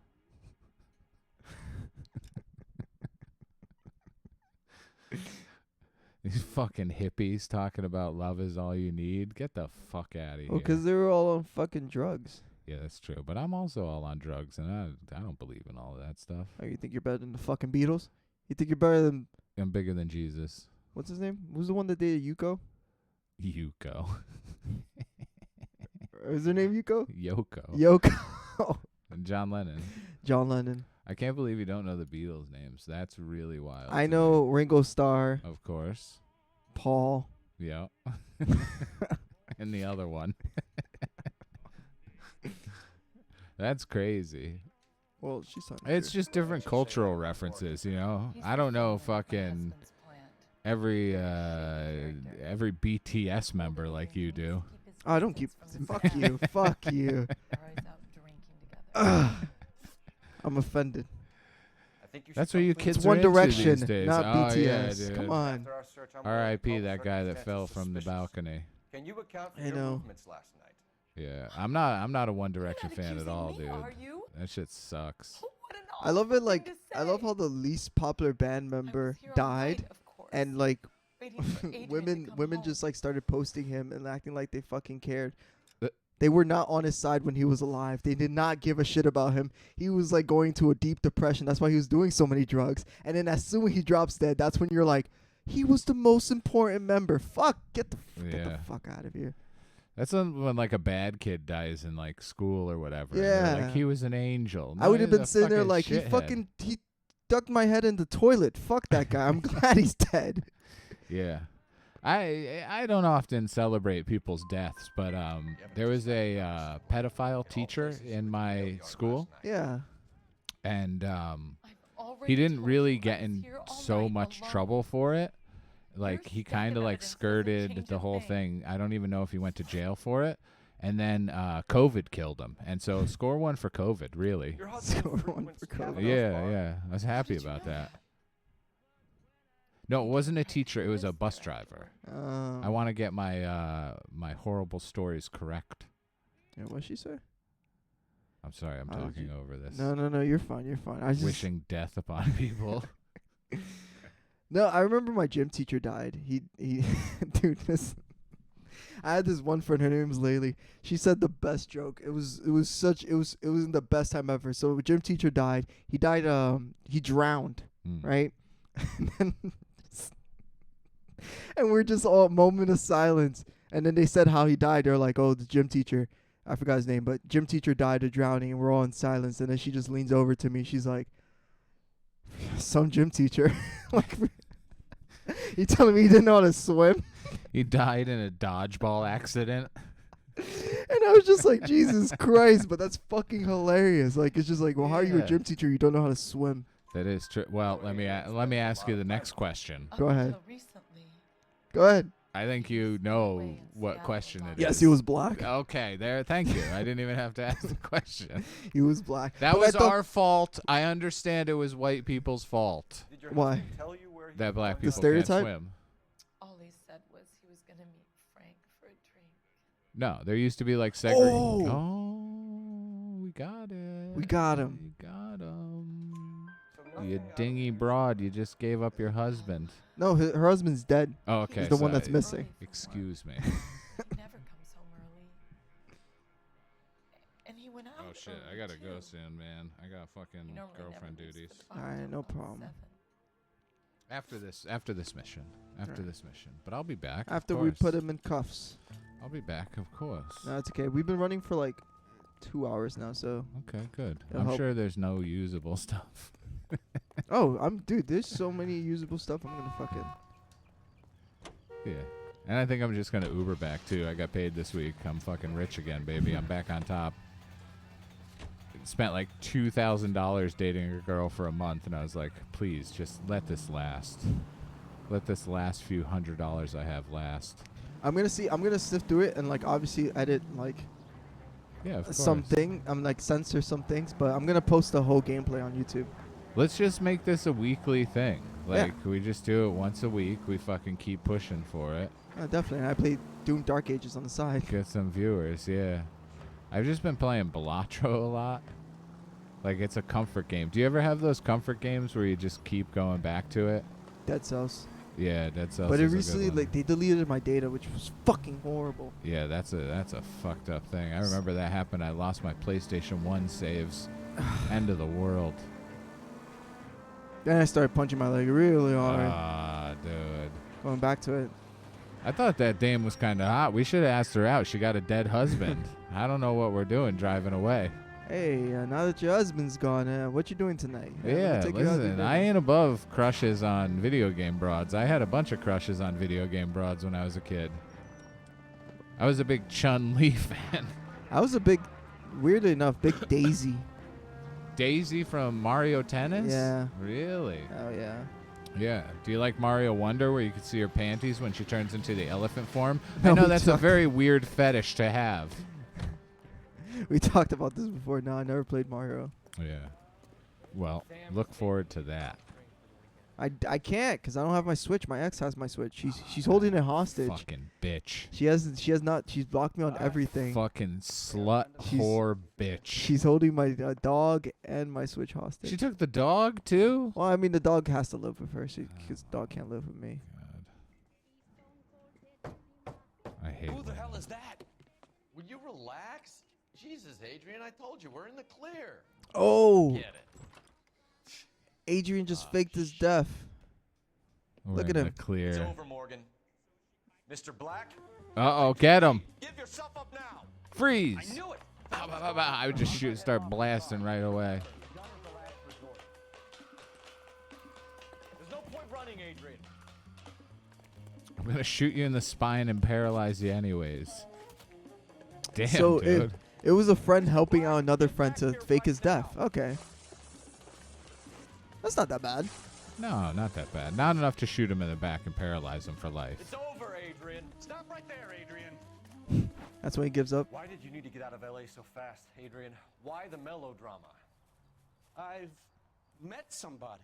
These fucking hippies talking about love is all you need. Get the fuck out of here.
Well, because they were all on fucking drugs.
Yeah, that's true. But I'm also all on drugs, and I don't believe in all of that stuff.
Oh, you think you're better than the fucking Beatles? You think you're better than...
I'm bigger than Jesus.
What's his name? Who's the one that dated Yuko?
Yuko.
Is her name Yuko?
Yoko.
Yoko.
And John Lennon.
John Lennon.
I can't believe you don't know the Beatles names. That's really wild.
I
to
know
me.
Ringo Starr.
Of course.
Paul.
Yeah. And the other one. That's crazy.
Well, she's not.
It's just different cultural references, you know. I don't know fucking every BTS member like you do.
I don't keep. Fuck you. Fuck you. Ugh. I'm offended.
That's what you kids
It's
are
One
into
Direction,
these days.
not
BTS. Yeah,
BTS.
dude.
Come on.
R.I.P. that guy that fell from the balcony.
Can you account for
I
your
know.
movements last night?
Yeah, I'm not a One Direction fan at all, dude.
are you?
That shit sucks.
I love it. Like I love how the least popular band member died, and like women just like started posting him and acting like they fucking cared. They were not on his side when he was alive. They did not give a shit about him. He was like going to a deep depression. That's why he was doing so many drugs. And then as soon as he drops dead, that's when you're like, he was the most important member. Fuck, get the fuck out of here.
That's when like a bad kid dies in like school or whatever. and
Yeah.
they're like he was an angel.
I
No,
would have
he was
been
a
sitting there
fucking
like,
shithead.
he ducked my head in the toilet. Fuck that guy. I'm glad he's dead.
Yeah. I don't often celebrate people's deaths, but there was a pedophile teacher in my school.
Yeah.
And he didn't really get in so much trouble for it. Like he kind of like skirted the whole thing. I don't even know if he went to jail for it. And then COVID killed him. And so score one for COVID, really.
Score one for COVID.
Yeah. I was happy about that. No, it wasn't a teacher. It was a bus driver. I want to get my my horrible stories correct.
Yeah, what'd she say?
I'm sorry, I'm
How did
talking
you-
over this.
No, you're fine. You're fine. I just
Wishing death upon people.
No, I remember my gym teacher died. He dude, I had this one friend, her name was Laylee. She said the best joke. It was the best time ever. So a gym teacher died. He died he drowned, right? And then and we're just all moment of silence. And then they said how he died. They're like, "Oh, the gym teacher, I forgot his name, but gym teacher died of drowning." And we're all in silence. And then she just leans over to me. She's like, "Some gym teacher." Like, you telling me he didn't know how to swim?
He died in a dodgeball accident.
And I was just like, Jesus Christ, but that's fucking hilarious. Like, it's just like, well, how are you a
Yeah.
gym teacher? You don't know how to swim.
That is true. Well, let me ask you the next question.
Go ahead. Go ahead.
I think you know what question it is.
Yes, he was black.
Okay, there. Thank you. I didn't even have to ask the question.
He was black.
That
But I
was
thought-
our fault. I understand it was white people's fault.
Why?
That black
The
people
stereotype?
can't swim.
All he said was he was going to meet Frank for a drink.
No, there used to be like segregation. Oh, we got it.
We got him.
We got him. You dingy broad, you just gave up your husband.
No, her husband's dead.
Oh, okay.
He's the one
so-
that's missing.
Excuse me.
Never comes home early. And he went out.
Oh shit, I gotta go soon, man. I got fucking
normally never
girlfriend
leaves the
duties.
All right, no problem.
After this mission. After this mission. But I'll be back. of
After we
course.
put him in cuffs.
I'll be back, of course.
No, it's okay. We've been running for like 2 hours now, so.
Okay, good.
it'll
I'm
help.
sure there's no usable stuff.
Oh, dude, there's so many usable stuff. I'm gonna fucking.
Yeah. And I think I'm just gonna Uber back too. I got paid this week. I'm fucking rich again, baby. I'm back on top. Spent like $2,000 dating a girl for a month, and I was like, please, just let this last. let this last few $100 I have last.
I'm gonna sift through it and like obviously edit like
Yeah, of course.
something. I'm like censor some things, but I'm gonna post the whole gameplay on YouTube.
Let's just make this a weekly thing.
Yeah.
Like, we just do it once a week. We fucking keep pushing for it.
Definitely. And I play Doom Dark Ages on the side.
Get some viewers, yeah. I've just been playing Balatro a lot. Like, it's a comfort game. Do you ever have those comfort games where you just keep going back to it?
Dead Cells.
Yeah, Dead Cells.
But it
is a good
recently,
one.
like, they deleted my data, which was fucking horrible.
Yeah, that's a fucked up thing. I remember that happened. I lost my PlayStation 1 saves. End of the world.
Then I started punching my leg really hard.
Ah, dude.
Going back to it.
I thought that dame was kind of hot. We should have asked her out. She got a dead husband. I don't know what we're doing driving away.
Hey, now that your husband's gone, what you doing tonight?
Yeah,
take you out to
listen,
dinner.
I ain't above crushes on video game broads. I had a bunch of crushes on video game broads when I was a kid. I was a big Chun-Li fan.
I was a big, weirdly enough, big Daisy.
Daisy from Mario Tennis?
Yeah.
Really?
Oh, yeah.
Yeah. Do you like Mario Wonder where you can see her panties when she turns into the elephant form?
No,
I know
we
that's a
talked-
very weird fetish to have.
We talked about this before. No, I never played Mario.
Yeah. Well, look forward to that.
I can't because I don't have my Switch. My ex has my Switch. She's holding it hostage.
Fucking bitch.
She has not. She's blocked me on everything.
Fucking slut whore bitch.
She's holding my dog and my Switch hostage.
She took the dog too?
Well, I mean, the dog has to live with her. Because the dog can't live with me.
I hate
Who the hell is that? Will you relax? Jesus, Adrian, I told you, we're in the clear.
Oh,
Get it.
Adrian just faked his death.
We're
Look
in
at
the
him.
clear.
It's over, Morgan. Mr. Black?
Uh-oh, get him.
Give yourself up now.
Freeze.
I knew it.
Bow, bow, bow, bow. I would just start blasting right away.
There's no point running, Adrian.
I'm going to shoot you in the spine and paralyze you anyways. Damn,
So
dude.
it was a friend helping out another friend to fake his death. Okay. That's not that bad.
No, not that bad. Not enough to shoot him in the back and paralyze him for life.
It's over, Adrian. Stop right there, Adrian.
That's when he gives up.
Why did you need to get out of LA so fast, Adrian? Why the melodrama?
I've met somebody.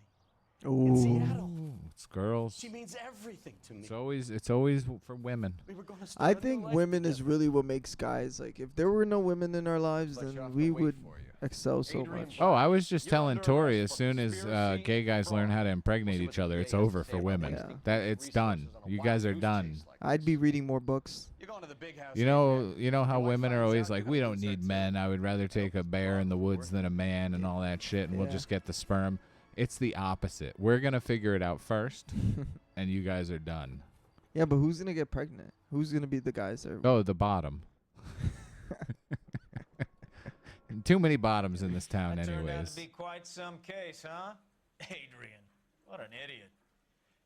Ooh.
Seattle.
It's girls.
She means everything to me.
It's always for women.
We were going to
I
start a new
think
life
women is
together.
really what makes guys like. If there were no women in our lives,
Let you
then
have to
we
wait
would
for you.
excel so much.
Oh, I was just
You're
telling
under
Tori,
arrest
as
for
soon as
conspiracy,
gay guys learn how to impregnate each other, it's over for women.
Yeah.
That it's done. You guys are done.
I'd be reading more books.
You're going to the big house.
You know how women are always like, we don't need men. I would rather take a bear in the woods than a man and all that shit, and we'll
Yeah.
just get the sperm. It's the opposite. We're gonna figure it out first, and you guys are done.
Yeah, but who's gonna get pregnant? Who's gonna be the guys that?
Oh, the bottom. Too many bottoms in this town,
That turned out to
anyways.
be quite some case, huh? Adrian, what an idiot.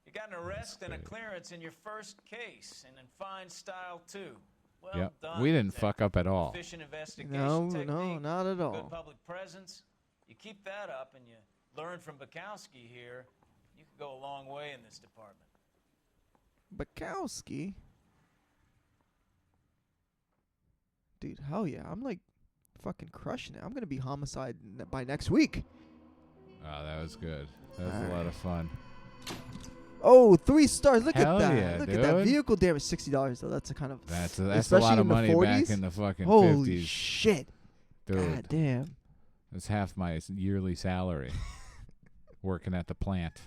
You got an arrest and a clearance in your first case, and in fine style, too. Well
Yep.
done.
We didn't
detective.
fuck up at all.
Efficient investigation
No,
technique,
no, not at all.
good public presence. You keep that up and you learn from Bukowski here, you can go a long way in this department.
Bukowski. Dude, hell yeah! I'm like fucking crushing it. I'm gonna be homicide by next week.
Oh, that was good. That was a lot of fun.
Oh, 3 stars! Look
Hell
at that!
yeah,
Look at that
dude.
vehicle damage. $60 though. That's a kind of
That's a
especially
lot of
in the
money
40s?
back in the fucking
Holy
50s.
shit!
Dude,
God damn.
that's half my yearly salary working at the plant.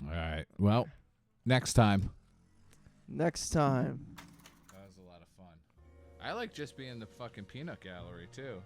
All right. Well, next time.
Next time.
That was a lot of fun. I like just being the fucking peanut gallery, too.